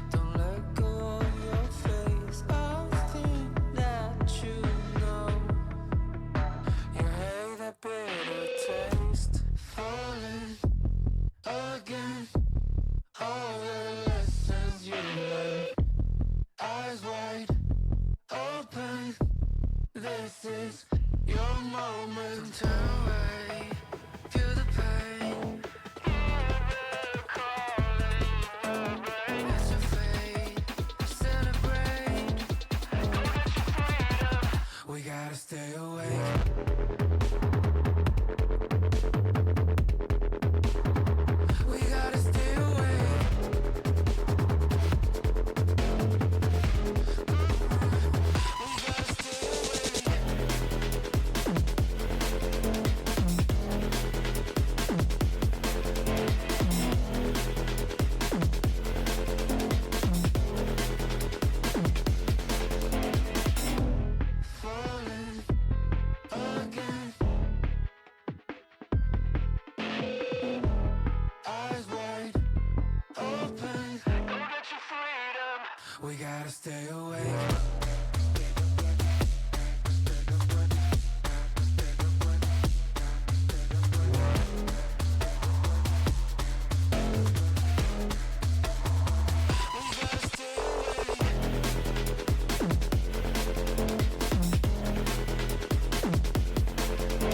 Don't let go of your face. I think that you know. You hate that bitter taste. Falling again. All the lessons you learned. Eyes wide open. This is your moment. Turn away. Feel the pain. It's your fate. Celebrate. We gotta stay awake. We gotta stay awake. We gotta stay awake. Falling again. Eyes wide open. Go get your freedom. We gotta stay awake. We gotta stay awake.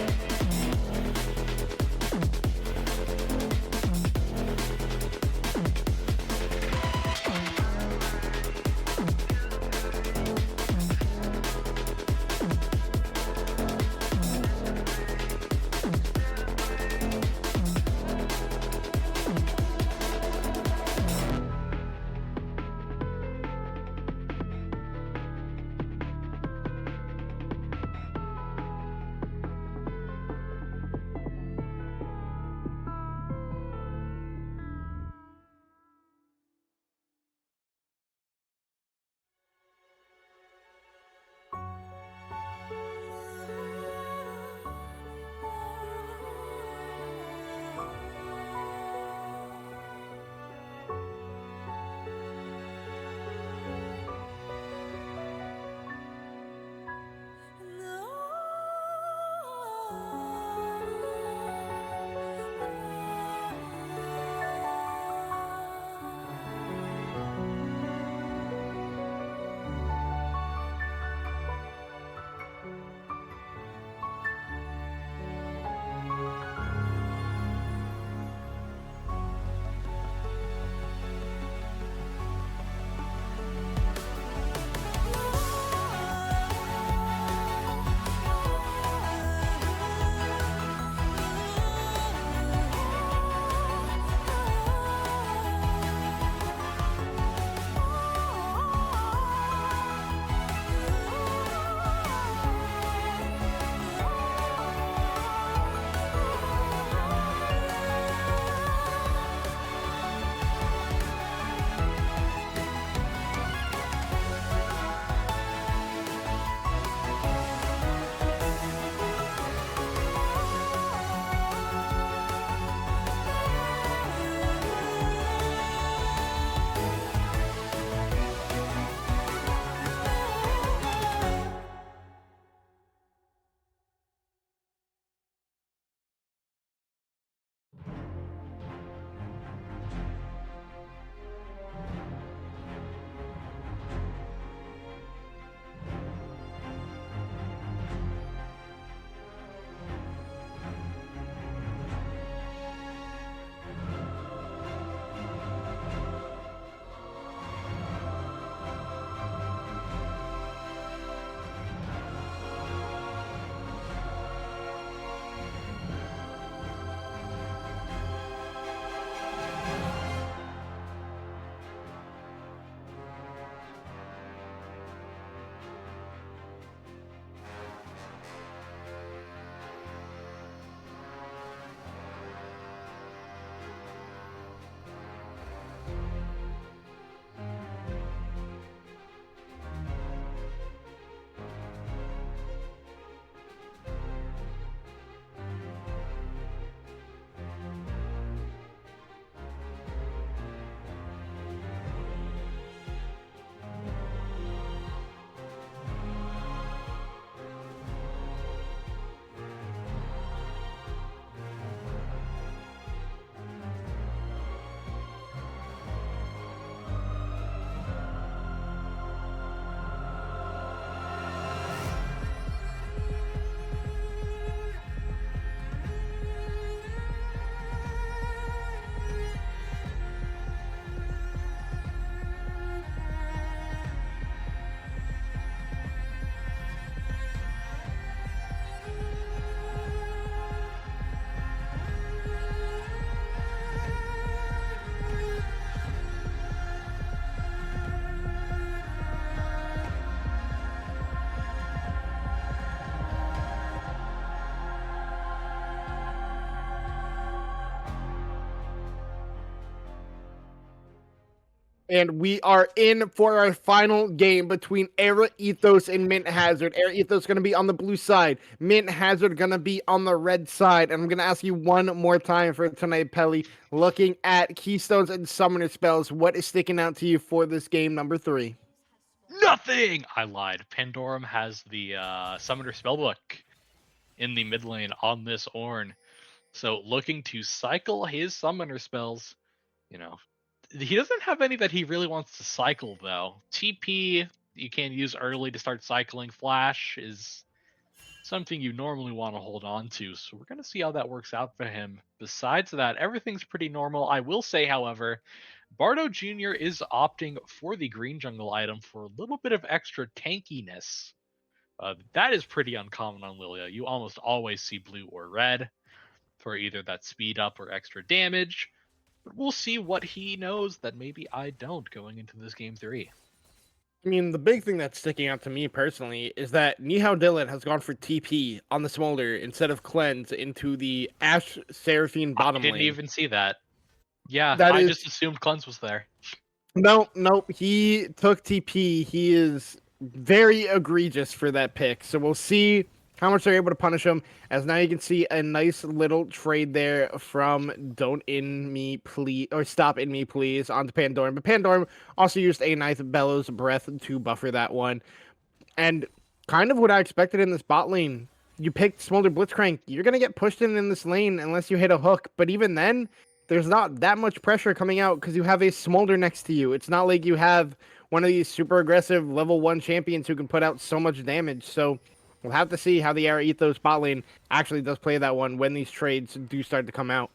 And we are in for our final game between Era Ethos and Mint Hazard. Era Ethos going to be on the blue side. Mint Hazard going to be on the red side. And I'm going to ask you one more time for tonight, Pelly. Looking at Keystones and Summoner Spells, what is sticking out to you for this game number 3? Nothing! I lied. Pandorum has the Summoner Spellbook in the mid lane on this Ornn. So looking to cycle his Summoner spells, you know, he doesn't have any that he really wants to cycle though. TP you can use early to start cycling. Flash is something you normally want to hold on to. So we're going to see how that works out for him. Besides that, everything's pretty normal. I will say, however, Bardo Jr. is opting for the green jungle item for a little bit of extra tankiness. That is pretty uncommon on Lilia. You almost always see blue or red for either that speed up or extra damage. But we'll see what he knows that maybe I don't going into this game 3. I mean, the big thing that's sticking out to me personally is that Nihao Dylan has gone for TP on the Smolder instead of Cleanse into the Ash Seraphine bottom I didn't lane. even see that. Yeah, That I is... just assumed Cleanse was there. Nope. He took TP. He is very egregious for that pick. So we'll see how much they're able to punish him. As now you can see a nice little trade there from Don't In Me Please, or Stop In Me Please, onto Pandorum. But Pandorum also used a nice Bellows Breath to buffer that one. And kind of what I expected in this bot lane. You picked Smolder Blitzcrank. You're going to get pushed in this lane unless you hit a hook. But even then, there's not that much pressure coming out because you have a Smolder next to you. It's not like you have one of these super aggressive level 1 champions who can put out so much damage. So we'll have to see how the Era Ethos bot lane actually does play that one when these trades do start to come out.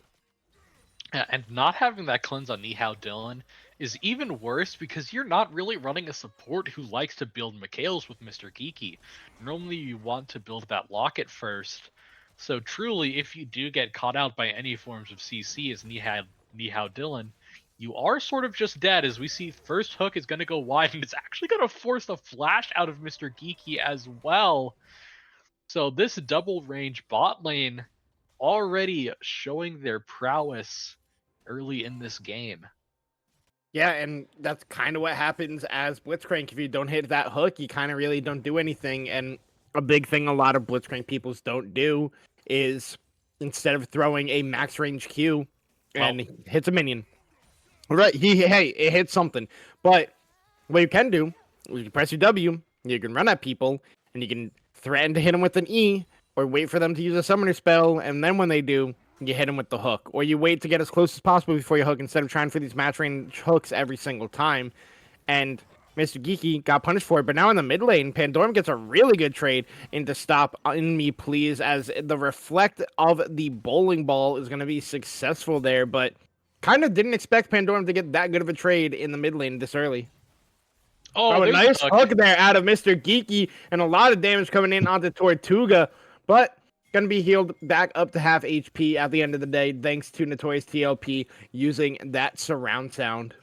Yeah, and not having that cleanse on Nihao Dylan is even worse because you're not really running a support who likes to build Mikhails with Mr. Geeky. Normally you want to build that locket first. So truly, if you do get caught out by any forms of CC as Nihao Dylan, you are sort of just dead, as we see first hook is going to go wide, and it's actually going to force the flash out of Mr. Geeky as well. So this double range bot lane already showing their prowess early in this game. Yeah, and that's kind of what happens as Blitzcrank. If you don't hit that hook, you kind of really don't do anything. And a big thing a lot of Blitzcrank peoples don't do is instead of throwing a max range Q and hits a minion. Right, it hits something. But what you can do is you press your W, you can run at people, and you can threaten to hit them with an E, or wait for them to use a summoner spell, and then when they do, you hit them with the hook. Or you wait to get as close as possible before you hook instead of trying for these match range hooks every single time. And Mr. Geeky got punished for it, but now in the mid lane, Pandorum gets a really good trade into Stop In Me Please, as the reflect of the bowling ball is going to be successful there, but kind of didn't expect Pandorum to get that good of a trade in the mid lane this early. Oh, a nice hook there out of Mr. Geeky, and a lot of damage coming in onto Tortuga, but going to be healed back up to half HP at the end of the day, thanks to Notorious TLP using that surround sound.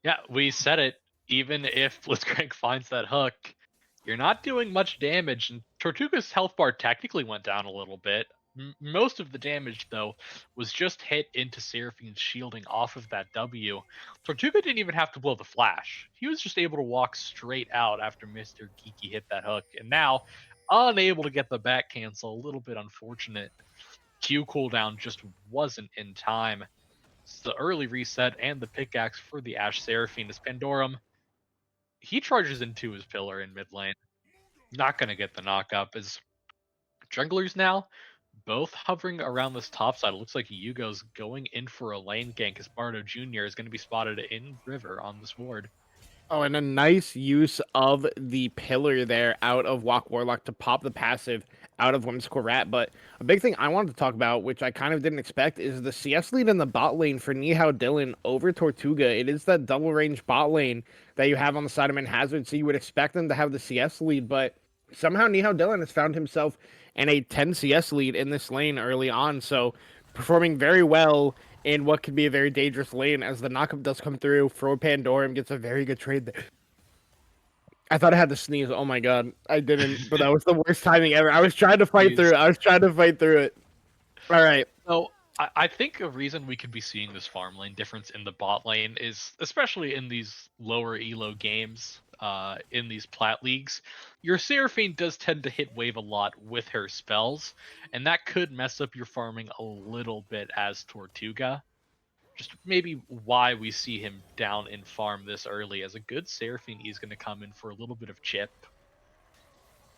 Yeah, we said it. Even if Blitzcrank finds that hook, you're not doing much damage, and Tortuga's health bar technically went down a little bit. Most of the damage, though, was just hit into Seraphine's shielding off of that W. Tortuga didn't even have to blow the flash. He was just able to walk straight out after Mr. Geeky hit that hook, and now unable to get the back cancel. A little bit unfortunate. Q cooldown just wasn't in time. It's the early reset and the pickaxe for the Ash Seraphine as Pandorum. He charges into his pillar in mid lane. Not going to get the knockup as junglers now both hovering around this top side. It looks like Yugo's going in for a lane gank as Bardo Jr. is going to be spotted in River on this ward. Oh, and a nice use of the pillar there out of Walk Warlock to pop the passive out of Whimsical Rat. But a big thing I wanted to talk about, which I kind of didn't expect, is the CS lead in the bot lane for Nihao Dylan over Tortuga. It is that double range bot lane that you have on the side of Mint Hazard, so you would expect them to have the CS lead, but somehow Nihao Dylan has found himself in a 10 CS lead in this lane early on, so performing very well in what could be a very dangerous lane as the knockup does come through. For Pandorum gets a very good trade there. I thought I had to sneeze. Oh my god, I didn't, but that was the worst timing ever. I was trying to fight through it. All right. So I think a reason we could be seeing this farm lane difference in the bot lane is, especially in these lower elo games, in these plat leagues, your Seraphine does tend to hit wave a lot with her spells, and that could mess up your farming a little bit as Tortuga. Just maybe why we see him down in farm this early, as a good Seraphine is going to come in for a little bit of chip.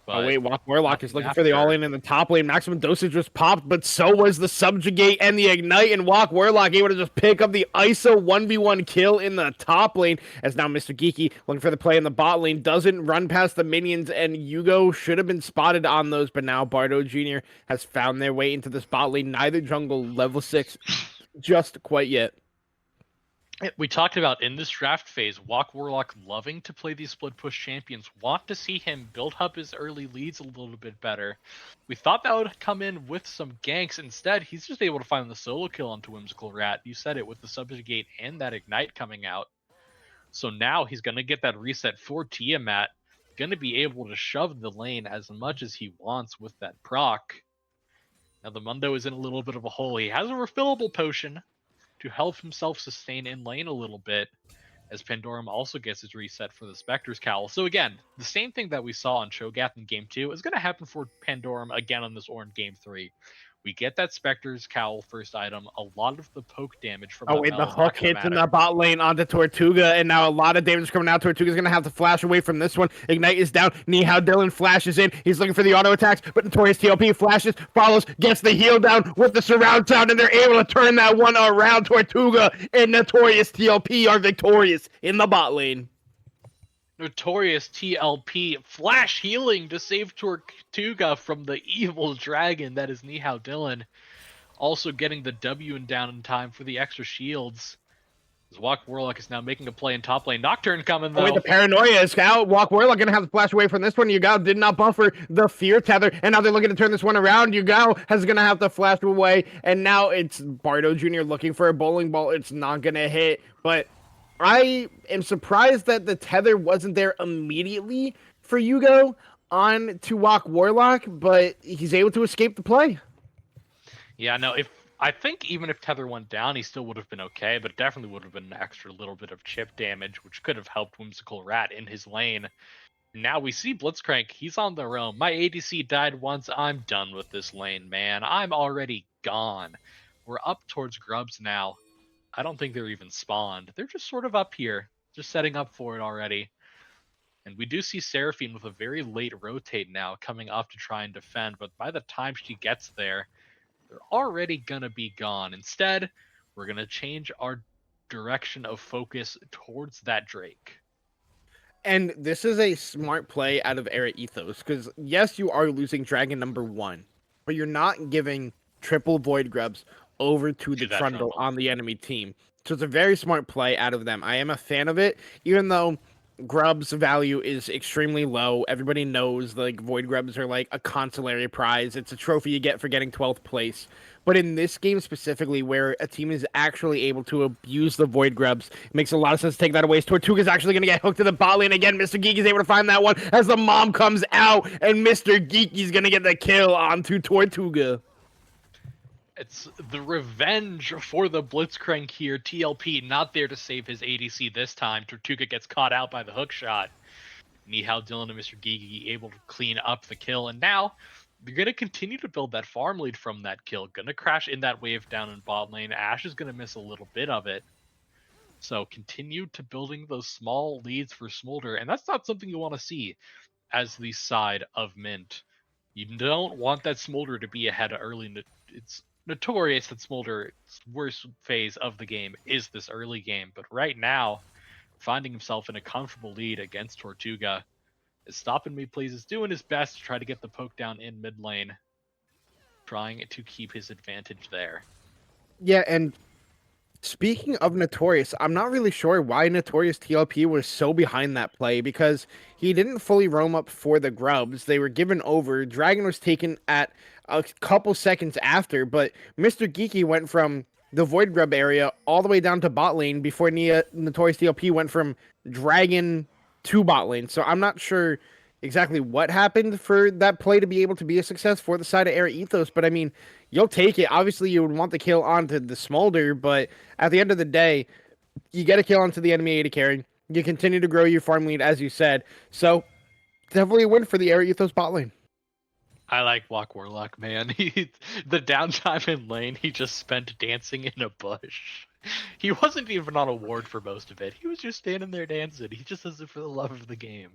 Oh But wait, Warlock is nothing looking for the after. all-in in the top lane. Maximum dosage was popped, but so was the Subjugate and the Ignite, and Warlock able to just pick up the ISO 1v1 kill in the top lane, as now Mr. Geeky looking for the play in the bot lane, doesn't run past the minions, and Yugo should have been spotted on those, but now Bardo Jr. has found their way into this bot lane. Neither jungle level 6 just quite yet. We talked about in this draft phase, Warlock loving to play these split push champions, want to see him build up his early leads a little bit better. We thought that would come in with some ganks. Instead, he's just able to find the solo kill onto Whimsical Rat. You said it, with the Subjugate and that Ignite coming out. So now he's going to get that reset for Tiamat, going to be able to shove the lane as much as he wants with that proc. Now the Mundo is in a little bit of a hole. He has a refillable potion to help himself sustain in lane a little bit, as Pandorum also gets his reset for the Spectre's Cowl. So again, the same thing that we saw on Cho'Gath in Game 2 is going to happen for Pandorum again on this Ornn Game 3. We get that Spectre's Cowl first item. A lot of the poke damage from Oh that wait, the Mel is not hook gonna hits in matter. the bot lane onto Tortuga, and now a lot of damage coming out. Tortuga's gonna have to flash away from this one. Ignite is down. Nihao Dylan flashes in. He's looking for the auto attacks, but Notorious TLP flashes, follows, gets the heal down with the surround sound, and they're able to turn that one around. Tortuga and Notorious TLP are victorious in the bot lane. Notorious TLP flash healing to save Tortuga from the evil dragon that is Nihao Dylan. Also getting the W and down in time for the extra shields. As Warlock is now making a play in top lane. Nocturne coming though. Oh, wait, the paranoia is out. Warlock gonna have to flash away from this one. Yugao did not buffer the fear tether, and now they're looking to turn this one around. Yugao is gonna have to flash away, and now it's Bardo Jr. looking for a bowling ball. It's not gonna hit, but I am surprised that the tether wasn't there immediately for Yugo on to Warlock, but he's able to escape the play. Yeah, no, I think even if Tether went down, he still would have been okay, but definitely would have been an extra little bit of chip damage, which could have helped Whimsical Rat in his lane. Now we see Blitzcrank, he's on the roam. My ADC died once, I'm done with this lane, man. I'm already gone. We're up towards Grubs now. I don't think they're even spawned. They're just sort of up here, just setting up for it already. And we do see Seraphine with a very late rotate now coming up to try and defend, but by the time she gets there, they're already gonna be gone. Instead, we're gonna change our direction of focus towards that Drake. And this is a smart play out of Era Ethos, because yes, you are losing Dragon number 1, but you're not giving triple Void Grubs over to the Trundle on the enemy team. So it's a very smart play out of them. I am a fan of it, even though Grubs value is extremely low. Everybody knows like Void Grubs are like a consolary prize. It's a trophy you get for getting 12th place. But in this game specifically, where a team is actually able to abuse the Void Grubs, it makes a lot of sense to take that away. Tortuga's actually going to get hooked to the bot lane again. Mr. Geeky's able to find that one as the mom comes out, and Mr. Geeky's going to get the kill onto Tortuga. It's the revenge for the Blitzcrank here. TLP not there to save his ADC this time. Tortuga gets caught out by the hook shot. Nihao Dylan and Mr. Geeky able to clean up the kill, and now they're going to continue to build that farm lead from that kill. Going to crash in that wave down in bot lane. Ashe is going to miss a little bit of it. So continue to building those small leads for Smolder, and that's not something you want to see as the side of Mint. You don't want that Smolder to be ahead early. It's notorious that Smolder's worst phase of the game is this early game, but right now, finding himself in a comfortable lead against Tortuga, is stopping me please, is doing his best to try to get the poke down in mid lane, trying to keep his advantage there. Yeah, and speaking of Notorious, I'm not really sure why Notorious TLP was so behind that play, because he didn't fully roam up for the Grubs. They were given over. Dragon was taken at a couple seconds after, but Mr. Geeky went from the Void Grub area all the way down to bot lane before Notorious TLP went from Dragon to bot lane. So I'm not sure exactly what happened for that play to be able to be a success for the side of Air Ethos, but I mean, you'll take it. Obviously, you would want the kill onto the Smolder, but at the end of the day, you get a kill onto the enemy AD carry. You continue to grow your farm lead, as you said. So, definitely a win for the Air Ethos bot lane. I like Walk Warlock, man. The downtime in lane, he just spent dancing in a bush. He wasn't even on a ward for most of it. He was just standing there dancing. He just does it for the love of the game.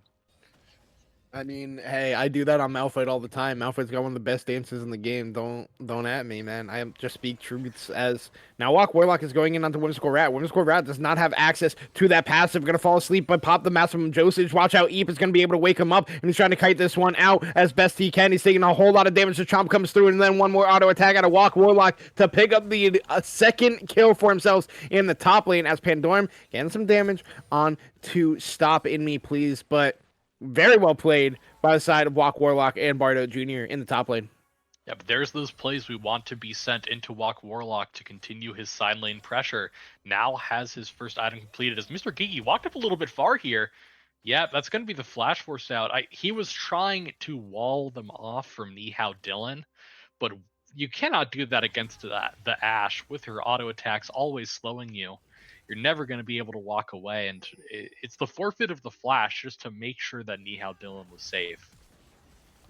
I mean, hey, I do that on Malphite all the time. Malphite's got one of the best dances in the game. Don't at me, man. I just speak truths as now. Walk Warlock is going in onto Whimsical Rat. Whimsical Rat does not have access to that passive. Gonna fall asleep, but pop the maximum dosage. Watch out, Eep is gonna be able to wake him up, and he's trying to kite this one out as best he can. He's taking a whole lot of damage. The Chomp comes through, and then one more auto attack out of Walk Warlock to pick up the second kill for himself in the top lane as Pandorum getting some damage on to Stop In Me, please, but. Very well played by the side of Walk Warlock and Bardo Jr. in the top lane. Yeah, but there's those plays we want to be sent into Walk Warlock to continue his side lane pressure. Now has his first item completed as Mr. Gigi walked up a little bit far here. Yeah, that's going to be the Flash Force out. He was trying to wall them off from Nihao Dylan, but you cannot do that against the Ashe with her auto attacks always slowing you. You're never going to be able to walk away, and it's the forfeit of the Flash just to make sure that Nihao Dylan was safe.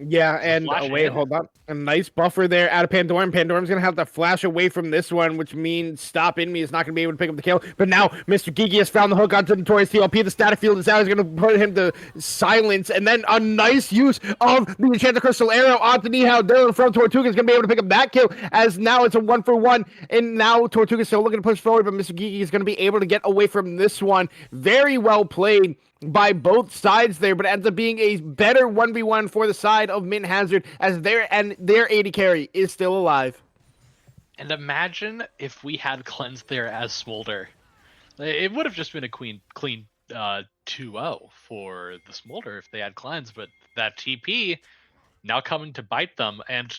Yeah, and wait, hold on. A nice buffer there out of Pandorum. Pandorum's going to have to flash away from this one, which means Stop In Me is not going to be able to pick up the kill. But now Mr. Gigi has found the hook onto Notorious TLP. The static field is out. He's going to put him to silence. And then a nice use of the Enchanted Crystal Arrow onto Nihao Dylan from Tortuga is going to be able to pick up that kill, as now it's a 1-for-1. And now Tortuga is still looking to push forward, but Mr. Gigi is going to be able to get away from this one. Very well played by both sides there, but it ends up being a better 1v1 for the side of Mint Hazard as their AD carry is still alive. And imagine if we had cleansed there as Smolder. It would have just been a clean 2-0 for the Smolder if they had cleanse, but that TP now coming to bite them. And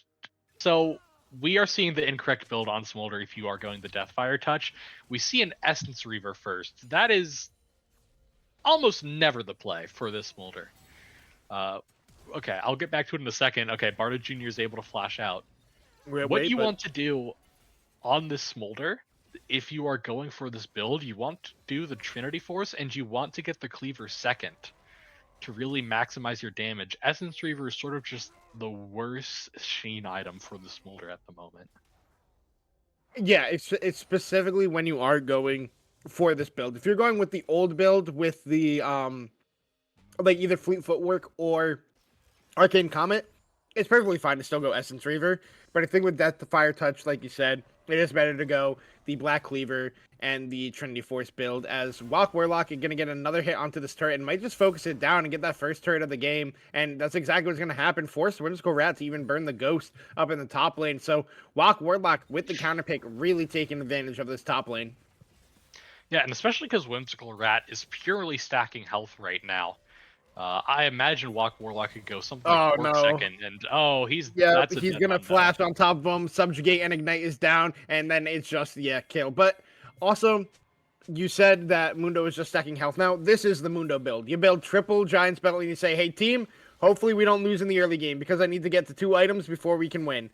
so we are seeing the incorrect build on Smolder if you are going the Deathfire touch. We see an Essence Reaver first. That is almost never the play for this Smolder. Okay, I'll get back to it in a second. Okay, Bardo Jr. is able to flash out. What you want to do on this Smolder, if you are going for this build, you want to do the Trinity Force, and you want to get the Cleaver second to really maximize your damage. Essence Reaver is sort of just the worst Sheen item for the Smolder at the moment. Yeah, it's specifically when you are going for this build. If you're going with the old build with the like either Fleet Footwork or Arcane Comet, it's perfectly fine to still go Essence Reaver. But I think with Death to Fire Touch, like you said, it is better to go the Black Cleaver and the Trinity Force build, as Walk Warlock is going to get another hit onto this turret and might just focus it down and get that first turret of the game. And that's exactly what's going to happen. Force Whimsical Rat to even burn the Ghost up in the top lane. So Walk Warlock with the counter pick really taking advantage of this top lane. Yeah, and especially because Whimsical Rat is purely stacking health right now. I imagine Walk Warlock could go something like 4 second, and he's gonna flash on top of him, subjugate and ignite is down, and then it's just kill. But also, you said that Mundo is just stacking health. Now this is the Mundo build. You build triple Giant Spell and you say, "Hey team, hopefully we don't lose in the early game because I need to get to 2 items before we can win."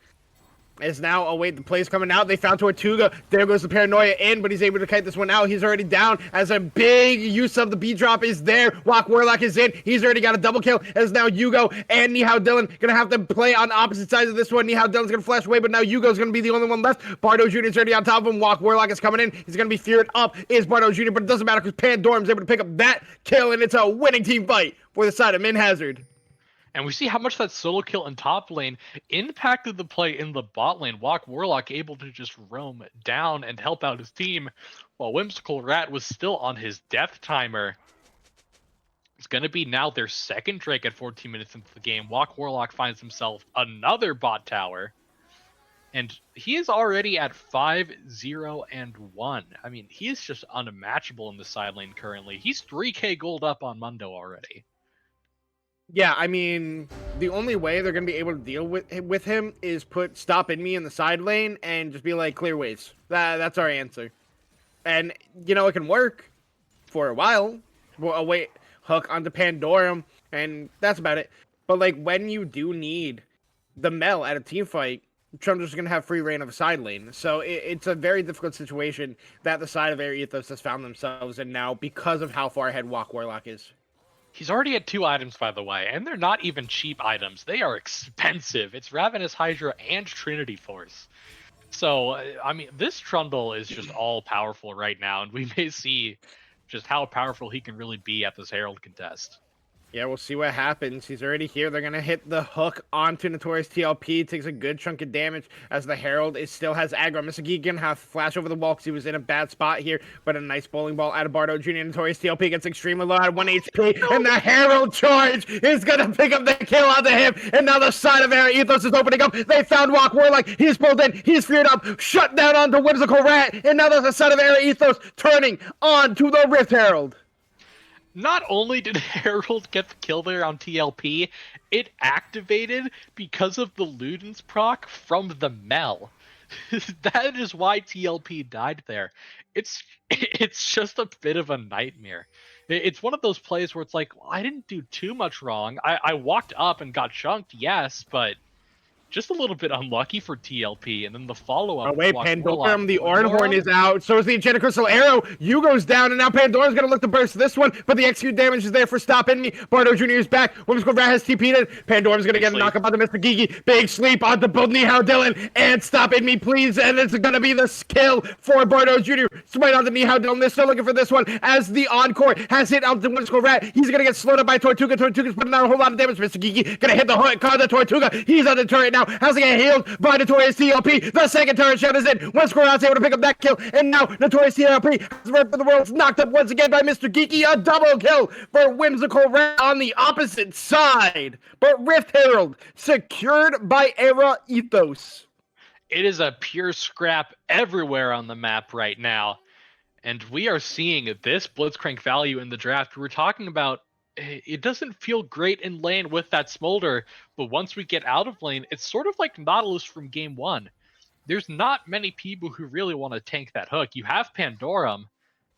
Is now, the play's coming out. They found Tortuga. There goes the Paranoia in, but he's able to kite this one out. He's already down as a big use of the B-drop is there. Walk Warlock is in. He's already got a double kill as now Yugo and Nihao Dylan going to have to play on opposite sides of this one. Nihao Dylan's going to flash away, but now Yugo's going to be the only one left. Bardo Jr. is already on top of him. Walk Warlock is coming in. He's going to be feared up. Is Bardo Jr., but it doesn't matter because Pandorum's able to pick up that kill, and it's a winning team fight for the side of Min Hazard. And we see how much that solo kill in top lane impacted the play in the bot lane. Walk Warlock able to just roam down and help out his team, while Whimsical Rat was still on his death timer. It's going to be now their second Drake at 14 minutes into the game. Walk Warlock finds himself another bot tower, and he is already at 5-0-1. I mean, he is just unmatchable in the side lane currently. He's 3k gold up on Mundo already. Yeah, I mean, the only way they're going to be able to deal with him is put Stop In Me in the side lane and just be like, clear ways. That's our answer. And, it can work for a while. Well, hook onto Pandorum. and that's about it. But like when you do need the Mel at a team fight, Trump is going to have free reign of a side lane. So it's a very difficult situation that the side of Air Ethos has found themselves in now because of how far ahead Walk Warlock is. He's already at 2 items, by the way, and they're not even cheap items. They are expensive. It's Ravenous Hydra and Trinity Force. So, I mean, this Trundle is just all powerful right now, and we may see just how powerful he can really be at this Herald contest. Yeah, we'll see what happens. He's already here. They're going to hit the hook onto Notorious TLP. Takes a good chunk of damage as the Herald still has aggro. Mr. Geek going to have flash over the wall because he was in a bad spot here. But a nice bowling ball out of Bardo Jr. Notorious TLP gets extremely low at 1 HP. And the Herald charge is going to pick up the kill onto him. And now the side of Air Ethos is opening up. They found Walk Warlock. He's pulled in. He's feared up. Shut down onto Whimsical Rat. And now there's the side of Air Ethos turning on to the Rift Herald. Not only did Herald get the kill there on TLP, it activated because of the Ludens proc from the Mel. That is why TLP died there. It's just a bit of a nightmare. It's one of those plays where it's like, well, I didn't do too much wrong. I walked up and got chunked, yes, but just a little bit unlucky for TLP, and then the follow-up... Oh, wait, Pandorum, the Ornhorn is out. So is the Enchanted Crystal Arrow. Yugo's down, and now Pandora's going to look to burst this one, but the execute damage is there for stopping me. Bardo Jr. is back. Whimsical Rat has TP'd it. Pandora's going to get a knock up on the Mr. Geeky. Big sleep on the Bold Nihao Dylan, and stopping me, please, and it's going to be the skill for Bardo Jr. Smite on the Nihao Dylan. They're still looking for this one, as the Encore has hit out the Whimsical Rat. He's going to get slowed up by Tortuga. Tortuga's putting out a whole lot of damage. Mr. Geeky going to hit the hook on the Tortuga. He's on the turret now. How's he get healed by Notorious TLP? The second turret shot is in. Whimsical Rat's able to pick up that kill, and now Notorious TLP has run for the world. Knocked up once again by Mr. Geeky. A double kill for Whimsical Rat on the opposite side. But Rift Herald secured by Era Ethos. It is a pure scrap everywhere on the map right now. And we are seeing this Blitzcrank value in the draft. We were talking about it doesn't feel great in lane with that Smolder, but once we get out of lane, it's sort of like Nautilus from game 1. There's not many people who really want to tank that hook. You have Pandorum,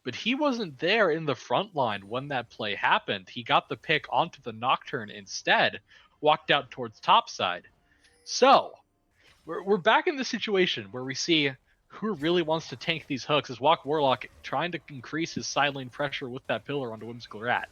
but he wasn't there in the front line when that play happened. He got the pick onto the Nocturne instead, walked out towards topside. So, we're back in the situation where we see who really wants to tank these hooks is Walk Warlock trying to increase his side lane pressure with that pillar onto Whimsical Rat.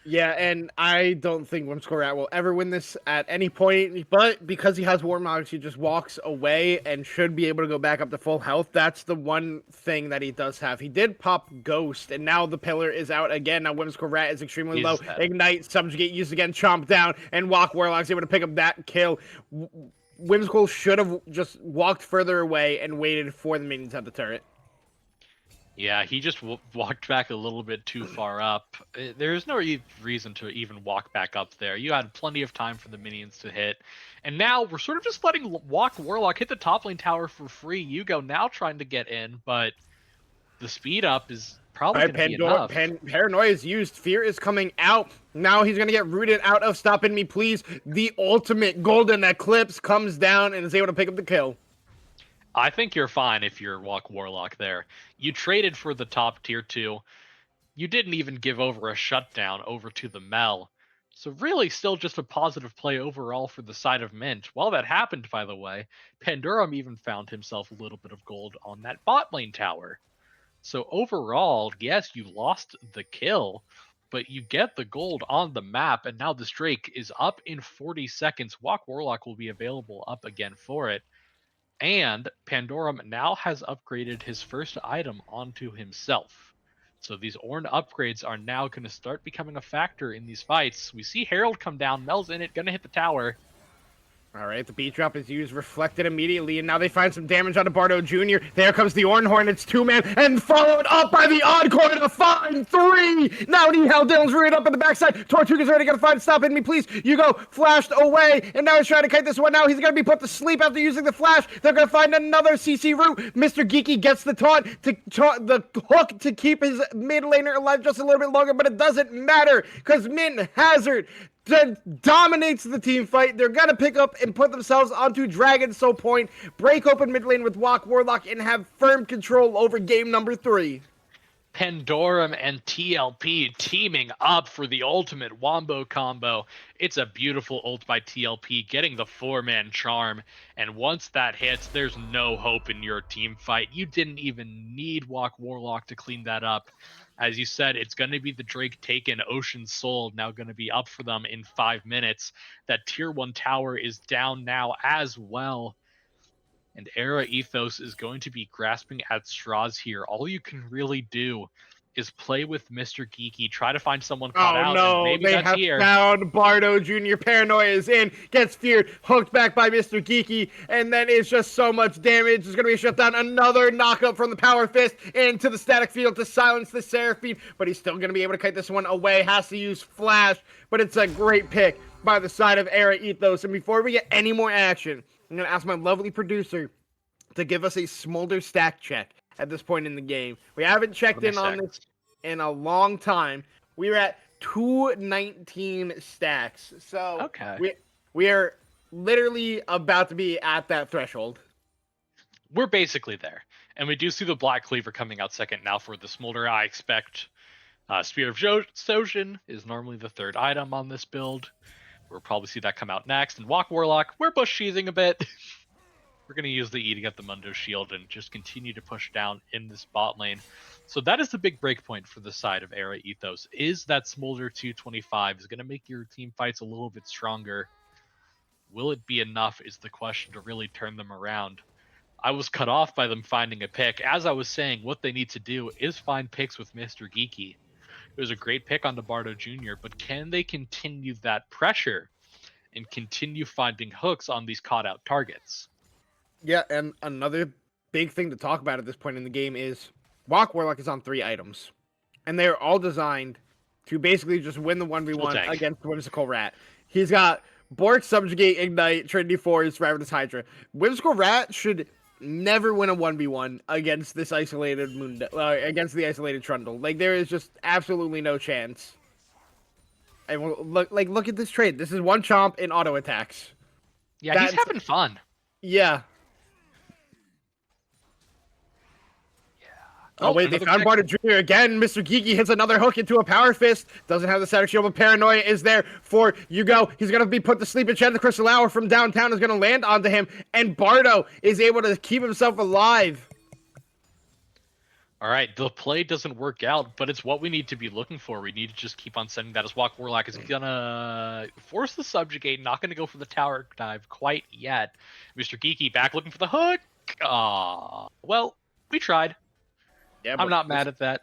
Yeah, and I don't think Whimsical Rat will ever win this at any point, but because he has Warmogs, he just walks away and should be able to go back up to full health. That's the one thing that he does have. He did pop Ghost, and now the pillar is out again. Now Whimsical Rat is extremely low. Ignite, Subjugate used again, Chomp down, and Walk Warlock's able to pick up that kill. Whimsical should have just walked further away and waited for the minions at the turret. Yeah, he just walked back a little bit too far up. There's no reason to even walk back up there. You had plenty of time for the minions to hit. And now we're sort of just letting Walk Warlock hit the top lane tower for free. Yugo now trying to get in, but the speed up is probably going to be enough. Paranoia is used. Fear is coming out. Now he's going to get rooted out of Stopping Me, Please. The ultimate Golden Eclipse comes down and is able to pick up the kill. I think you're fine if you're Walk Warlock there. You traded for the top tier 2. You didn't even give over a shutdown over to the Mel. So really still just a positive play overall for the side of Mint. While that happened, by the way, Pandorum even found himself a little bit of gold on that bot lane tower. So overall, yes, you lost the kill, but you get the gold on the map, and now this Drake is up in 40 seconds. Walk Warlock will be available up again for it. And Pandorum now has upgraded his first item onto himself. So these Ornn upgrades are now going to start becoming a factor in these fights. We see Herald come down, Mel's in it, going to hit the tower. All right, the beat drop is used, reflected immediately, and now they find some damage on Bardo Jr. There comes the Ornhorn, it's 2-man, and followed up by the Encore to find 3! Now Nihal Dylan's rooted up on the backside. Tortuga's already gonna find Stopping Me, Please. Yugo flashed away, and now he's trying to kite this one. Now he's gonna be put to sleep after using the flash. They're gonna find another CC route. Mr. Geeky gets the taunt, the hook to keep his mid laner alive just a little bit longer, but it doesn't matter, because Mint Hazard dominates the team fight. They're gonna pick up and put themselves onto Dragon Soul Point, break open mid lane with Walk Warlock, and have firm control over game number 3. Pandorum and TLP teaming up for the ultimate wombo combo. It's a beautiful ult by TLP, getting the 4-man charm. And once that hits, there's no hope in your team fight. You didn't even need Walk Warlock to clean that up. As you said, it's going to be the Drake Taken Ocean Soul now going to be up for them in 5 minutes. That tier 1 tower is down now as well. And Era Ethos is going to be grasping at straws here. All you can really do is play with Mr. Geeky, try to find someone caught Oh out, and no, maybe they that's have here. found Bardo Jr. Paranoia is in, gets feared, hooked back by Mr. Geeky, and then it's just so much damage. There's going to be a shutdown, another knockup from the Power Fist into the static field to silence the Seraphine, but he's still going to be able to kite this one away, has to use Flash, but it's a great pick by the side of Era Ethos. And before we get any more action, I'm going to ask my lovely producer to give us a Smolder stack check at this point in the game. We haven't checked in on this in a long time. We're at 219 stacks. So Okay. we are literally about to be at that threshold. We're basically there. And we do see the Black Cleaver coming out second now for the Smolder. I expect Spear of Sojin is normally the third item on this build. We'll probably see that come out next. And Walk Warlock, we're bush cheesing a bit. We're going to use the Eating at the Mundo shield and just continue to push down in this bot lane. So that is the big breakpoint for the side of Era Ethos. Is that Smolder 225 is going to make your team fights a little bit stronger. Will it be enough is the question to really turn them around. I was cut off by them finding a pick. As I was saying, what they need to do is find picks with Mr. Geeky. It was a great pick on Bardo Jr., but can they continue that pressure and continue finding hooks on these caught out targets? Yeah, and another big thing to talk about at this point in the game is Walk Warlock is on 3 items. And they're all designed to basically just win the 1v1 against the Whimsical Rat. He's got Bork, Subjugate, Ignite, Trinity Force, Ravenous Hydra. Whimsical Rat should never win a 1v1 against this isolated against the isolated Trundle. Like, there is just absolutely no chance. And look at this trade. This is one chomp in auto attacks. Yeah, he's having fun. Yeah. Oh, wait, they found Bardo Jr. again. Mr. Geeky hits another hook into a Power Fist. Doesn't have the static shield, but Paranoia is there for Hugo. He's going to be put to sleep. And Chad the Crystal Hour from downtown is going to land onto him. And Bardo is able to keep himself alive. All right, the play doesn't work out, but it's what we need to be looking for. We need to just keep on sending that as Walk Warlock is going to force the Subjugate, not going to go for the tower dive quite yet. Mr. Geeky back looking for the hook. Well, we tried. Yeah, I'm not mad at that.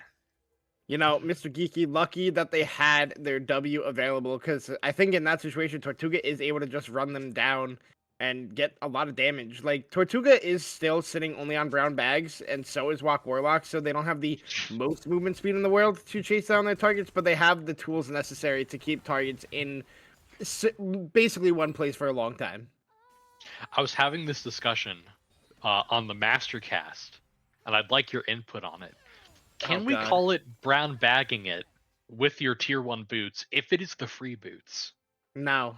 You know, Mr. Geeky, lucky that they had their W available, because I think in that situation, Tortuga is able to just run them down and get a lot of damage. Like, Tortuga is still sitting only on brown bags, and so is Walk Warlock, so they don't have the most movement speed in the world to chase down their targets, but they have the tools necessary to keep targets in basically one place for a long time. I was having this discussion on the Mastercast, and I'd like your input on it. Can we call it brown bagging it with your tier 1 boots if it is the free boots? No.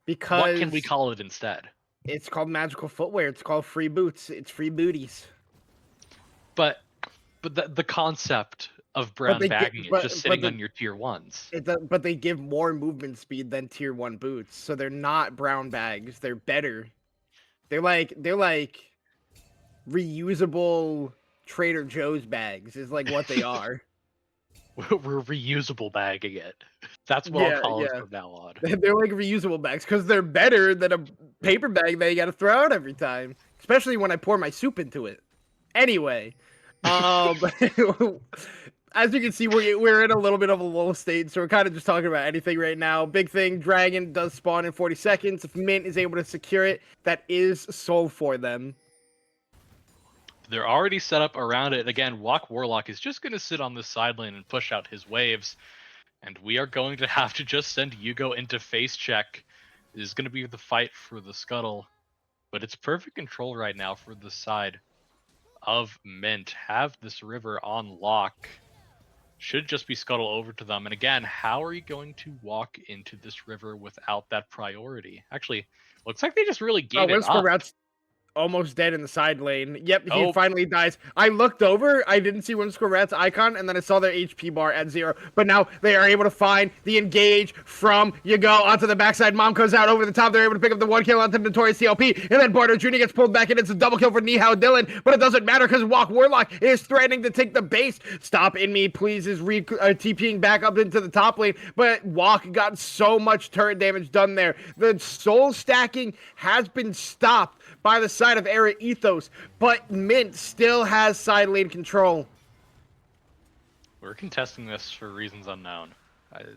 Because what can we call it instead? It's called magical footwear. It's called free boots. It's free booties. But the concept of brown bagging it just sitting on your tier 1s. But they give more movement speed than tier 1 boots. So they're not brown bags. They're better. They're like reusable Trader Joe's bags is like what they are. We're reusable bagging it. That's what I'll call it from now on. They're like reusable bags because they're better than a paper bag that you got to throw out every time, especially when I pour my soup into it. Anyway, as you can see, we're in a little bit of a lull state, so we're kind of just talking about anything right now. Big thing, Dragon does spawn in 40 seconds. If Mint is able to secure it, that is soul for them. They're already set up around it. Again, Walk Warlock is just going to sit on this side lane and push out his waves. And we are going to have to just send Hugo into face check. It is going to be the fight for the scuttle. But it's perfect control right now for the side of Mint. Have this river on lock. Should just be scuttle over to them. And again, how are you going to walk into this river without that priority? Actually, looks like they just really gave it up. almost dead in the side lane. Yep, he Oh. finally dies. I looked over, I didn't see Whimsical Rat's icon, and then I saw their HP bar at 0. But now they are able to find the engage from Yago onto the backside. Mom comes out over the top. They're able to pick up the 1 kill onto the Notorious TLP. And then Bardo Jr. gets pulled back in. It's a double kill for Nihao Dylan. But it doesn't matter because Walk Warlock is threatening to take the base. Stop in me, please, is TPing back up into the top lane. But Walk got so much turret damage done there. The soul stacking has been stopped by the side of Era Ethos, but Mint still has side lane control. We're contesting this for reasons unknown.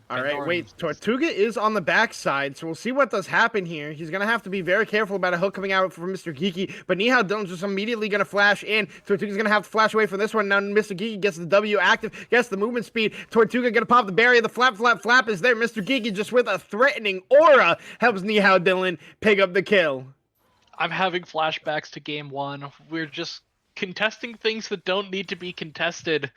All right, wait, Tortuga is on the backside, so we'll see what does happen here. He's going to have to be very careful about a hook coming out from Mr. Geeky, but Nihao Dylan's just immediately going to flash in. Tortuga's going to have to flash away from this one. Now Mr. Geeky gets the W active, gets the movement speed. Tortuga going to pop the barrier. The flap is there. Mr. Geeky just with a threatening aura helps Nihao Dylan pick up the kill. I'm having flashbacks to game 1. We're just contesting things that don't need to be contested,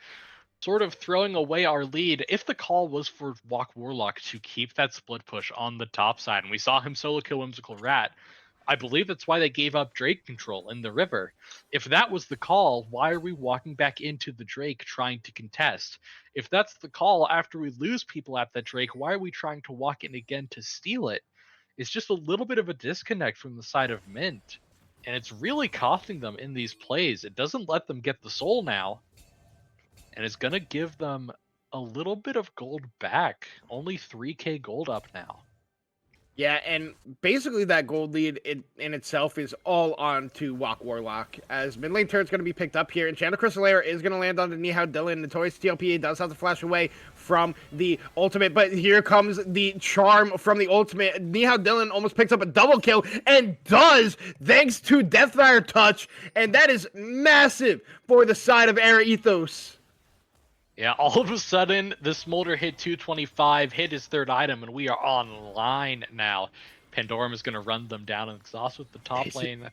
sort of throwing away our lead. If the call was for Walk Warlock to keep that split push on the top side, and we saw him solo kill Whimsical Rat, I believe that's why they gave up Drake control in the river. If that was the call, why are we walking back into the Drake trying to contest? If that's the call after we lose people at that Drake, why are we trying to walk in again to steal it? It's just a little bit of a disconnect from the side of Mint, and it's really costing them in these plays. It doesn't let them get the soul now, and it's going to give them a little bit of gold back. Only 3k gold up now. Yeah, and basically that gold lead in itself is all on to Walk Warlock, as mid lane turret's going to be picked up here. Enchanted Crystalaire is going to land on the Nihao Dylan. Notorious TLPA does have to flash away from the ultimate, but here comes the charm from the ultimate. Nihao Dylan almost picks up a double kill, and does, thanks to Deathfire Touch, and that is massive for the side of Era Ethos. Yeah, all of a sudden, the Smolder hit 225, hit his 3rd item, and we are online now. Pandorum is going to run them down and exhaust with the top lane.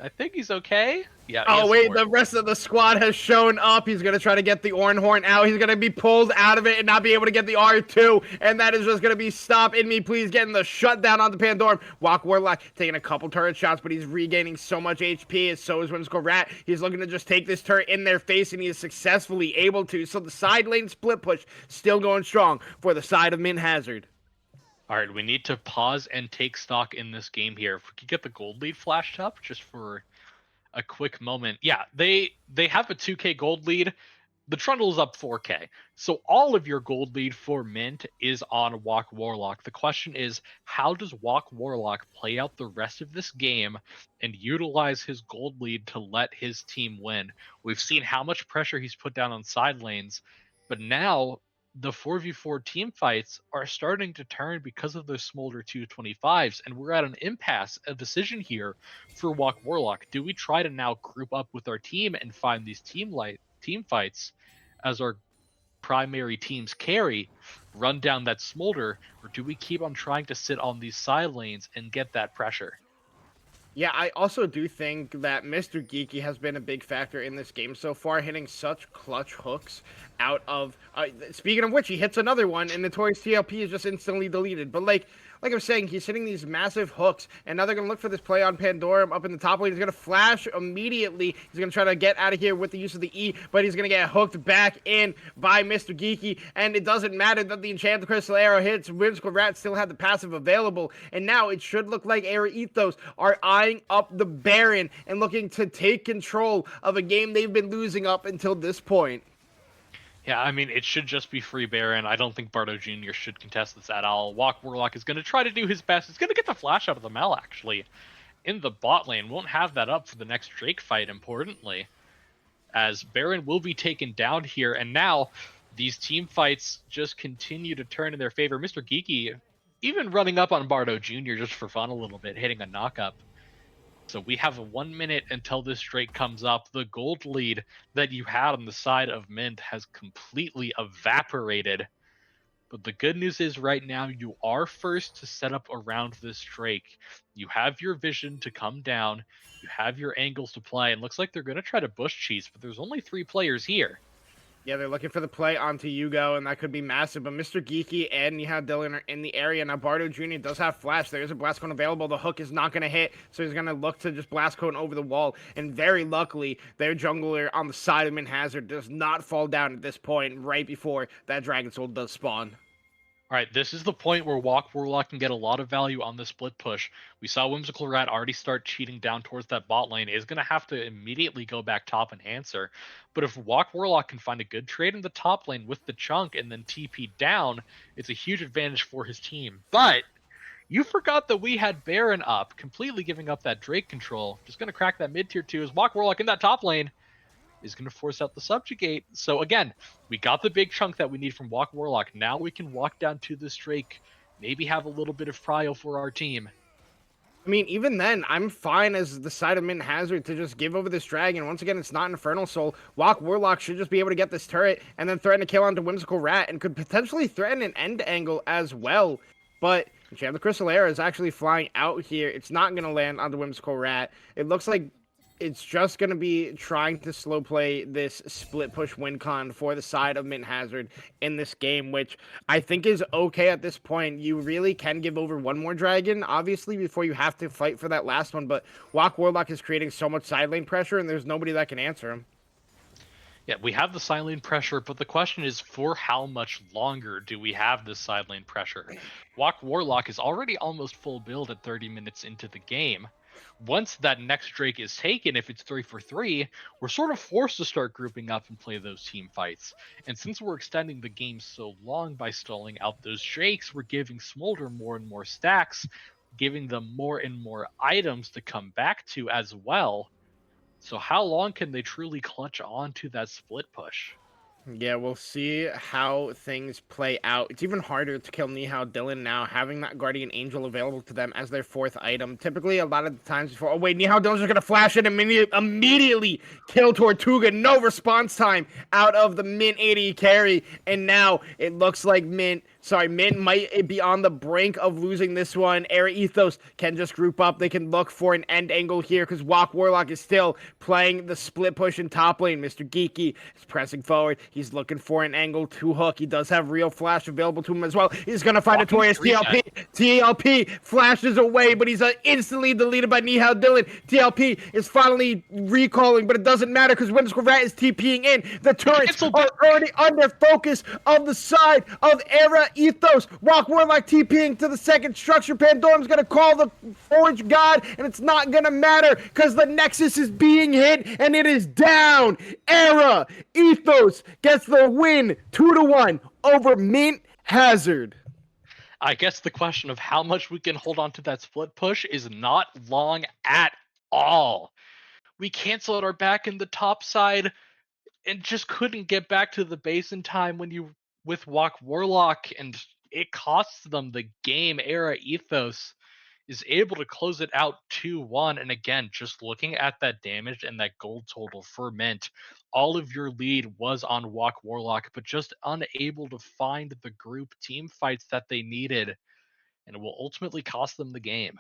I think he's okay. Yeah. Oh, wait, the rest of the squad has shown up. He's going to try to get the Ornhorn out. He's going to be pulled out of it and not be able to get the R2. And that is just going to be stop in me, please, getting the shutdown onto Pandorum. Walk Warlock taking a couple turret shots, but he's regaining so much HP, and so is Whimsical Rat. He's looking to just take this turret in their face, and he is successfully able to. So the side lane split push still going strong for the side of Mint Hazard. All right, we need to pause and take stock in this game here. If we could get the gold lead flashed up just for a quick moment. Yeah, they have a 2k gold lead. The Trundle is up 4k. So all of your gold lead for Mint is on Walk Warlock. The question is, how does Walk Warlock play out the rest of this game and utilize his gold lead to let his team win? We've seen how much pressure he's put down on side lanes, but now the 4v4 team fights are starting to turn because of those Smolder 225s, and we're at an impasse, a decision here for Walk Warlock. Do we try to now group up with our team and find these team fights as our primary team's carry, run down that Smolder, or do we keep on trying to sit on these side lanes and get that pressure? Yeah, I also do think that Mr. Geeky has been a big factor in this game so far, hitting such clutch hooks out of... speaking of which, he hits another one, and Notorious TLP is just instantly deleted. But like I was saying, he's hitting these massive hooks, and now they're going to look for this play on Pandorum up in the top lane. He's going to flash immediately. He's going to try to get out of here with the use of the E, but he's going to get hooked back in by Mr. Geeky, and it doesn't matter that the Enchanted Crystal Arrow hits. Whimsical Rat still had the passive available, and now it should look like Era Ethos are eyeing up the Baron and looking to take control of a game they've been losing up until this point. Yeah, I mean, it should just be free Baron. I don't think Bardo Jr. should contest this at all. Walk Warlock is going to try to do his best. He's going to get the flash out of the Mel, actually, in the bot lane. Won't have that up for the next Drake fight, importantly, as Baron will be taken down here. And now these team fights just continue to turn in their favor. Mr. Geeky even running up on Bardo Jr. just for fun a little bit, hitting a knock-up. So we have 1 minute until this Drake comes up. The gold lead that you had on the side of Mint has completely evaporated. But the good news is right now you are first to set up around this Drake. You have your vision to come down. You have your angles to play. And looks like they're going to try to bush cheese, but there's only 3 players here. Yeah, they're looking for the play onto Yugo, and that could be massive. But Mr. Geeky and Nihao Dylan are in the area. Now, Bardo Jr. does have flash. There is a blast cone available. The hook is not going to hit, so he's going to look to just blast cone over the wall. And very luckily, their jungler on the side of Min Hazard does not fall down at this point, right before that Dragon Soul does spawn. All right, this is the point where Walk Warlock can get a lot of value on the split push. We saw Whimsical Rat already start cheating down towards that bot lane. Is going to have to immediately go back top and answer. But if Walk Warlock can find a good trade in the top lane with the chunk and then TP down, it's a huge advantage for his team. But you forgot that we had Baron up, completely giving up that Drake control. Just going to crack that mid tier 2 as Walk Warlock in that top lane is going to force out the subjugate. So again, we got the big chunk that we need from Walk Warlock. Now we can walk down to this Drake, maybe have a little bit of prio for our team. I mean, even then, I'm fine as the side of Min Hazard to just give over this dragon. Once again, it's not Infernal Soul. Walk Warlock should just be able to get this turret and then threaten to kill onto Whimsical Rat and could potentially threaten an end angle as well. But Champ the Crystal Era is actually flying out here. It's not going to land on the Whimsical Rat. It looks like it's just going to be trying to slow play this split push win con for the side of Mint Hazard in this game, which I think is okay at this point. You really can give over one more dragon, obviously, before you have to fight for that last one, but Walk Warlock is creating so much side lane pressure, and there's nobody that can answer him. Yeah, we have the side lane pressure, but the question is for how much longer do we have this side lane pressure? Walk Warlock is already almost full build at 30 minutes into the game. Once that next Drake is taken, if it's 3 for 3, we're sort of forced to start grouping up and play those team fights. And since we're extending the game so long by stalling out those Drakes, we're giving Smolder more and more stacks, giving them more and more items to come back to as well. So how long can they truly clutch on to that split push? Yeah, we'll see how things play out. It's even harder to kill Nihao Dylan now, having that Guardian Angel available to them as their fourth item. Typically, a lot of the times before, oh wait, Nihao Dylan's just going to flash it and immediately kill Tortuga. No response time out of the Mint 80 carry. And now it looks like Mint might be on the brink of losing this one. Era Ethos can just group up. They can look for an end angle here because Walk Warlock is still playing the split push in top lane. Mr. Geeky is pressing forward. He's looking for an angle to hook. He does have real flash available to him as well. He's going to find a Torius TLP. TLP flashes away, but he's instantly deleted by Nihao Dylan. TLP is finally recalling, but it doesn't matter because Whimsical Rat is TPing in. The turrets are already under focus of the side of Era Ethos. Walk Warlock TPing to the second structure. Pandora's going to call the Forge God, and it's not going to matter because the Nexus is being hit, and it is down. Era Ethos gets the win 2-1 over Mint Hazard. I guess the question of how much we can hold on to that split push is not long at all. We canceled our back in the top side and just couldn't get back to the base in time when you with Walk Warlock, and it costs them the game. Era Ethos is able to close it out 2-1. And again, just looking at that damage and that gold total for Mint, all of your lead was on Walk Warlock, but just unable to find the group team fights that they needed, and it will ultimately cost them the game.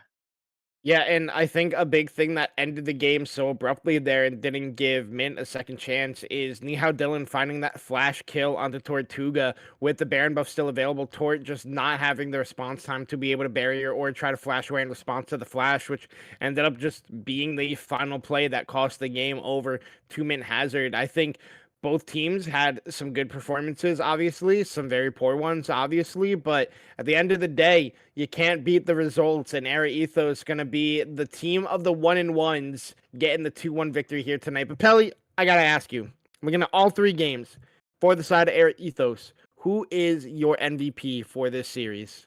Yeah, and I think a big thing that ended the game so abruptly there and didn't give Mint a second chance is Nihao Dylan finding that flash kill onto Tortuga with the Baron buff still available. Tort just not having the response time to be able to barrier or try to flash away in response to the flash, which ended up just being the final play that cost the game over to Mint Hazard. I think both teams had some good performances, obviously, some very poor ones, obviously, but at the end of the day, you can't beat the results, and Era Ethos is going to be the team of the 1-1s getting the 2-1 victory here tonight. But Pelly, I got to ask you, we're going to all three games for the side of Era Ethos. Who is your MVP for this series?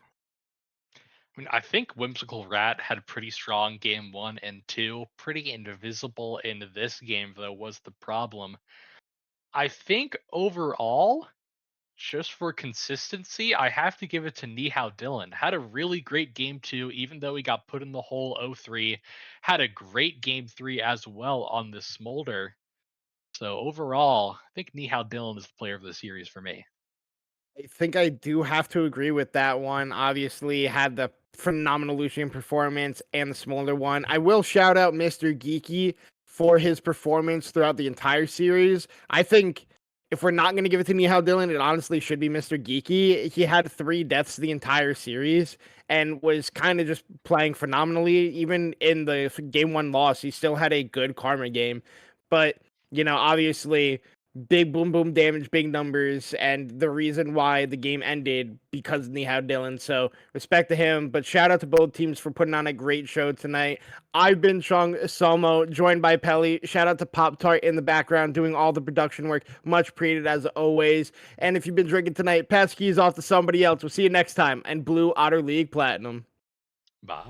I mean, I think Whimsical Rat had a pretty strong game 1 and 2. Pretty invisible in this game, though, was the problem. I think overall, just for consistency, I have to give it to Nihao Dylan. Had a really great game 2, even though he got put in the hole 0-3. Had a great game 3 as well on the Smolder. So overall, I think Nihao Dylan is the player of the series for me. I think I do have to agree with that one. Obviously, had the phenomenal Lucian performance and the Smolder one. I will shout out Mr. Geeky for his performance throughout the entire series. I think if we're not going to give it to Nihao Dylan, it honestly should be Mr. Geeky. He had 3 deaths the entire series and was kind of just playing phenomenally. Even in the game 1 loss, he still had a good karma game. But, obviously, big boom boom damage, big numbers, and the reason why the game ended because of Nihao Dylan. So respect to him, but shout out to both teams for putting on a great show tonight. I've been Chung Somo, joined by Pelly. Shout out to Pop Tart in the background doing all the production work. Much appreciated as always. And if you've been drinking tonight, pass keys off to somebody else. We'll see you next time. And Blue Otter League Platinum. Bye.